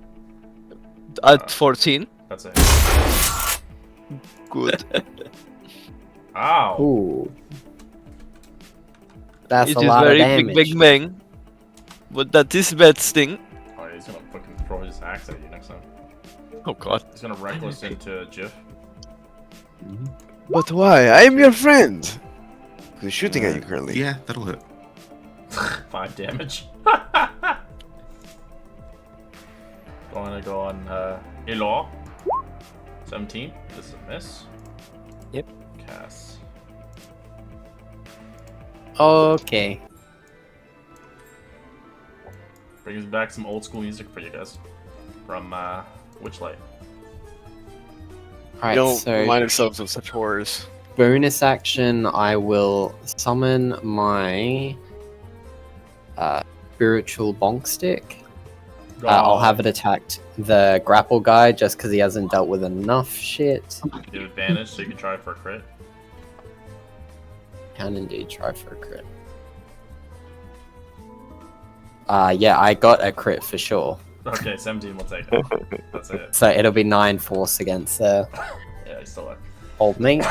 Speaker 1: At 14.
Speaker 2: That's it.
Speaker 1: Good.
Speaker 2: Ow.
Speaker 5: Ooh. That's
Speaker 1: It
Speaker 5: a
Speaker 1: is
Speaker 5: lot of
Speaker 1: very
Speaker 5: damage.
Speaker 1: big bang. But that is bad sting.
Speaker 2: Oh, he's gonna fucking throw his axe at you next time.
Speaker 1: Oh god.
Speaker 2: He's gonna reckless into Jif.
Speaker 9: But why? I am your friend. Who's shooting at you currently?
Speaker 6: Yeah, that'll hit.
Speaker 2: 5 damage. Going to go on Elor. 17. This is a miss.
Speaker 5: Yep.
Speaker 2: Cass.
Speaker 5: Okay.
Speaker 2: Brings back some old school music for you guys. From Witchlight.
Speaker 9: You
Speaker 5: Alright,
Speaker 9: don't
Speaker 5: so
Speaker 9: remind ourselves of such horrors.
Speaker 5: bonus action, I will summon my spiritual bonk stick. I'll have it attack the grapple guy just because he hasn't dealt with enough shit.
Speaker 2: You have advantage, so you can try for a crit.
Speaker 5: Can indeed try for a crit. Yeah, I got a crit for sure.
Speaker 2: Okay, 17 will take it. That's it.
Speaker 5: So it'll be 9 force against
Speaker 2: Yeah, you still are.
Speaker 5: old mate.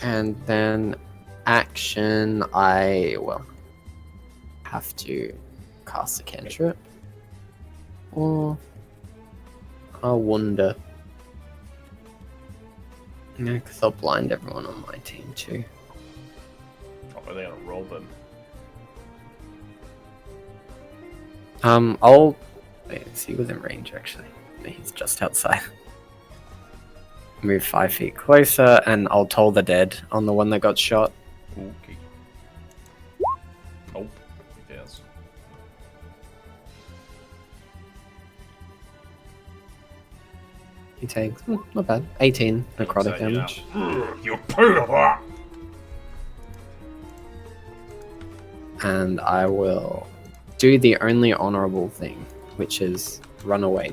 Speaker 5: And then action, I will have to cast a cantrip. Or I wonder. Yeah, because I'll blind everyone on my team too.
Speaker 2: Oh, are they gonna roll them?
Speaker 5: I'll wait, is he within range actually? No, he's just outside. Move 5 feet closer, and I'll toll the dead on the one that got shot.
Speaker 2: Okay. Nope. He fails.
Speaker 5: He takes not bad. 18 necrotic
Speaker 2: Upside you
Speaker 5: damage.
Speaker 2: now. You paid of that!
Speaker 5: And I will do the only honorable thing, which is run away.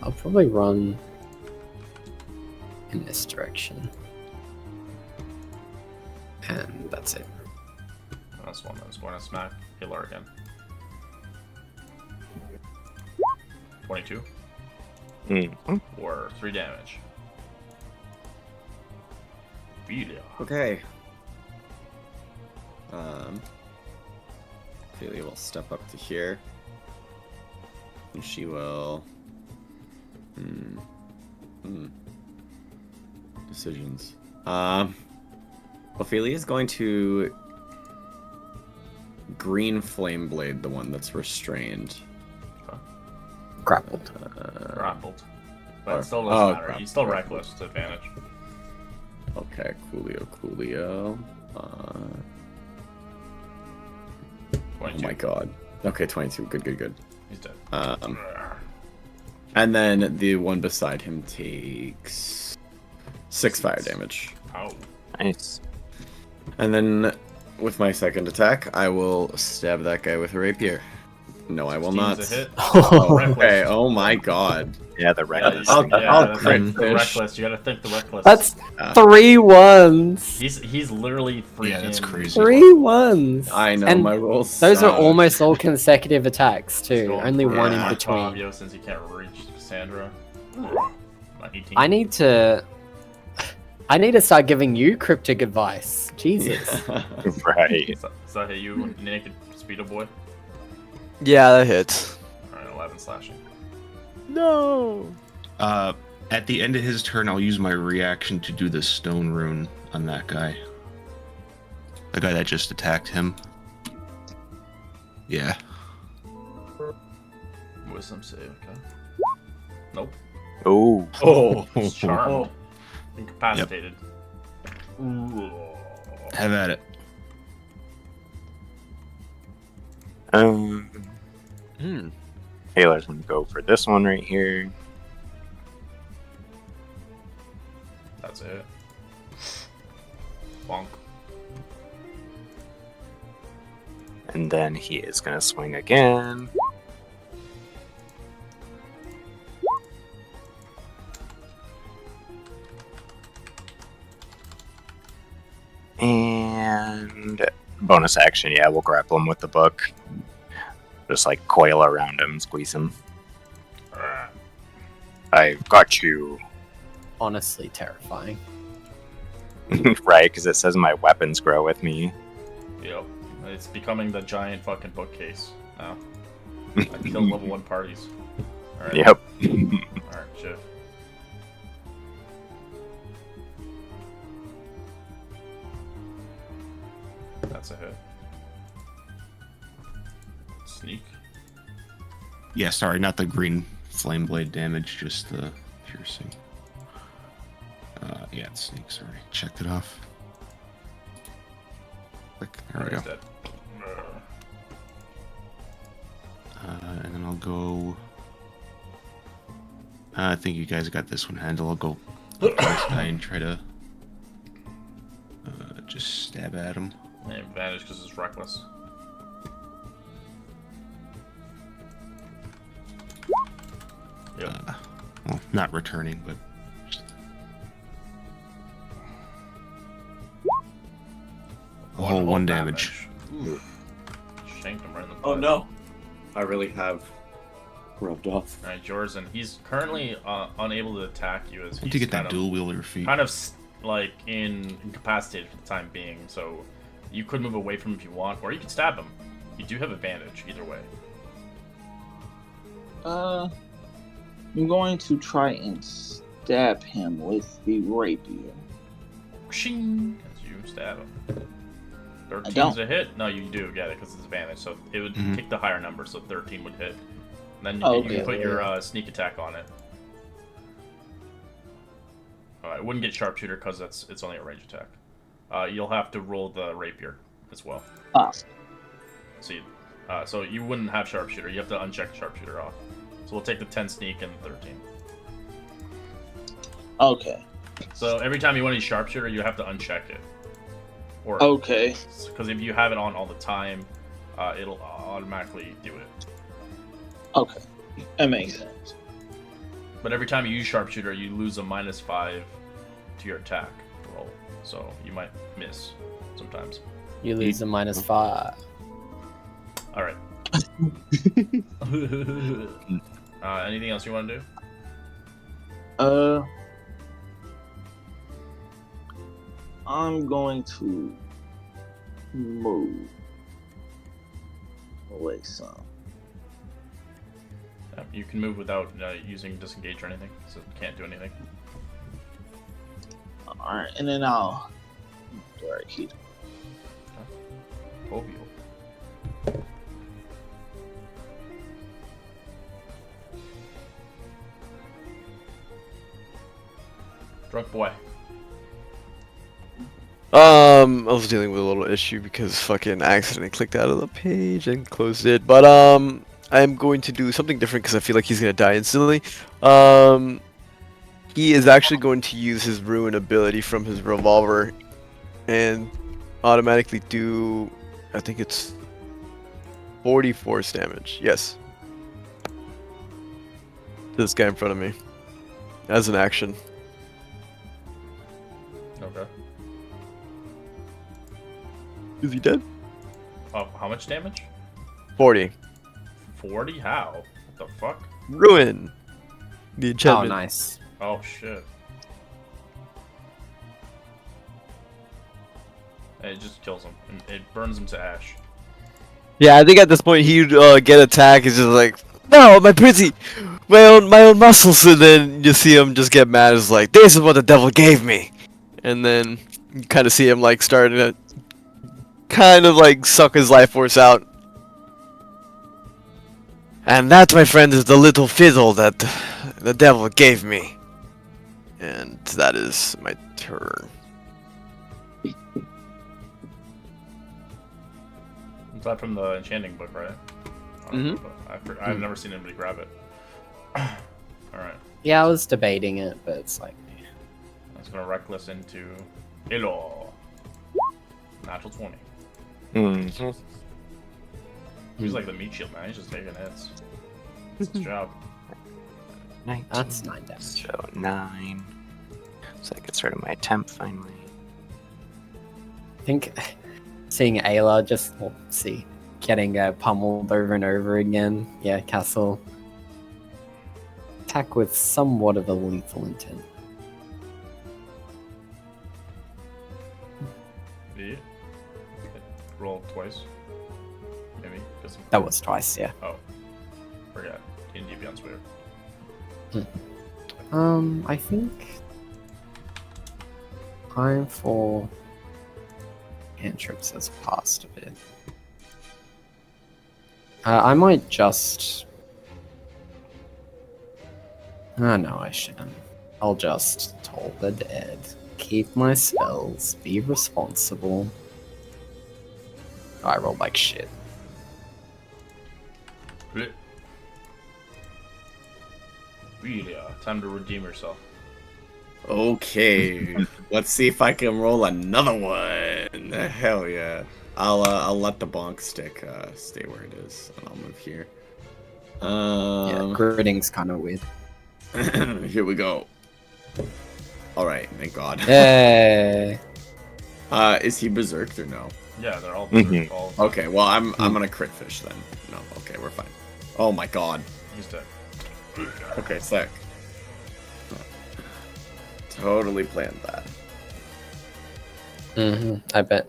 Speaker 5: I'll probably run in this direction. And that's it.
Speaker 2: That's one that's going to smack Hitler again. 22 or 3 damage. Really?
Speaker 7: Okay. Ophelia will step up to here. And she will... Decisions. Ophelia is going to green flame blade the one that's restrained.
Speaker 5: Grappled.
Speaker 2: Grappled. But it still doesn't matter.
Speaker 7: grappled.
Speaker 2: He's still reckless to advantage.
Speaker 7: Okay, coolio. Oh
Speaker 2: 22.
Speaker 7: my god. Okay, 22. Good.
Speaker 2: He's dead.
Speaker 7: And then the one beside him takes 6 fire damage.
Speaker 2: Ow.
Speaker 4: Nice.
Speaker 7: And then with my second attack, I will stab that guy with a rapier. No, I will
Speaker 2: 16's
Speaker 7: not.
Speaker 2: a hit.
Speaker 7: Okay, oh my god.
Speaker 4: Yeah, the reckless.
Speaker 7: I'll
Speaker 2: that's
Speaker 7: crit
Speaker 2: the
Speaker 7: fish.
Speaker 2: reckless. You gotta think the reckless.
Speaker 5: That's 3 ones.
Speaker 2: He's literally freaking.
Speaker 6: Yeah, that's crazy.
Speaker 5: 3 ones.
Speaker 7: I know,
Speaker 5: And
Speaker 7: my rolls
Speaker 5: those are
Speaker 7: suck.
Speaker 5: almost all consecutive attacks
Speaker 2: He's
Speaker 5: too.
Speaker 2: going
Speaker 5: Only
Speaker 2: for
Speaker 5: one in
Speaker 2: my
Speaker 5: between.
Speaker 2: Fabio since he can't reach Cassandra. My 18.
Speaker 5: I need to start giving you cryptic advice. Jesus.
Speaker 4: Right.
Speaker 2: Is that hit you, naked speedo boy?
Speaker 1: Yeah, that hits.
Speaker 2: Alright, 11 slashing.
Speaker 1: No.
Speaker 6: At the end of his turn, I'll use my reaction to do the stone rune on that guy. The guy that just attacked him. Yeah.
Speaker 2: Wisdom save, okay. Nope.
Speaker 4: Oh.
Speaker 7: Oh,
Speaker 2: He's charmed. Incapacitated. Ooh.
Speaker 6: Have at it.
Speaker 4: Taylor's gonna go for this one right here.
Speaker 2: That's it. Bonk.
Speaker 4: And then he is gonna swing again. And bonus action, yeah, we'll grapple him with the book. Just like coil around him, squeeze him. I've got you.
Speaker 5: Honestly terrifying.
Speaker 4: Right, because it says my weapons grow with me.
Speaker 2: Yep. It's becoming the giant fucking bookcase now. I killed level 1 parties. Alright.
Speaker 4: Yep.
Speaker 2: Alright, shit. That's a hit. Sneak.
Speaker 6: Yeah, sorry, not the green flame blade damage, just the piercing. Yeah, it's sneak, sorry. Checked it off. Click, there we go.
Speaker 2: He's dead.
Speaker 6: And then I'll go... I think you guys got this one handled. I'll go look at this guy and try to just stab at him.
Speaker 2: Yeah, advantage because it's reckless. Yep.
Speaker 6: Well, not returning, but... A whole 1 damage.
Speaker 2: Oof. Shanked him right in the butt.
Speaker 7: Oh no. I really have rubbed off.
Speaker 2: Alright, Jorzen. He's currently unable to attack you as
Speaker 6: Need
Speaker 2: he's
Speaker 6: to get that
Speaker 2: kind of,
Speaker 6: dual wielder feat.
Speaker 2: kind of like incapacitated for the time being. So you could move away from him if you want, or you could stab him. You do have advantage either way.
Speaker 8: I'm going to try and stab him with the rapier.
Speaker 2: Shing! As you stab him. 13's
Speaker 8: don't.
Speaker 2: a hit? No, you do get it because it's advantage. So it would
Speaker 6: Mhm.
Speaker 2: take the higher number, so 13 would hit. And then
Speaker 8: Oh,
Speaker 2: you
Speaker 8: okay.
Speaker 2: can put your sneak attack on it. It wouldn't get sharpshooter because it's only a range attack. You'll have to roll the rapier as well.
Speaker 8: Ah.
Speaker 2: So you wouldn't have sharpshooter. You have to uncheck sharpshooter off. So we'll take the 10 sneak and 13.
Speaker 8: Okay.
Speaker 2: So every time you want to use sharpshooter, you have to uncheck it. Or
Speaker 8: Okay.
Speaker 2: because if you have it on all the time, it'll automatically do it.
Speaker 8: Okay. That makes sense.
Speaker 2: But every time you use sharpshooter, you lose a -5 to your attack roll. So you might miss sometimes.
Speaker 5: You lose a -5.
Speaker 2: All right. Anything else you want to do?
Speaker 8: I'm going to move away some.
Speaker 2: You can move without using disengage or anything, so it can't do anything.
Speaker 8: Alright, and then I'll do right here.
Speaker 2: Jovial. Drunk boy.
Speaker 1: I was dealing with a little issue because fucking accidentally clicked out of the page and closed it. But I'm going to do something different because I feel like he's gonna die instantly. He is actually going to use his ruin ability from his revolver and automatically do, I think it's 40 force damage. Yes. To this guy in front of me. As an action.
Speaker 2: Okay.
Speaker 1: Is he dead?
Speaker 2: How much damage?
Speaker 1: 40.
Speaker 2: 40? How? What the fuck?
Speaker 1: Ruin. The
Speaker 5: Oh,
Speaker 1: enchantment.
Speaker 5: nice.
Speaker 2: Oh shit. It just kills him. And it burns him to ash.
Speaker 1: Yeah, I think at this point he'd get attacked. He's just like, no, my pretty, my own muscles, and then you see him just get mad. It's like, this is what the devil gave me, and then you kind of see him like starting to kind of like suck his life force out. And that, my friend, is the little fiddle that the devil gave me. And that is my turn.
Speaker 2: Is that from the enchanting book, right? I've never seen anybody grab it. Alright.
Speaker 5: Yeah, I was debating it, but it's like,
Speaker 2: I was gonna reckless into Elo. Natural 20.
Speaker 4: Mm-hmm.
Speaker 2: He's like the meat shield, man. He's just taking hits. That's his job.
Speaker 4: 19.
Speaker 5: that's 9 damage.
Speaker 4: So 9. So I can start my temp finally.
Speaker 5: I think seeing Ayla just, well, see, getting pummeled over and over again. Yeah, Castle. Attack with somewhat of a lethal intent.
Speaker 2: Yeah. Roll twice. Maybe.
Speaker 5: That was twice, yeah.
Speaker 2: Oh. Forgot. D&D Beyond's weird.
Speaker 5: I think time for cantrips has passed a bit. I might just. No, I shouldn't. I'll just toll the dead, keep my spells, be responsible. I rolled like shit.
Speaker 2: Really, time to redeem yourself.
Speaker 7: Okay, let's see if I can roll another one. Hell yeah! I'll let the bonk stick stay where it is, and I'll move here.
Speaker 5: Yeah, gritting's kind of weird.
Speaker 7: Here we go. All right, thank God.
Speaker 5: Hey.
Speaker 7: Is he berserked or no?
Speaker 2: Yeah, they're all.
Speaker 4: Mhm.
Speaker 2: all
Speaker 7: Okay, well I'm gonna crit fish then. No, okay, we're fine. Oh my God.
Speaker 2: He's dead.
Speaker 7: Okay, sick. Totally planned that.
Speaker 5: I bet.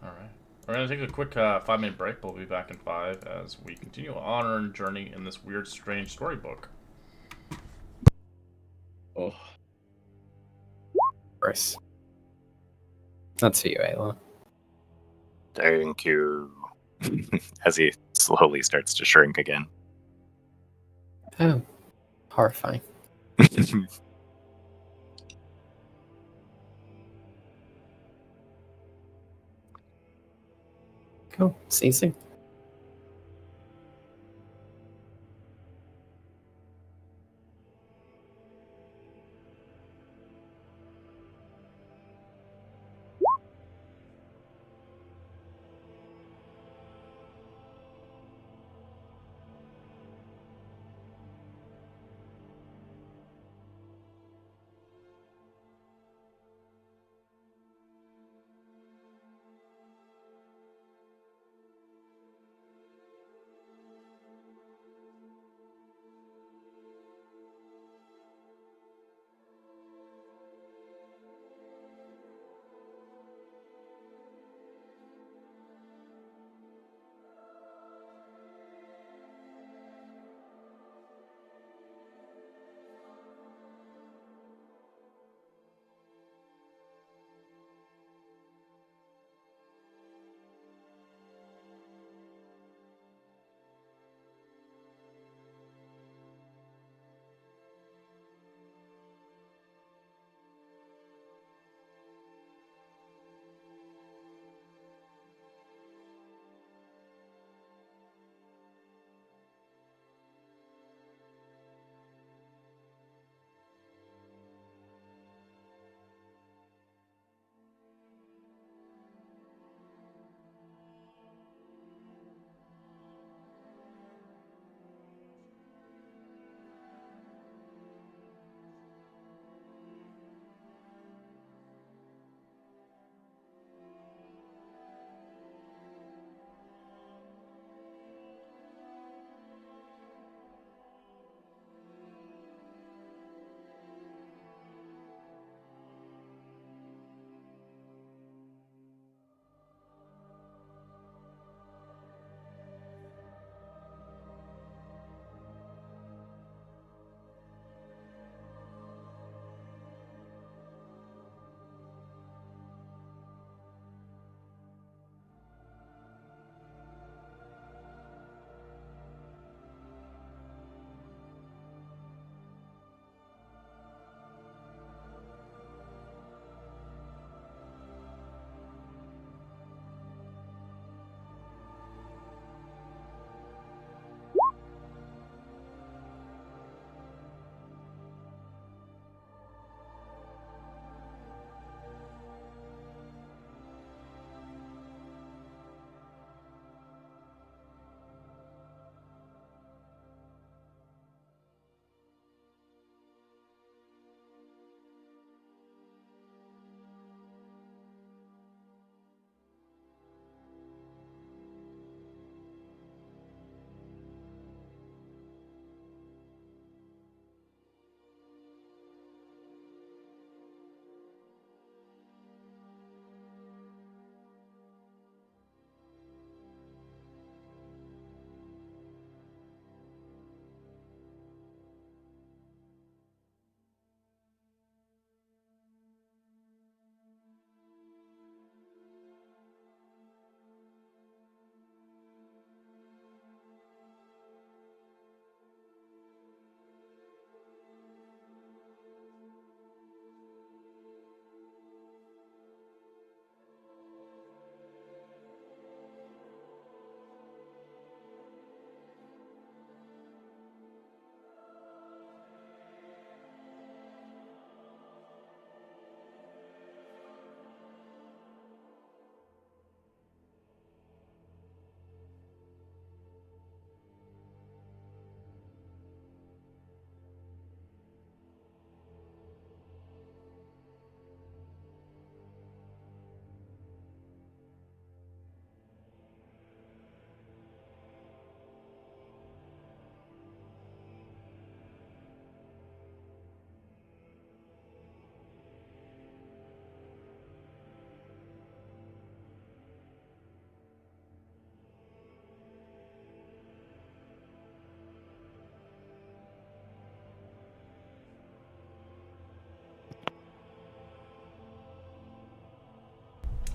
Speaker 2: Alright. We're going to take a quick 5-minute break, but we'll be back in 5 as we continue on our journey in this weird, strange storybook.
Speaker 7: Oh.
Speaker 5: Gross. That's for you, Ayla.
Speaker 4: Thank you. As he slowly starts to shrink again.
Speaker 5: Oh, horrifying. Cool. See you soon.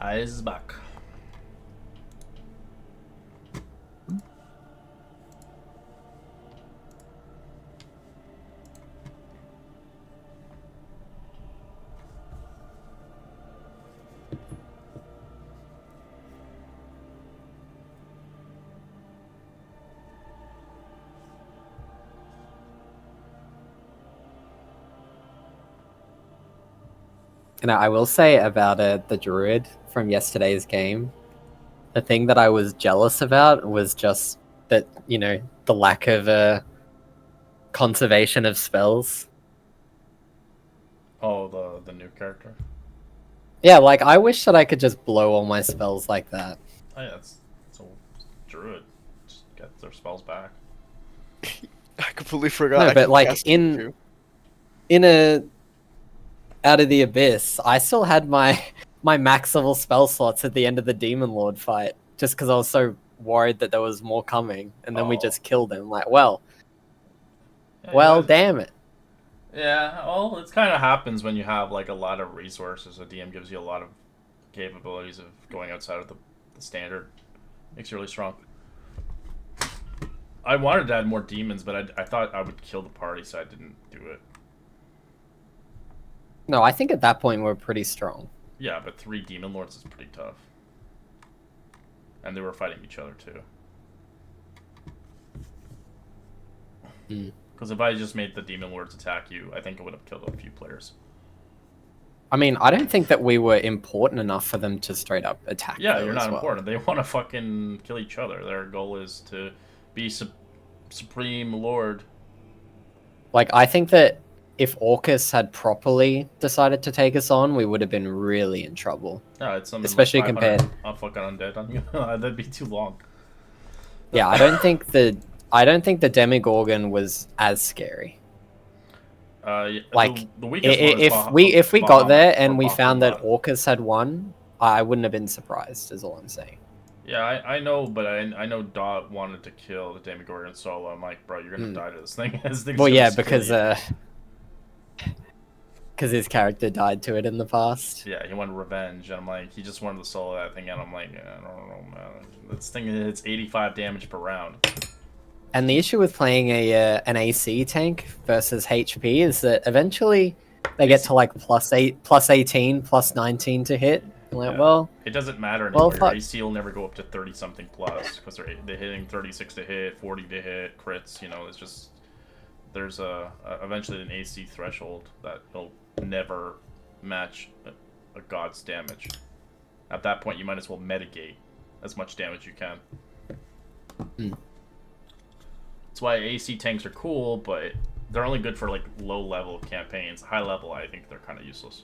Speaker 2: Eyes back.
Speaker 5: And I will say about the druid from yesterday's game, the thing that I was jealous about was just that, you know, the lack of conservation of spells.
Speaker 2: Oh, the new character.
Speaker 5: Yeah, like I wish that I could just blow all my spells like that.
Speaker 2: Oh yeah, it's a druid. Just get their spells back.
Speaker 9: I completely forgot.
Speaker 5: No,
Speaker 9: I
Speaker 5: but
Speaker 9: can
Speaker 5: like
Speaker 9: cast
Speaker 5: in a Out of the Abyss, I still had my max level spell slots at the end of the Demon Lord fight, just because I was so worried that there was more coming, and then we just killed him. Like, well,
Speaker 2: Yeah,
Speaker 5: damn it.
Speaker 2: Yeah, well, it kind of happens when you have like a lot of resources. A DM gives you a lot of capabilities of going outside of the standard. Makes you really strong. I wanted to add more demons, but I thought I would kill the party, so I didn't do it.
Speaker 5: No, I think at that point we're pretty strong.
Speaker 2: Yeah, but 3 demon lords is pretty tough. And they were fighting each other too. Because if I just made the demon lords attack you, I think it would have killed a few players.
Speaker 5: I mean, I don't think that we were important enough for them to straight up attack.
Speaker 2: Yeah, you're not important. They want to fucking kill each other. Their goal is to be supreme lord.
Speaker 5: Like, I think that if Orcus had properly decided to take us on, we would have been really in trouble.
Speaker 2: No, it's something
Speaker 5: especially
Speaker 2: like
Speaker 5: compared.
Speaker 2: I'll fucking undead on you. That'd be too long.
Speaker 5: Yeah, I don't think the Demigorgon was as scary. Like,
Speaker 2: the weakest
Speaker 5: if we got there and we found that Orcus had won, I wouldn't have been surprised. Is all I'm saying.
Speaker 2: Yeah, I know, but I know Dot wanted to kill the Demigorgon solo. I'm like, bro, you're gonna die to this thing.
Speaker 5: Well, yeah, because his character died to it in the past.
Speaker 2: Yeah, he wanted revenge, and I'm like, he just wanted to solo that thing, and I'm like, I don't know, man. This thing hits 85 damage per round.
Speaker 5: And the issue with playing an AC tank versus HP is that eventually they get to like plus 18, plus 19 to hit. Like, well,
Speaker 2: it doesn't matter anymore.
Speaker 5: Well,
Speaker 2: Your AC will never go up to 30 something plus because they're hitting 36 to hit, 40 to hit, crits. You know, it's just there's eventually an AC threshold that will never match a god's damage. At that point, you might as well mitigate as much damage you can. That's why AC tanks are cool, but they're only good for like low level campaigns. High level, I think they're kind of useless.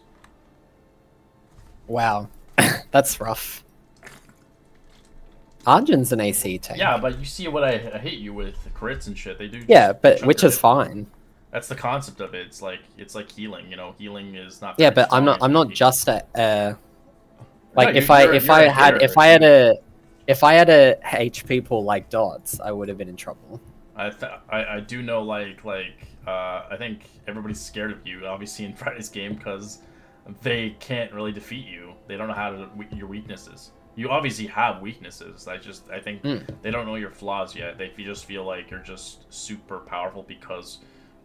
Speaker 5: Wow, that's rough. Arjun's an AC tank.
Speaker 2: Yeah, but you see what I hit you with crits and shit. They do.
Speaker 5: Yeah, but which is fine.
Speaker 2: That's the concept of it. It's like healing. You know, healing is not.
Speaker 5: Yeah, but I'm not just a like
Speaker 2: No,
Speaker 5: if I had a HP pool like Dots, I would have been in trouble.
Speaker 2: I do know like I think everybody's scared of you obviously in Friday's game because they can't really defeat you. They don't know how to your weaknesses. You obviously have weaknesses. I think they don't know your flaws yet. They just feel like you're just super powerful because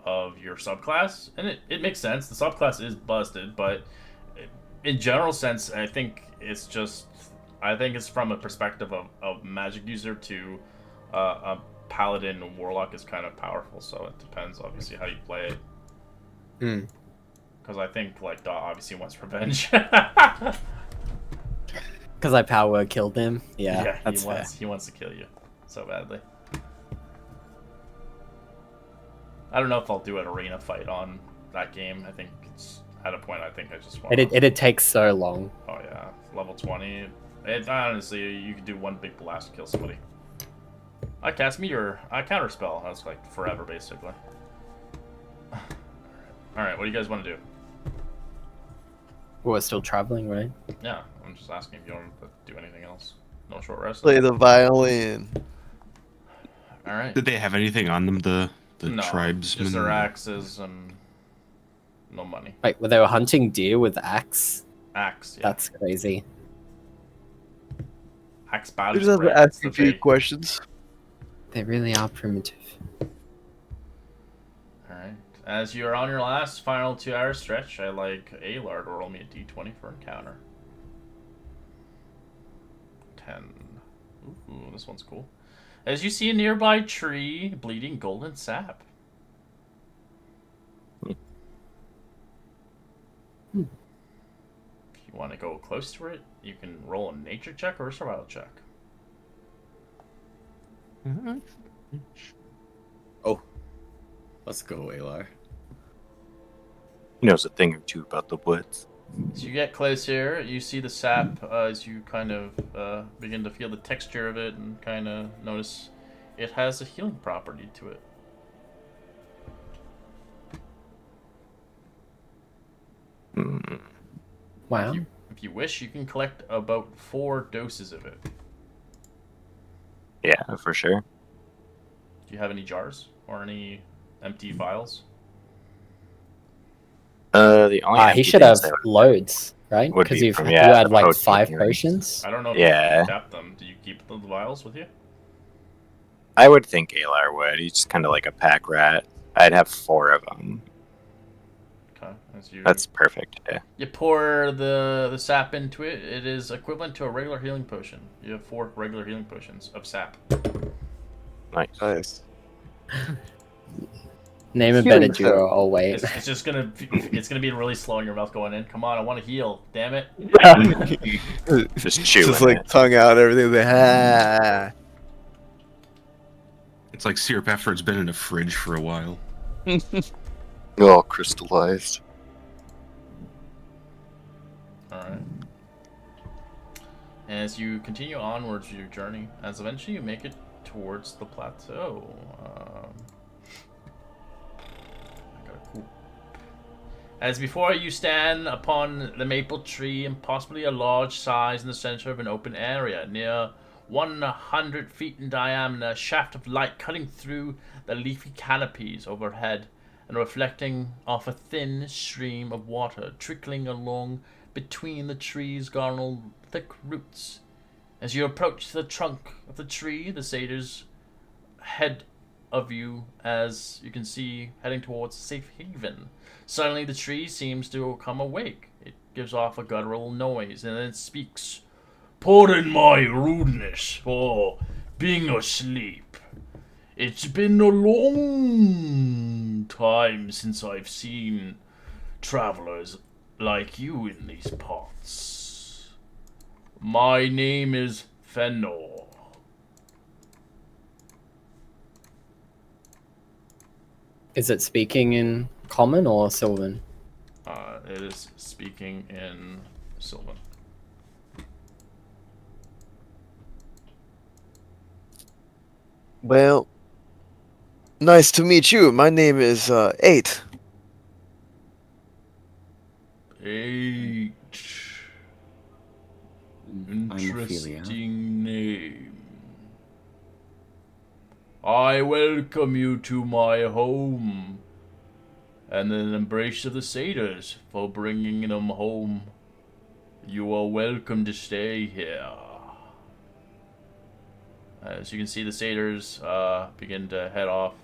Speaker 2: of your subclass, and it makes sense. The subclass is busted, but in general sense, I think it's from a perspective of magic user to a paladin and warlock is kind of powerful. So it depends, obviously, how you play it. Because I think like Dot obviously wants revenge.
Speaker 5: Because I power killed him. Yeah, that's fair.
Speaker 2: He wants to kill you so badly. I don't know if I'll do an arena fight on that game. I think it's at a point I think I just want.
Speaker 5: It'd take so long.
Speaker 2: Oh yeah, level 20. Honestly, you could do one big blast to kill somebody. I cast meteor. I counter spell. That's like forever basically. All right, what do you guys want to do?
Speaker 5: We're still traveling, right?
Speaker 2: Yeah, I'm just asking if you want to do anything else. No short rest.
Speaker 9: Play the violin.
Speaker 2: All right.
Speaker 6: Did they have anything on them? The
Speaker 2: no,
Speaker 6: tribesmen?
Speaker 2: just their axes and no money.
Speaker 5: Wait, well, they were hunting deer with axe?
Speaker 2: Axe, yeah.
Speaker 5: That's crazy.
Speaker 2: Axe
Speaker 1: He
Speaker 2: badge
Speaker 1: doesn't
Speaker 2: spread.
Speaker 1: ask
Speaker 2: It's
Speaker 1: you
Speaker 2: the
Speaker 1: a few
Speaker 2: fake.
Speaker 1: questions.
Speaker 5: They really are primitive.
Speaker 2: Alright. As you're on your last final 2-hour stretch, I like Alar to roll me a d20 for encounter. 10. Ooh, this one's cool. As you see a nearby tree bleeding golden sap.
Speaker 5: Hmm.
Speaker 2: If you want to go close to it, you can roll a nature check or a survival check.
Speaker 7: Oh, let's go, Alar.
Speaker 4: He knows a thing or two about the woods.
Speaker 2: As you get close here, you see the sap as you kind of begin to feel the texture of it and kind of notice it has a healing property to it.
Speaker 4: Hmm.
Speaker 5: Wow.
Speaker 2: If you wish, you can collect about 4 doses of it.
Speaker 4: Yeah, for sure.
Speaker 2: Do you have any jars or any empty vials?
Speaker 4: The only
Speaker 5: He
Speaker 4: empty
Speaker 5: should have
Speaker 4: things that
Speaker 5: loads, right?
Speaker 4: would
Speaker 5: Because
Speaker 4: be
Speaker 5: you
Speaker 4: from,
Speaker 5: you
Speaker 4: yeah,
Speaker 5: had
Speaker 4: the
Speaker 5: like
Speaker 4: potion
Speaker 5: 5
Speaker 4: healing.
Speaker 5: potions.
Speaker 2: I don't know if
Speaker 4: Yeah.
Speaker 2: you kept them. Do you keep the vials with you?
Speaker 4: I would think Alar would. He's just kind of like a pack rat. I'd have 4 of them.
Speaker 2: Okay. As you
Speaker 4: That's perfect. Yeah.
Speaker 2: you pour the sap into it, it is equivalent to a regular healing potion. You have 4 regular healing potions of sap.
Speaker 4: Nice.
Speaker 1: Nice.
Speaker 5: Name a
Speaker 9: Healing
Speaker 5: better duo.
Speaker 9: sap.
Speaker 5: Oh wait.
Speaker 2: It's just gonna be really slow in your mouth going in. Come on, I want to heal. Damn it.
Speaker 4: Just chewing
Speaker 1: Just like
Speaker 4: it.
Speaker 1: tongue out, everything. Like, ah.
Speaker 6: It's like syrup after it's been in a fridge for a while.
Speaker 4: All crystallized.
Speaker 2: Alright. As you continue onwards with your journey, as eventually you make it towards the plateau. I got a cool. As before you stand upon the maple tree and possibly a large size in the center of an open area, near 100 feet in diameter, a shaft of light cutting through the leafy canopies overhead and reflecting off a thin stream of water trickling along between the tree's garnered thick roots. As you approach the trunk of the tree, the satyrs head of you, as you can see, heading towards safe haven. Suddenly the tree seems to come awake. It gives off a guttural noise and then it speaks. Pardon my rudeness for being asleep. It's been a long time since I've seen travelers like you in these parts. My name is Fenor.
Speaker 5: Is it speaking in common or Sylvan?
Speaker 2: It is speaking in Sylvan.
Speaker 9: Well, nice to meet you. My name is 8.
Speaker 2: 8.
Speaker 7: I'm Ophelia.
Speaker 2: Interesting name. I welcome you to my home, and an embrace of the satyrs for bringing them home. You are welcome to stay here. As you can see, the satyrs begin to head off,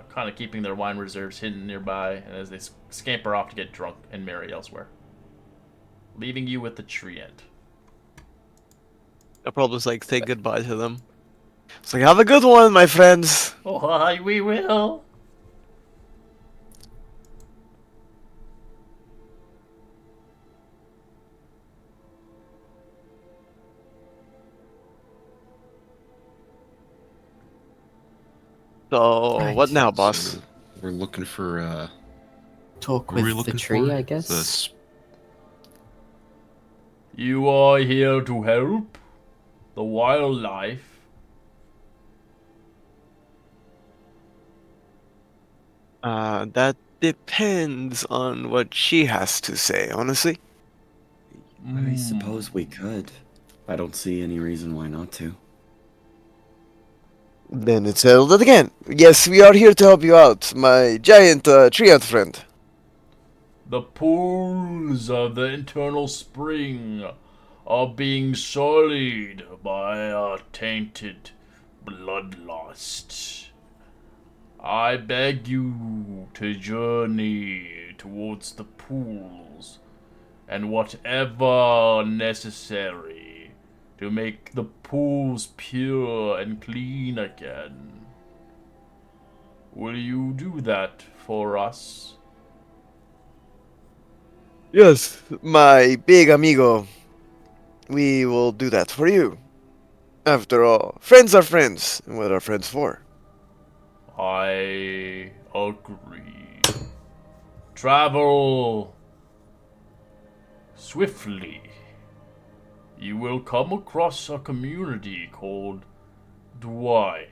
Speaker 2: kind of keeping their wine reserves hidden nearby, and as they scamper off to get drunk and merry elsewhere, leaving you with the tree end.
Speaker 1: I'll probably just like say goodbye to them. It's like, have a good one, my friends.
Speaker 2: Oh, hi, we will.
Speaker 1: So,
Speaker 5: Right.
Speaker 1: what now, boss?
Speaker 6: So we're looking for
Speaker 5: Talk
Speaker 6: what are we
Speaker 5: with the
Speaker 6: looking
Speaker 5: tree,
Speaker 6: for?
Speaker 5: I guess.
Speaker 6: The sp-
Speaker 2: You are here to help the wildlife.
Speaker 1: That depends on what she has to say, honestly.
Speaker 7: I suppose we could. I don't see any reason why not to.
Speaker 9: Then it's settled again. Yes, we are here to help you out, my giant tree ant friend.
Speaker 2: The pools of the internal spring are being sullied by a tainted bloodlust. I beg you to journey towards the pools and whatever necessary to make the pools pure and clean again. Will you do that for us?
Speaker 9: Yes, my big amigo. We will do that for you. After all, friends are friends, and what are friends for?
Speaker 2: I agree. Travel swiftly. You will come across a community called Dwight.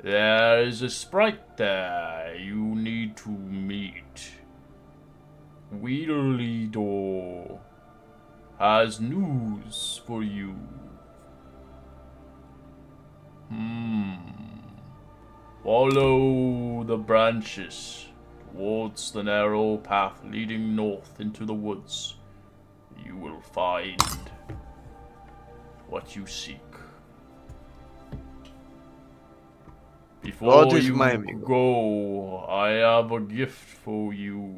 Speaker 2: There is a sprite there you need to meet. Wheedledore has news for you. Follow the branches towards the narrow path leading north into the woods. You will find what you seek.
Speaker 9: God
Speaker 2: Before
Speaker 9: is my
Speaker 2: you
Speaker 9: amigo.
Speaker 2: go, I have a gift for you.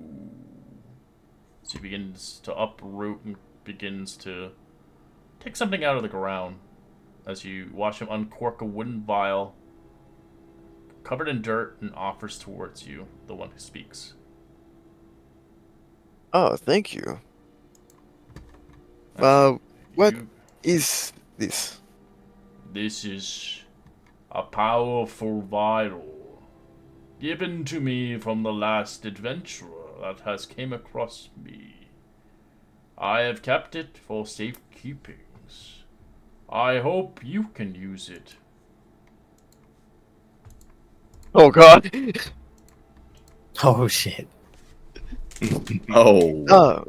Speaker 2: So he begins to uproot and begins to take something out of the ground as you watch him uncork a wooden vial covered in dirt and offers towards you, the one who speaks.
Speaker 9: Oh, thank you.
Speaker 2: As
Speaker 9: What
Speaker 2: you,
Speaker 9: is this?
Speaker 2: this is a powerful vial given to me from the last adventurer that has came across me. I have kept it for safekeepings. I hope you can use it.
Speaker 9: Oh God.
Speaker 10: Oh shit.
Speaker 3: Oh.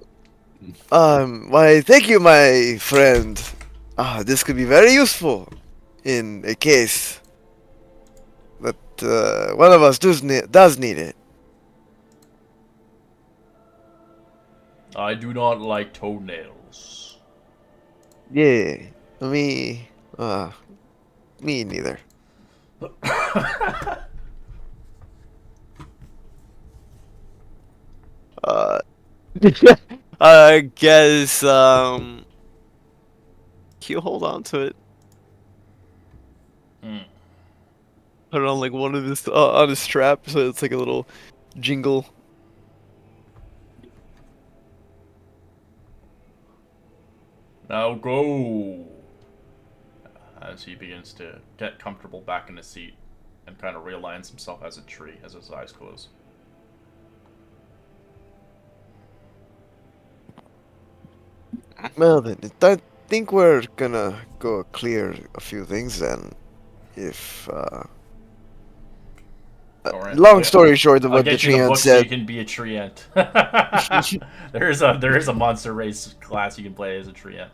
Speaker 9: Why, thank you, my friend. This could be very useful in a case that one of us does need it.
Speaker 2: I do not like toenails.
Speaker 9: Yeah, me, me neither. Uh, I guess, you hold on to it. Put it on like one of his, on his strap, so it's like a little jingle.
Speaker 2: Now go! As he begins to get comfortable back in his seat and kind of realigns himself as a tree as his eyes close.
Speaker 9: Well then, I think we're gonna go clear a few things then. If,
Speaker 2: Alright,
Speaker 9: long story short of
Speaker 2: I'll
Speaker 9: what the
Speaker 2: get you the
Speaker 9: Treant
Speaker 2: book so you
Speaker 9: said.
Speaker 2: can be a treant. there is a monster race class you can play as a treant.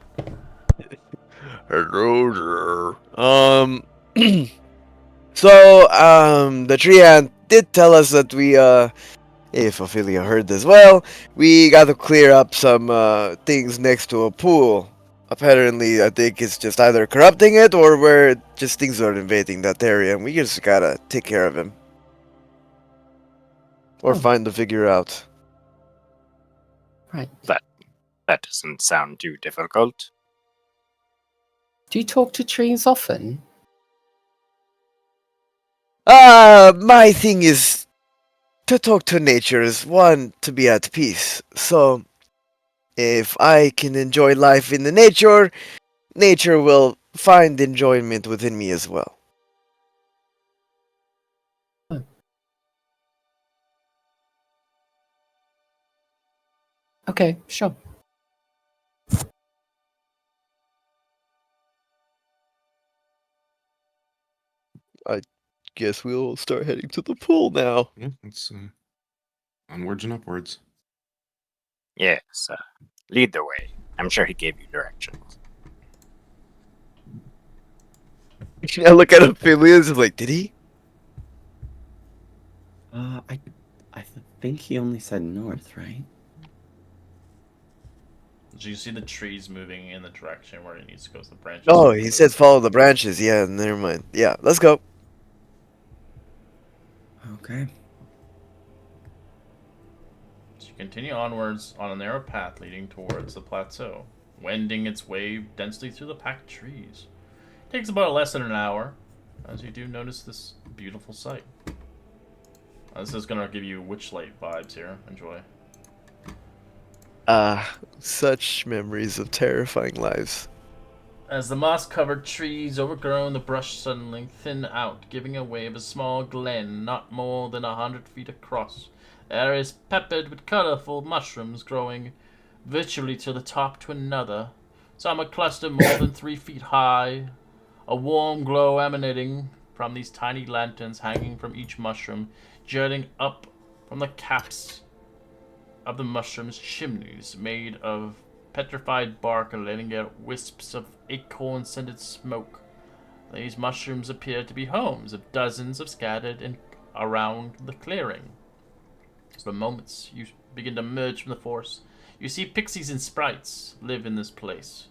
Speaker 9: Hello there. So, the Treant did tell us that we, if Ophelia heard this well, we got to clear up some, things next to a pool. Apparently, I think it's just either corrupting it or where just things are invading that area, and we just gotta take care of him. Or find the figure out.
Speaker 5: Right.
Speaker 4: That doesn't sound too difficult.
Speaker 5: Do you talk to trees often?
Speaker 9: My thing is to talk to nature is one, to be at peace. So, if I can enjoy life in the nature, nature will find enjoyment within me as well.
Speaker 5: Okay, sure.
Speaker 9: I guess we'll start heading to the pool now.
Speaker 6: Yeah, it's onwards and upwards.
Speaker 4: Yes, lead the way. I'm sure he gave you directions.
Speaker 9: I look at Ophelia and like, did he?
Speaker 3: I think he only said north, right?
Speaker 2: Do you see the trees moving in the direction where it needs to go? So the branches.
Speaker 9: Oh, he said follow the branches. Yeah, never mind. Yeah, let's go.
Speaker 7: Okay.
Speaker 2: So you continue onwards on a narrow path leading towards the plateau, wending its way densely through the packed trees. It takes about less than an hour, as you do notice this beautiful sight. This is gonna give you Witchlight vibes here. Enjoy.
Speaker 9: Such memories of terrifying lives.
Speaker 2: As the moss-covered trees overgrown the brush suddenly thin out, giving away of a small glen not more than 100 feet across. The area is peppered with colorful mushrooms growing virtually to the top to another. Some are clustered more than 3 feet high, a warm glow emanating from these tiny lanterns hanging from each mushroom, jutting up from the caps of the mushrooms' chimneys made of petrified bark and letting out wisps of acorn-scented smoke. These mushrooms appear to be homes of dozens of scattered in around the clearing. As the moments you begin to emerge from the forest, you see pixies and sprites live in this place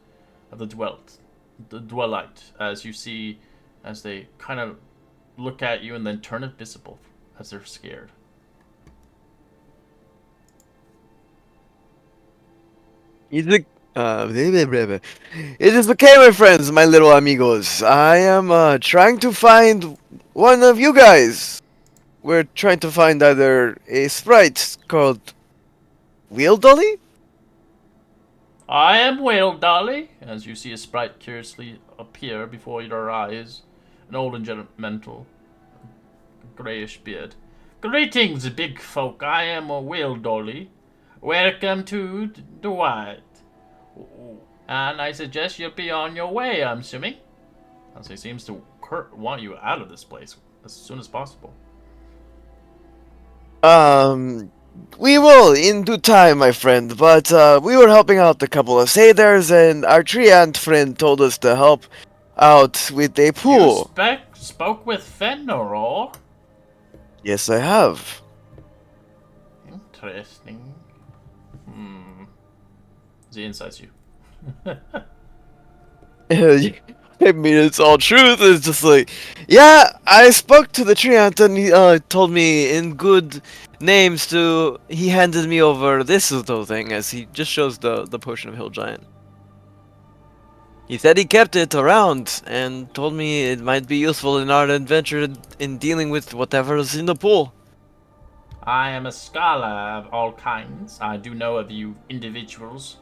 Speaker 2: of the dwellite, as you see as they kind of look at you and then turn invisible as they're scared.
Speaker 9: It is okay, my friends, my little amigos. I am trying to find one of you guys. We're trying to find either a sprite called Wheel Dolly?
Speaker 2: I am Whale Dolly, as you see a sprite curiously appear before your eyes, an old and gentlemanly, grayish beard. Greetings, big folk. I am a Whale Dolly. Welcome to the White. And I suggest you'll be on your way, I'm assuming. As he seems to want you out of this place as soon as possible.
Speaker 9: We will in due time, my friend, but we were helping out a couple of satyrs, and our tree ant friend told us to help out with a pool.
Speaker 2: You spoke with Fenrir?
Speaker 9: Yes, I have.
Speaker 2: Interesting. He insights you.
Speaker 9: I mean, it's all truth. It's just like, yeah, I spoke to the tree ant, and he told me in good names to. He handed me over this little thing as he just shows the potion of Hill Giant. He said he kept it around and told me it might be useful in our adventure in dealing with whatever is in the pool.
Speaker 2: I am a scholar of all kinds. I do know of you individuals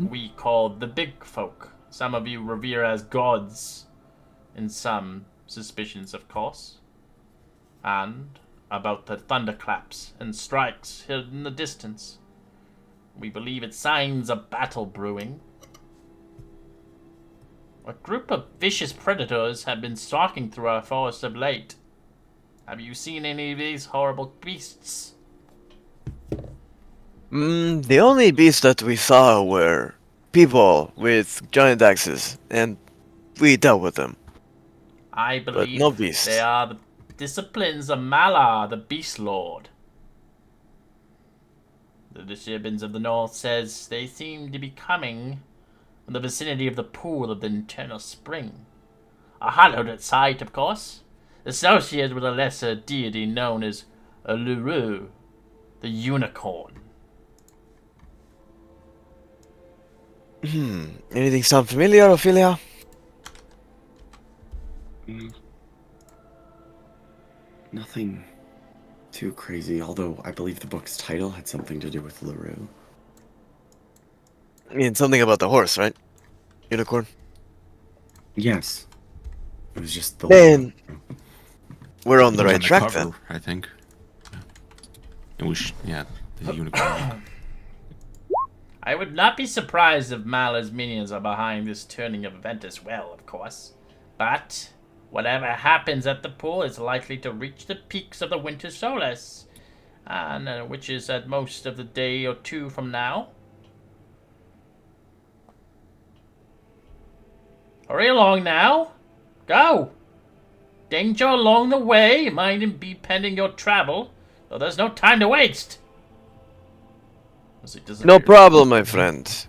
Speaker 2: we call the big folk. Some of you revere as gods, in some suspicions, of course. And about the thunderclaps and strikes hidden in the distance. We believe it's signs of battle brewing. A group of vicious predators have been stalking through our forest of late. Have you seen any of these horrible beasts?
Speaker 9: The only beasts that we saw were people with giant axes, and we dealt with them.
Speaker 2: I believe
Speaker 9: no beasts.
Speaker 2: they are the disciplines of Malar, the Beast Lord. The disturbance of the North says they seem to be coming from the vicinity of the pool of the internal spring. A hallowed site, of course, associated with a lesser deity known as Uluru, the unicorn.
Speaker 9: Anything sound familiar, Ophelia?
Speaker 7: Nothing too crazy, although I believe the book's title had something to do with LaRue.
Speaker 9: I mean, something about the horse, right? Unicorn?
Speaker 7: Yes. It was just the
Speaker 9: Then we're on
Speaker 6: It
Speaker 9: the
Speaker 6: was
Speaker 9: right
Speaker 6: on
Speaker 9: track
Speaker 6: cover,
Speaker 9: then.
Speaker 6: I think. It was, yeah, the unicorn.
Speaker 2: I would not be surprised if Malar's minions are behind this turning of event as well, of course. But whatever happens at the pool is likely to reach the peaks of the winter solace, and which is at most of the day or two from now. Hurry along now. Go. Danger along the way might be pending your travel, though there's no time to waste.
Speaker 9: No problem, my friend.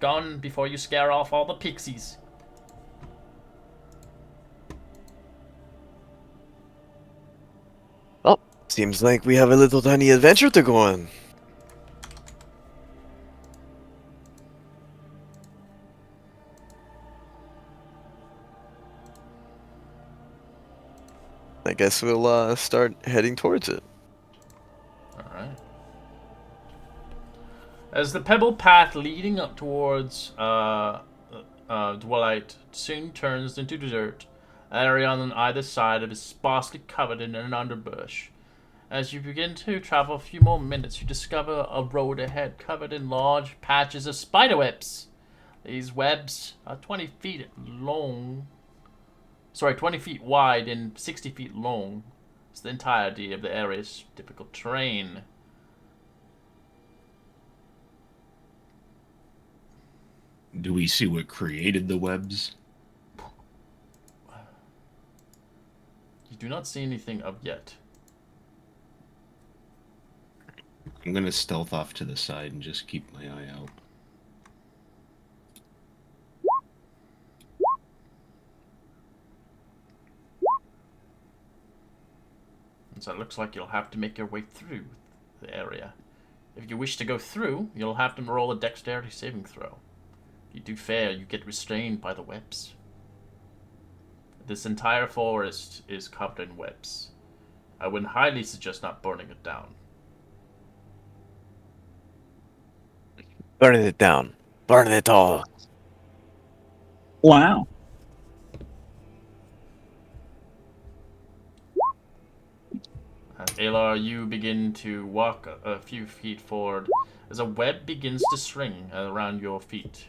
Speaker 2: gone before you scare off all the pixies.
Speaker 9: Well, seems like we have a little tiny adventure to go on. I guess we'll start heading towards it.
Speaker 2: Alright. As the pebble path leading up towards Dwellite soon turns into dirt, an area on either side of it is sparsely covered in an underbush. As you begin to travel a few more minutes, you discover a road ahead covered in large patches of spiderwebs. These webs are 20 feet long. 20 feet wide and 60 feet long. It's the entirety of the area's difficult terrain.
Speaker 6: Do we see what created the webs?
Speaker 2: You do not see anything of yet.
Speaker 6: I'm gonna stealth off to the side and just keep my eye out.
Speaker 2: And so it looks like you'll have to make your way through the area. If you wish to go through, you'll have to roll a dexterity saving throw. If you do fail, you get restrained by the webs. This entire forest is covered in webs. I would highly suggest not burning it down.
Speaker 9: Burn it down. Burn it all.
Speaker 8: Wow.
Speaker 2: As Alar, you begin to walk a few feet forward as a web begins to swing around your feet.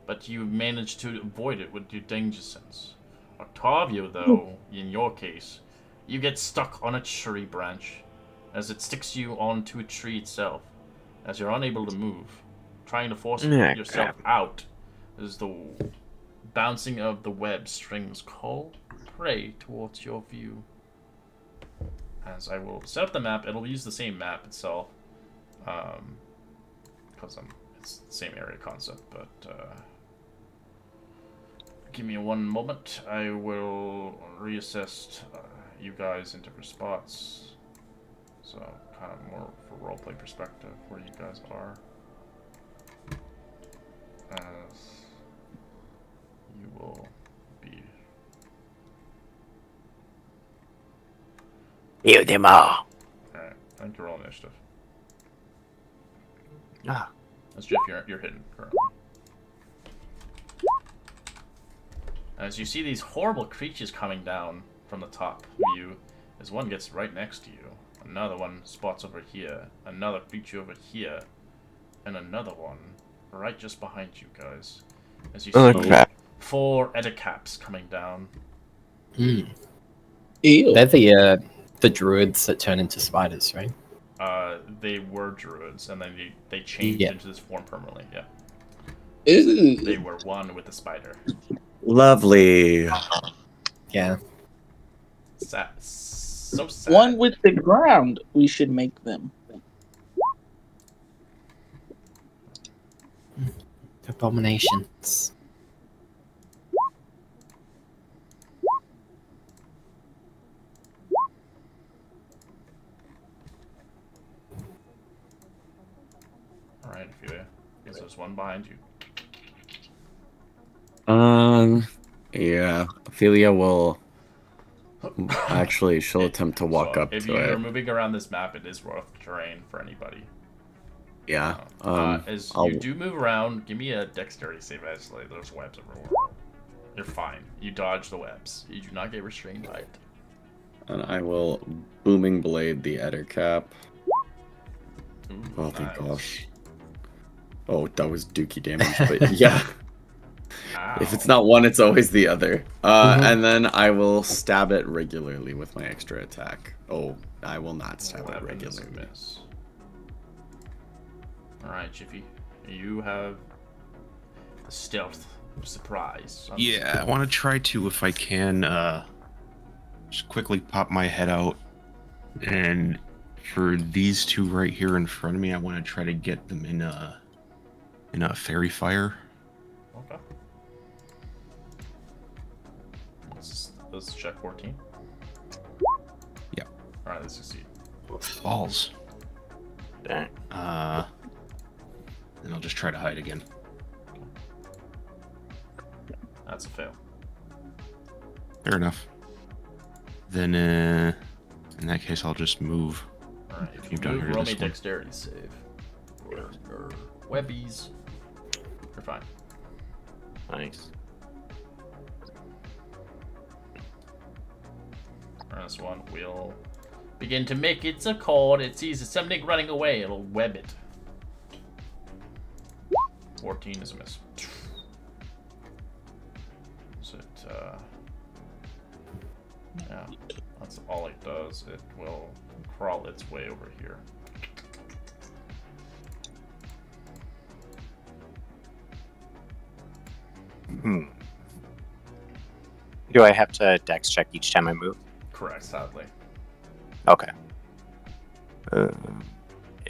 Speaker 2: But you manage to avoid it with your danger sense. Octavio, though, in your case, you get stuck on a tree branch as it sticks you onto a tree itself, as you're unable to move. Trying to force yourself out as the bouncing of the web strings call prey towards your view. As I will set up the map, it'll use the same map itself, because it's the same area concept, but give me one moment. I will reassess you guys in different spots, so kind of more for roleplay perspective where you guys are, as you will be.
Speaker 9: Kill them all.
Speaker 2: Alright, I think you're all initiative.
Speaker 9: Ah.
Speaker 2: That's Jeff, you're hidden currently. As you see these horrible creatures coming down from the top of you, as one gets right next to you, another one spots over here, another creature over here, and another one right just behind you guys. As you see
Speaker 9: crap.
Speaker 2: 4 Edicaps coming down.
Speaker 10: Hmm.
Speaker 8: Ew.
Speaker 10: They're the druids that turn into spiders, right?
Speaker 2: They were druids, and then they changed into this form permanently, yeah.
Speaker 8: Ew.
Speaker 2: They were one with the spider.
Speaker 7: Lovely.
Speaker 10: Yeah.
Speaker 2: Sad. So sad.
Speaker 8: One with the ground. We should make them.
Speaker 10: Abominations.
Speaker 2: Alright, Ophelia. Guess there's one behind you.
Speaker 7: Yeah. Ophelia will. Actually, she'll attempt to walk
Speaker 2: So
Speaker 7: up
Speaker 2: if
Speaker 7: to
Speaker 2: you're
Speaker 7: it.
Speaker 2: moving around this map, it is rough terrain for anybody.
Speaker 7: Yeah.
Speaker 2: As
Speaker 7: I'll-
Speaker 2: you do move around, give me a dexterity save. Actually, there's webs everywhere. You're fine. You dodge the webs. You do not get restrained by it.
Speaker 7: And I will booming blade the Ettercap.
Speaker 2: Ooh,
Speaker 7: Oh, thank
Speaker 2: nice.
Speaker 7: gosh. Oh, that was dookie damage, but yeah.
Speaker 2: Ow.
Speaker 7: If it's not one, it's always the other.
Speaker 10: Mhm.
Speaker 7: And then I will stab it regularly with my extra attack. Oh, I will not stab it
Speaker 2: 11 is a
Speaker 7: regularly.
Speaker 2: miss. Alright, Jiffy. You have the stealth surprise.
Speaker 6: Yeah, I want to try to, if I can, just quickly pop my head out. And for these two right here in front of me, I want to try to get them in in a fairy fire.
Speaker 2: Okay. Let's check 14.
Speaker 6: Yeah.
Speaker 2: Alright, they succeed.
Speaker 6: Balls.
Speaker 4: Dang.
Speaker 6: Then I'll just try to hide again.
Speaker 2: That's a fail.
Speaker 6: Fair enough. Then, in that case, I'll just move.
Speaker 2: Alright, if you
Speaker 6: Move down
Speaker 2: move,
Speaker 6: here to
Speaker 2: roll me
Speaker 6: this one.
Speaker 2: dexterity save. Or webbies. You're fine.
Speaker 4: Nice.
Speaker 2: This one will begin to make its accord. It sees something running away. It'll web it. 14 is a miss. Is it, yeah, that's all it does. It will crawl its way over here.
Speaker 4: Do I have to dex check each time I move?
Speaker 2: Correct, sadly.
Speaker 4: Okay.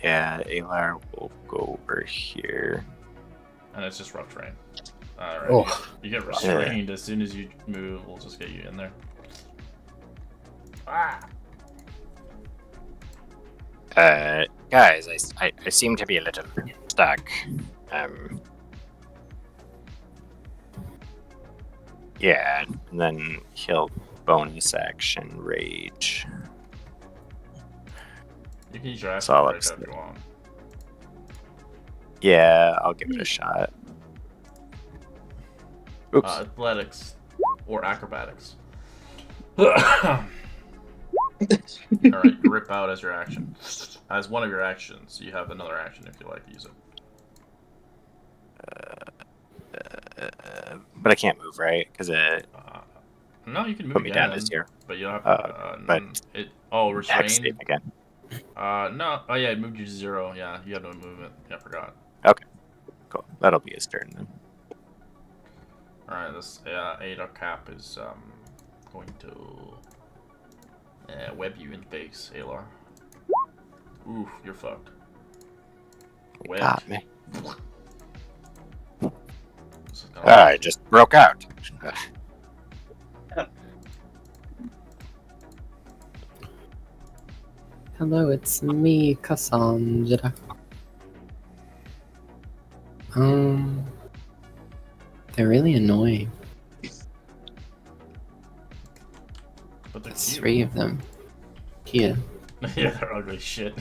Speaker 4: Yeah, Alar will go over here.
Speaker 2: And it's just rough terrain. Alright,
Speaker 10: Oh.
Speaker 2: you get restrained as soon as you move. We'll just get you in there. Ah!
Speaker 4: Guys, I seem to be a little stuck. Yeah, and then he'll bonus action rage.
Speaker 2: You can use your action
Speaker 4: So I'll
Speaker 2: break
Speaker 4: upset.
Speaker 2: if you want.
Speaker 4: Yeah, I'll give it a shot. Oops.
Speaker 2: Athletics or acrobatics. Alright, rip out as your action. As one of your actions, you have another action if you like to use it.
Speaker 4: But I can't move, right? Because it
Speaker 2: No, you can move
Speaker 4: put me down
Speaker 2: again,
Speaker 4: to 0.
Speaker 2: but you don't have to.
Speaker 4: But
Speaker 2: restrain.
Speaker 4: Hex save again.
Speaker 2: No. Oh yeah, it moved you to 0. Yeah, you have no movement. Yeah, I forgot.
Speaker 4: Okay, cool. That'll be his turn then.
Speaker 2: All right, this Ada cap is going to web you in the face, Alar. Oof, you're fucked. Webbed.
Speaker 4: Got me.
Speaker 2: This is gonna
Speaker 4: I just broke out.
Speaker 5: Hello, it's me, Cassandra. They're really annoying.
Speaker 2: But they're
Speaker 5: There's
Speaker 2: cute.
Speaker 5: 3 of them. Here.
Speaker 2: Yeah, they're ugly shit.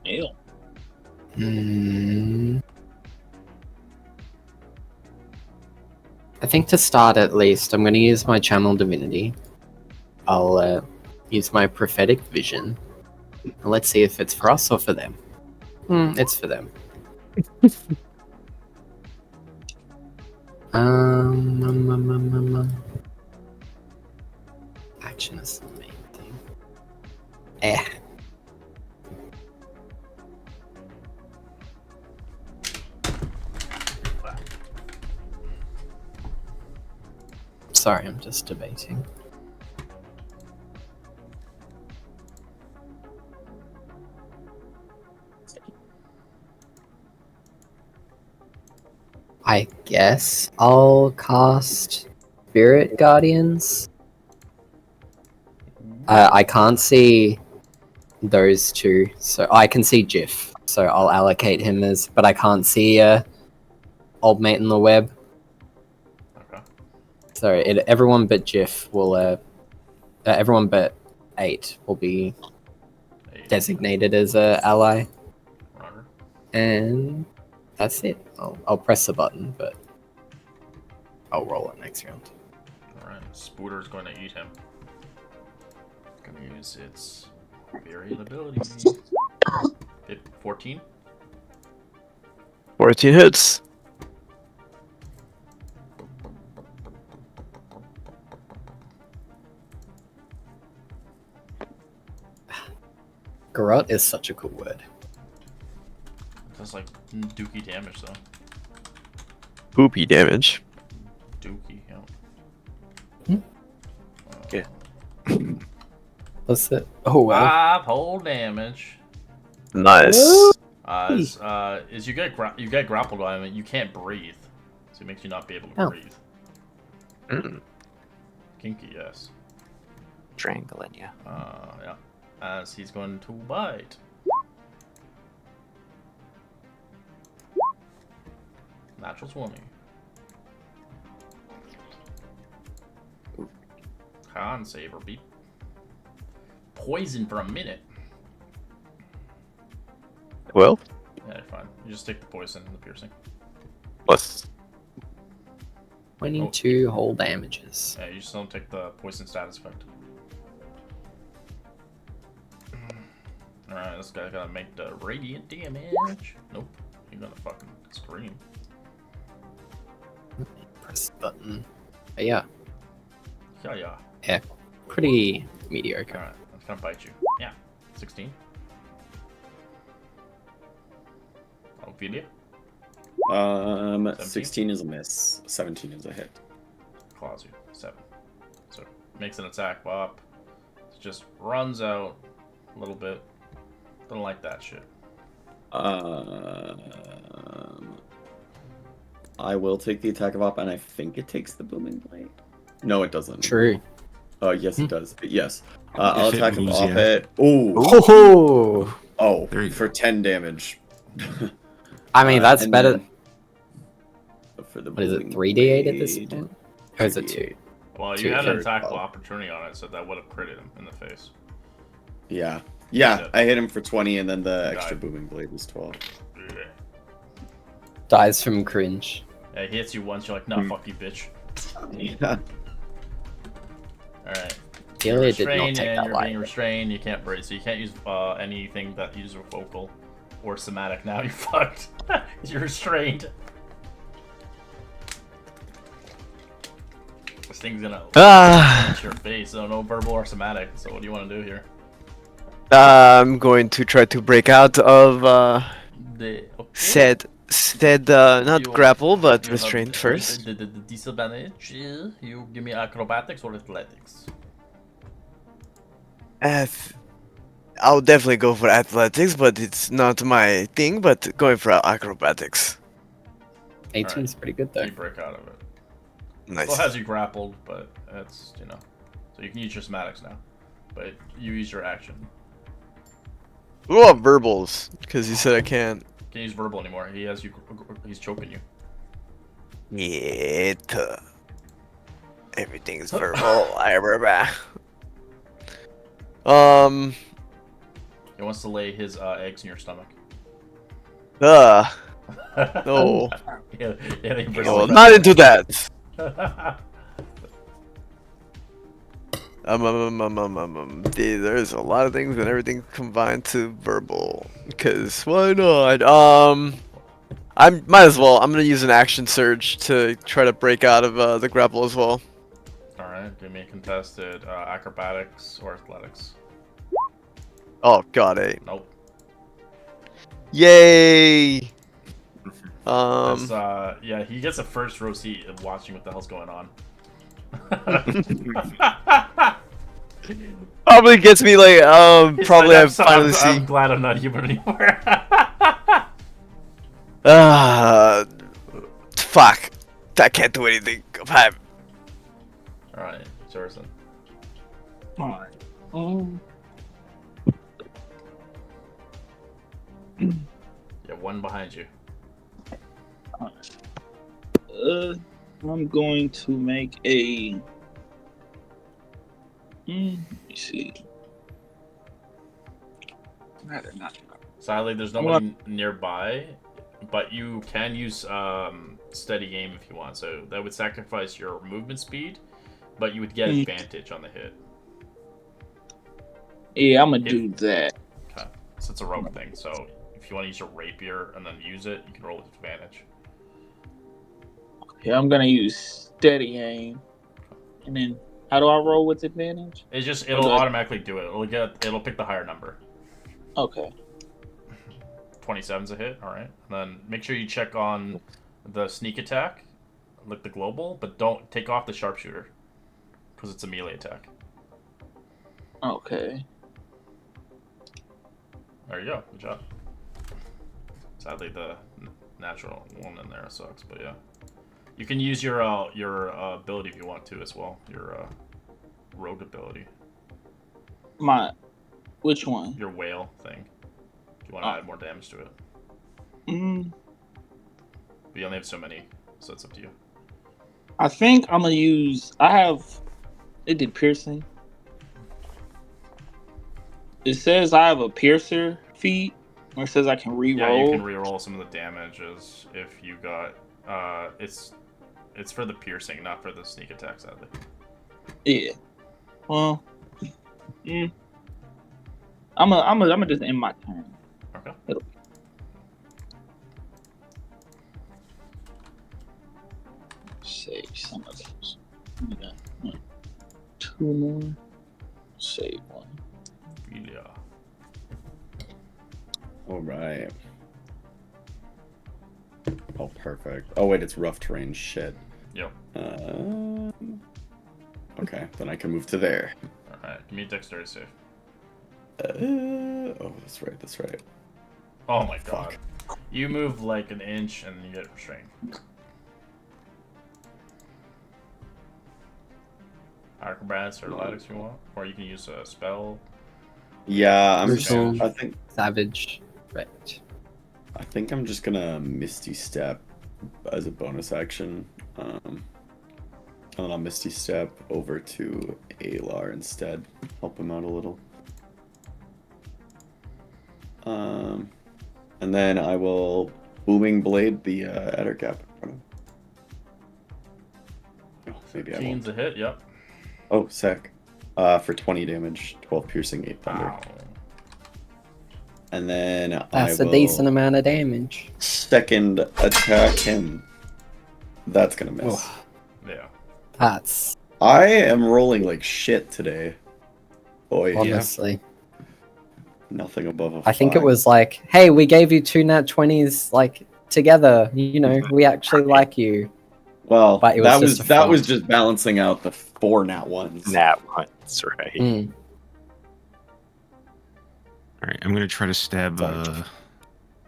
Speaker 8: Ew.
Speaker 5: I think to start at least, I'm going to use my channel divinity. I'll use my prophetic vision. And let's see if it's for us or for them. It's for them. Action is the main thing. Sorry, I'm just debating. I guess I'll cast Spirit Guardians. I can't see those two, so I can see Jiff, so I'll allocate him as, but I can't see Old Mate in the Web.
Speaker 2: Okay.
Speaker 5: So everyone but Jiff will, everyone but 8 will be designated as a ally,
Speaker 2: Roger.
Speaker 5: and that's it. I'll press the button, but I'll roll it next round.
Speaker 2: Alright, Spooter's going to eat him. Gonna use its varied ability. 14?
Speaker 1: 14 hits.
Speaker 5: Garrote is such a cool word.
Speaker 2: That's like dookie damage though.
Speaker 1: Poopy damage.
Speaker 2: Dookie,
Speaker 5: Hmm?
Speaker 4: Yeah.
Speaker 5: What's it? Oh wow.
Speaker 2: 5 whole damage.
Speaker 1: Nice.
Speaker 2: Is you get grappled by him, you can't breathe, so it makes you not be able to
Speaker 5: Oh.
Speaker 2: breathe.
Speaker 4: Mm,
Speaker 2: Kinky, yes.
Speaker 4: strangling you.
Speaker 2: Yeah. As he's going to bite. Natural 20. Con save or beep. Poison for a minute.
Speaker 4: Well,
Speaker 2: Yeah, you're fine. You just take the poison and the piercing.
Speaker 4: plus
Speaker 10: 22 whole damages.
Speaker 2: Yeah, you just don't take the poison status effect. Alright, this guy's gotta make the radiant damage. Nope. You're gonna fucking scream.
Speaker 10: Press the button. But yeah,
Speaker 2: Yeah.
Speaker 10: pretty mediocre.
Speaker 2: Alright, it's gonna bite you. Yeah. 16. Ophelia?
Speaker 7: 16 is a miss. 17 is a hit.
Speaker 2: Claws you. 7. So, makes an attack bop. Just runs out a little bit. Don't like that shit.
Speaker 7: I will take the attack of op, and I think it takes the booming blade. No, it doesn't.
Speaker 10: True.
Speaker 7: Yes, it does. Yes. I'll
Speaker 6: If it
Speaker 7: attack
Speaker 6: moves,
Speaker 7: of op
Speaker 6: yeah.
Speaker 7: it. Ooh.
Speaker 10: Oh,
Speaker 7: Oh,
Speaker 6: There you
Speaker 7: for 10 damage.
Speaker 5: I mean, that's
Speaker 7: and
Speaker 5: better.
Speaker 7: then For the
Speaker 5: What is it,
Speaker 7: booming
Speaker 5: 3d8 at this
Speaker 7: blade,
Speaker 5: point? Or is it 2?
Speaker 7: 3d8.
Speaker 2: Well,
Speaker 5: Two
Speaker 2: you had an
Speaker 7: carries
Speaker 2: attack of
Speaker 7: 12.
Speaker 2: opportunity on it, so that would have critted him in the face.
Speaker 7: Yeah. Yeah,
Speaker 2: Shit.
Speaker 7: I hit him for 20, and then the extra
Speaker 2: Died.
Speaker 7: booming blade was 12.
Speaker 5: Dies from cringe.
Speaker 2: Yeah, he hits you once, you're like, nah, fuck you, bitch.
Speaker 7: Yeah.
Speaker 2: Alright.
Speaker 5: Delia did not
Speaker 2: Restrained,
Speaker 5: take
Speaker 2: and
Speaker 5: that
Speaker 2: you're
Speaker 5: light.
Speaker 2: being restrained, you can't breathe, so you can't use anything that uses a vocal or somatic. Now you're fucked. You're restrained. This thing's gonna punch your face, so no verbal or somatic. So what do you want to do here?
Speaker 9: I'm going to try to break out of said not
Speaker 2: You-
Speaker 9: grapple but
Speaker 2: you
Speaker 9: restraint
Speaker 2: have
Speaker 9: first.
Speaker 2: The disadvantage. You give me acrobatics or athletics.
Speaker 9: I'll definitely go for athletics, but it's not my thing. But going for acrobatics.
Speaker 5: 18's pretty good though.
Speaker 2: You break out of it.
Speaker 9: Nice.
Speaker 2: Still has you grappled, but it's, you know. So you can use your somatics now. But you use your action.
Speaker 9: What about verbals? Because you said I can't.
Speaker 2: Can't use verbal anymore. He has you. He's choking you.
Speaker 9: Yet. Everything's verbal. I remember.
Speaker 2: He wants to lay his eggs in your stomach.
Speaker 9: No.
Speaker 2: Yeah, they
Speaker 9: No, not into that. There's a lot of things and everything combined to verbal. Cause why not? I might as well. I'm gonna use an action surge to try to break out of the grapple as well.
Speaker 2: Alright, give me a contested acrobatics or athletics.
Speaker 9: Oh god, 8.
Speaker 2: Nope.
Speaker 9: Yay!
Speaker 2: Yeah, he gets a first row seat of watching what the hell's going on.
Speaker 9: Probably gets me like
Speaker 2: He's
Speaker 9: probably
Speaker 2: like,
Speaker 9: I finally see.
Speaker 2: I'm glad I'm not human anymore.
Speaker 9: Fuck. I can't do anything.
Speaker 2: Alright, it's yours then.
Speaker 8: Alright.
Speaker 2: Yeah, one behind you.
Speaker 8: I'm going to make a. Let me see. Rather not.
Speaker 2: Sadly, there's nobody nearby, but you can use steady aim if you want. So that would sacrifice your movement speed, but you would get advantage on the hit.
Speaker 8: Yeah, I'm gonna do that.
Speaker 2: Okay. So it's a rogue thing. So if you want to use your rapier and then use it, you can roll with advantage.
Speaker 8: Yeah, I'm gonna use steady aim, and then how do I roll with advantage?
Speaker 2: It'll automatically do it. It'll pick the higher number.
Speaker 8: Okay.
Speaker 2: 27's a hit. All right. And then make sure you check on the sneak attack, like the global, but don't take off the sharpshooter because it's a melee attack.
Speaker 8: Okay.
Speaker 2: There you go. Good job. Sadly, the natural one in there sucks, but yeah. You can use your ability if you want to as well. Your rogue ability.
Speaker 8: Which one?
Speaker 2: Your whale thing. If you want to add more damage to it. But you only have so many, so it's up to you.
Speaker 8: I think I'm gonna use. It did piercing. It says I have a piercer feat, or it says I can re-roll.
Speaker 2: Yeah, you can re-roll some of the damages if you got. It's for the piercing, not for the sneak attack, sadly.
Speaker 8: Yeah. Well. I'm gonna just end my turn.
Speaker 2: Okay.
Speaker 8: Save some of those. We got 2 more. Save one.
Speaker 2: Yeah.
Speaker 7: All right. Oh, perfect. Oh wait, it's rough terrain. Shit.
Speaker 2: Yep.
Speaker 7: Okay, then I can move to there.
Speaker 2: All right. Give me a dexterity save.
Speaker 7: Oh, that's right. That's right.
Speaker 2: Oh my god. You move like an inch and you get restrained. Acrobats or athletics if you want, or you can use a spell.
Speaker 7: Yeah, I'm
Speaker 10: Brutal.
Speaker 7: just. I think.
Speaker 10: Savage. Right.
Speaker 7: I think I'm just gonna Misty Step as a bonus action. And then I'll Misty Step over to Alar instead. Help him out a little. And then I will Booming Blade the Ettercap. Oh, maybe I won't.
Speaker 2: A hit, yep.
Speaker 7: Oh, sick. For 20 damage, 12 piercing, 8 thunder.
Speaker 2: Wow.
Speaker 7: And then
Speaker 5: That's
Speaker 7: I
Speaker 5: a
Speaker 7: will
Speaker 5: decent amount of damage.
Speaker 7: second attack him. That's gonna miss.
Speaker 5: Oh,
Speaker 2: Yeah.
Speaker 5: that's
Speaker 7: I am rolling like shit today. Boy,
Speaker 5: honestly.
Speaker 7: nothing above a
Speaker 5: I think it
Speaker 7: 5.
Speaker 5: was like, hey, we gave you 2 nat 20s like together. You know, we actually like you.
Speaker 7: Well,
Speaker 5: But it was just a
Speaker 7: that was
Speaker 5: front.
Speaker 7: just balancing out the 4 nat ones.
Speaker 4: Nat once, right?
Speaker 5: Mm.
Speaker 6: All right, I'm gonna try to stab
Speaker 7: Sorry.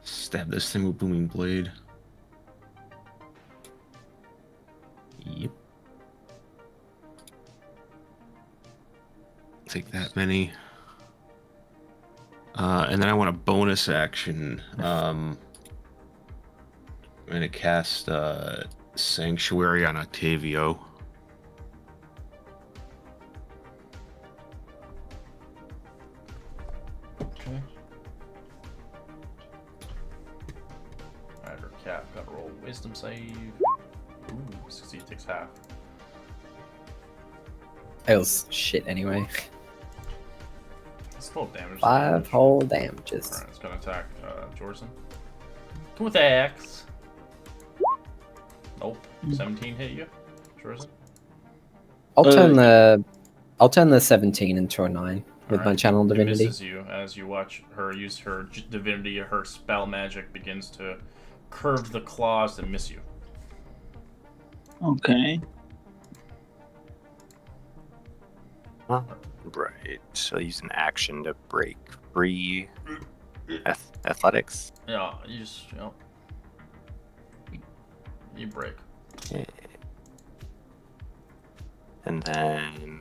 Speaker 6: stab this thing with booming blade. Yep. Take that many. And then I want a bonus action. I'm gonna cast Sanctuary on Octavio.
Speaker 2: Okay. Alright, her cat got to roll wisdom save. Ooh, succeed, takes half.
Speaker 5: It was shit anyway.
Speaker 2: It's 12 damage.
Speaker 5: 5 whole damages.
Speaker 2: Alright, it's gonna attack Jorson. Come with the axe. Nope. 17 hit you, Jorson.
Speaker 5: I'll turn the 17 into a 9 with my channel divinity.
Speaker 2: It misses you as you watch her use her divinity. Her spell magic begins to curve the claws and miss you.
Speaker 8: Okay.
Speaker 4: Right. So use an action to break free. Athletics.
Speaker 2: Yeah, you just you break.
Speaker 4: Okay. And then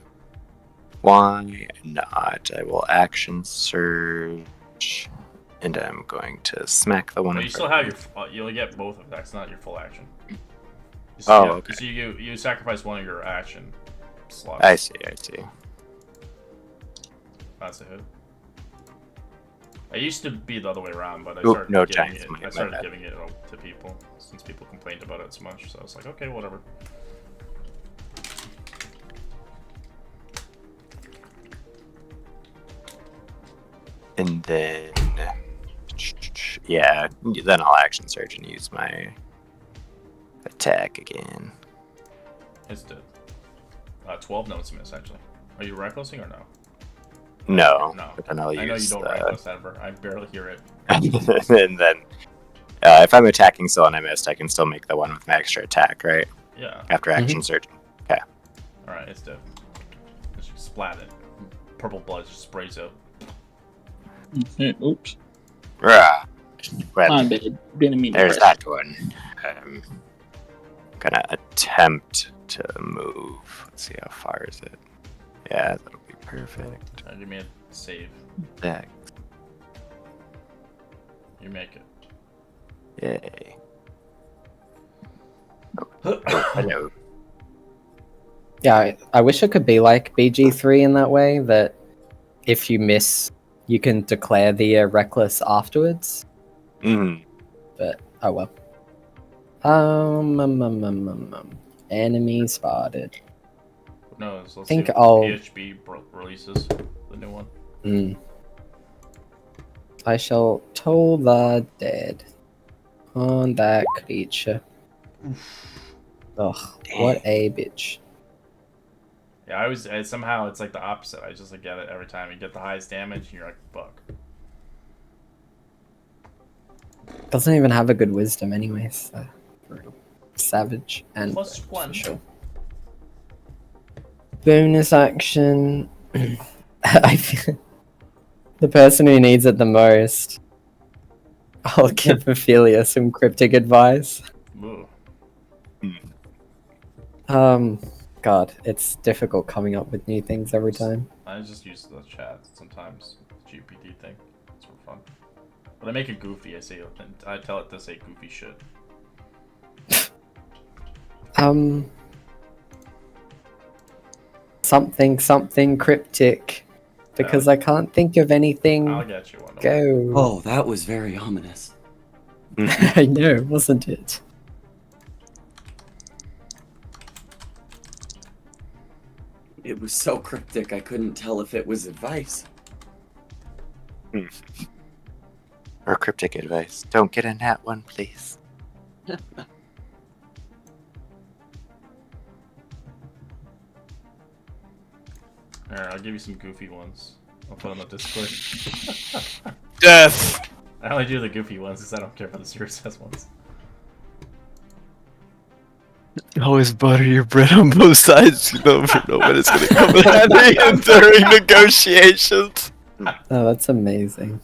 Speaker 4: why not? I will action surge, and I'm going to smack the one.
Speaker 2: But you still have your. You'll get both of that's not your full action.
Speaker 4: Okay.
Speaker 2: So you sacrifice one of your action slots.
Speaker 4: I see.
Speaker 2: That's a hit. I used to be the other way around, but I
Speaker 4: Oop,
Speaker 2: started
Speaker 4: no
Speaker 2: giving
Speaker 4: giants,
Speaker 2: it.
Speaker 4: my
Speaker 2: I started
Speaker 4: bad.
Speaker 2: giving it to people since people complained about it so much. So I was like, okay, whatever.
Speaker 4: And then, yeah, then I'll action surge and use my attack again.
Speaker 2: It's dead. 12 notes miss actually. Are you recklessing or no?
Speaker 4: No,
Speaker 2: No.
Speaker 4: but then I'll
Speaker 2: I know you
Speaker 4: use
Speaker 2: don't reckless ever. I barely hear it.
Speaker 4: and then, if I'm attacking someone I missed, I can still make the one with my extra attack, right?
Speaker 2: Yeah.
Speaker 4: After action surging. Okay.
Speaker 2: All right, it's dead. Just splat it. Purple blood just sprays out.
Speaker 8: Oops.
Speaker 4: Rah. Well,
Speaker 8: My bad. Didn't mean to
Speaker 4: there's
Speaker 8: press.
Speaker 4: that one. Gonna attempt to move. Let's see how far is it. Yeah, that'll be perfect.
Speaker 2: Give me a save.
Speaker 4: Dex.
Speaker 2: You make it.
Speaker 4: Yay. Oh, hello.
Speaker 10: Yeah, I wish it could be like BG3 in that way, that if you miss, you can declare the reckless afterwards.
Speaker 4: Mm.
Speaker 10: But oh well. Enemy spotted.
Speaker 2: No, let's see
Speaker 10: Think
Speaker 2: if
Speaker 10: I'll-
Speaker 2: PHB releases the new one.
Speaker 10: I shall toll the dead on that creature. Ugh, what a bitch.
Speaker 2: Yeah, somehow it's like the opposite. I just get it every time. You get the highest damage, and you're like, fuck.
Speaker 10: Doesn't even have a good wisdom anyways. So. Savage and
Speaker 2: Plus
Speaker 10: burnt,
Speaker 2: one.
Speaker 10: for sure. Bonus action. I feel the person who needs it the most. I'll give Ophelia some cryptic advice.
Speaker 2: Ooh.
Speaker 10: God, it's difficult coming up with new things every time.
Speaker 2: I just use the chat sometimes. GPT thing. It's for fun. But I make it goofy. I tell it to say goofy shit.
Speaker 10: Something cryptic. Because I can't think of anything.
Speaker 2: I'll get you one.
Speaker 10: Go.
Speaker 3: Oh, that was very ominous.
Speaker 10: I know, wasn't it?
Speaker 3: It was so cryptic I couldn't tell if it was advice.
Speaker 4: Or cryptic advice. Don't get in that one, please.
Speaker 2: Alright, I'll give you some goofy ones. I'll put on the Discord.
Speaker 1: Death!
Speaker 2: I only do the goofy ones because I don't care for the serious ass ones.
Speaker 1: Always butter your bread on both sides. You never know when it's gonna come in handy during negotiations.
Speaker 10: Oh, that's amazing.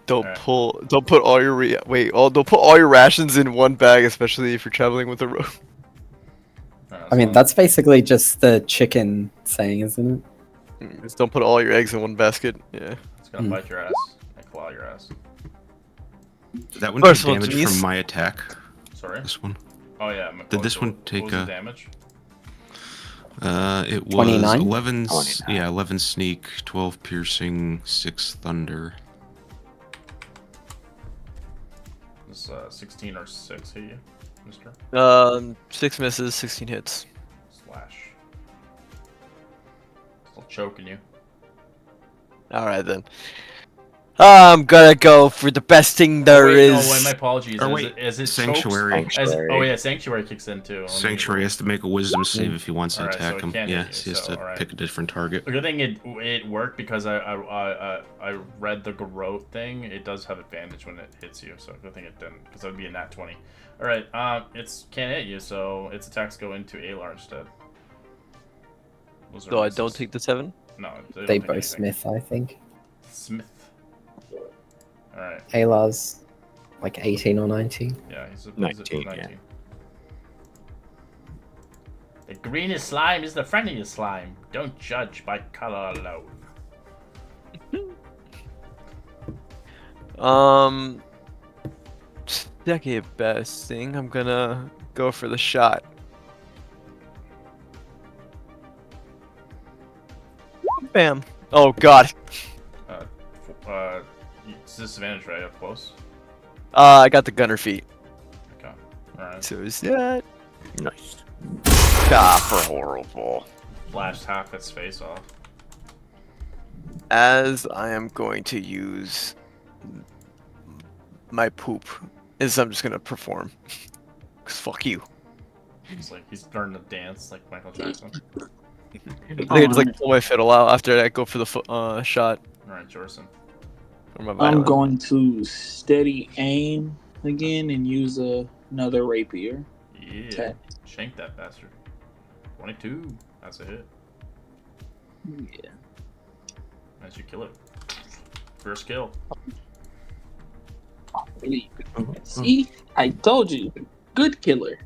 Speaker 1: Don't put all your don't put all your rations in one bag, especially if you're traveling with a rope.
Speaker 10: I mean, that's basically just the chicken saying, isn't it?
Speaker 1: Just don't put all your eggs in one basket. Yeah.
Speaker 2: It's gonna bite your ass and claw your ass.
Speaker 6: Did that one take
Speaker 1: First one,
Speaker 6: damage
Speaker 1: please.
Speaker 6: from my attack?
Speaker 2: Sorry?
Speaker 6: This one?
Speaker 2: Oh yeah.
Speaker 6: Did this one
Speaker 2: what
Speaker 6: take
Speaker 2: was the damage?
Speaker 6: It was
Speaker 10: 29?
Speaker 6: 11.
Speaker 4: 29.
Speaker 6: Yeah, 11 sneak, 12 piercing, 6 thunder.
Speaker 2: This 16 or 6 hit you, mister?
Speaker 1: 6 misses, 16 hits.
Speaker 2: Slash. Still choking you.
Speaker 1: Alright then. I'm gonna go for the best thing there
Speaker 2: wait,
Speaker 1: is.
Speaker 2: No, wait, my apologies.
Speaker 6: Or
Speaker 2: Is it
Speaker 6: Sanctuary.
Speaker 2: Oh yeah, Sanctuary kicks in too.
Speaker 6: Sanctuary has to make a wisdom save if he wants to
Speaker 2: Alright, so
Speaker 6: attack
Speaker 2: it
Speaker 6: him.
Speaker 2: can't
Speaker 6: Yeah,
Speaker 2: hit you,
Speaker 6: he has
Speaker 2: so,
Speaker 6: to
Speaker 2: alright.
Speaker 6: pick a different target.
Speaker 2: The good thing it worked because I read the garrote thing. It does have advantage when it hits you, so good thing it didn't, because that would be a nat 20. All right, it's can't hit you, so its attacks go into Alar instead. Those are
Speaker 1: So I
Speaker 2: misses.
Speaker 1: don't take the 7?
Speaker 2: No, don't
Speaker 10: They
Speaker 2: take
Speaker 10: both
Speaker 2: anything.
Speaker 10: Smith, I think.
Speaker 2: Smith. All right.
Speaker 10: Alar's like 18 or 19.
Speaker 2: Yeah, he's a
Speaker 4: 19, yeah.
Speaker 2: 19. The greenest slime is the friendliest slime. Don't judge by color alone.
Speaker 1: Second best thing, I'm gonna go for the shot. Bam. Oh god.
Speaker 2: It's disadvantage, right? Up close.
Speaker 1: I got the gunner feet.
Speaker 2: Okay. All right.
Speaker 1: So is that?
Speaker 4: Nice.
Speaker 1: Ah, for horrible.
Speaker 2: Flashed half its face off.
Speaker 1: As I am going to use my poop, is I'm just gonna perform. Cause fuck you.
Speaker 2: It's like he's starting to dance like Michael Jackson.
Speaker 1: I think I just like pull my fiddle out after I go for the shot.
Speaker 2: All right, Jorson.
Speaker 1: Or my
Speaker 8: I'm
Speaker 1: violin.
Speaker 8: going to steady aim again and use another rapier.
Speaker 2: Yeah.
Speaker 8: Okay.
Speaker 2: Shank that bastard. 22. That's a hit.
Speaker 8: Yeah.
Speaker 2: As you kill it. First kill.
Speaker 8: Really. See, I told you, good killer.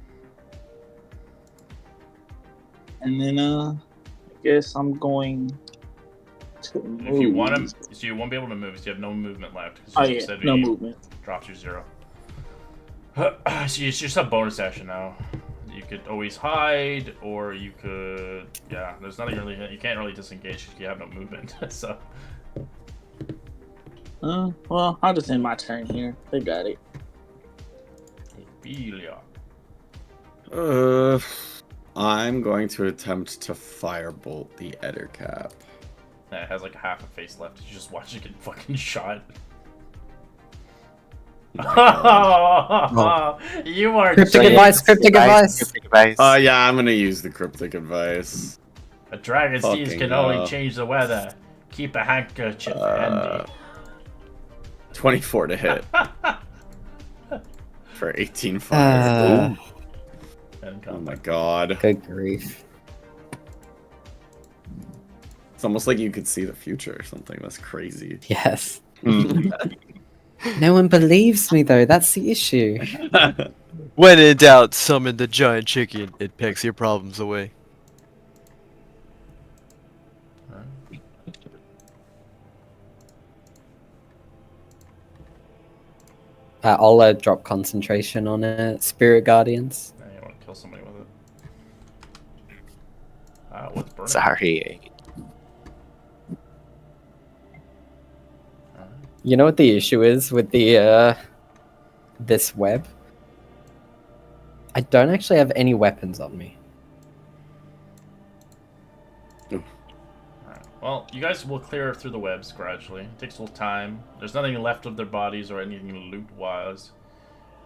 Speaker 8: And then I guess I'm going to move.
Speaker 2: If you want him, so you won't be able to move. So you have no movement left.
Speaker 8: Oh yeah, no movement.
Speaker 2: Drops you 0. So you just have bonus action now. You could always hide, or you could, yeah. There's nothing really. You can't really disengage because you have no movement. So.
Speaker 8: Well, I'll just end my turn here. They got it.
Speaker 2: Ophelia.
Speaker 7: I'm going to attempt to firebolt the Ettercap.
Speaker 2: Yeah, it has like half a face left. You just watch it get fucking shot. Oh, you are
Speaker 10: Cryptic advice, cryptic advice.
Speaker 4: Cryptic advice.
Speaker 7: Yeah, I'm gonna use the cryptic advice.
Speaker 2: A dragon's teeth
Speaker 7: Fucking
Speaker 2: can only change the weather. Keep a handkerchief handy.
Speaker 7: 24 to hit. For 18 fire. Oh my god.
Speaker 10: Good grief.
Speaker 7: It's almost like you could see the future or something. That's crazy.
Speaker 10: Yes. No one believes me though, that's the issue.
Speaker 9: When in doubt, summon the giant chicken. It pecks your problems away.
Speaker 10: I'll drop concentration on it. Spirit Guardians.
Speaker 2: Yeah, you want to kill somebody with it. What's burning?
Speaker 4: Sorry.
Speaker 10: You know what the issue is with the this web? I don't actually have any weapons on me.
Speaker 2: Well, you guys will clear through the webs gradually. It takes a little time. There's nothing left of their bodies or anything loot-wise.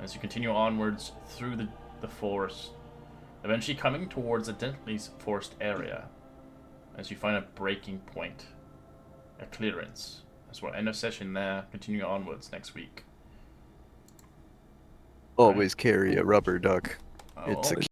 Speaker 2: As you continue onwards through the forest, eventually coming towards a densely forest area. As you find a breaking point, a clearance. As we'll end our session there, continue onwards next week.
Speaker 9: Always carry a rubber duck. It's a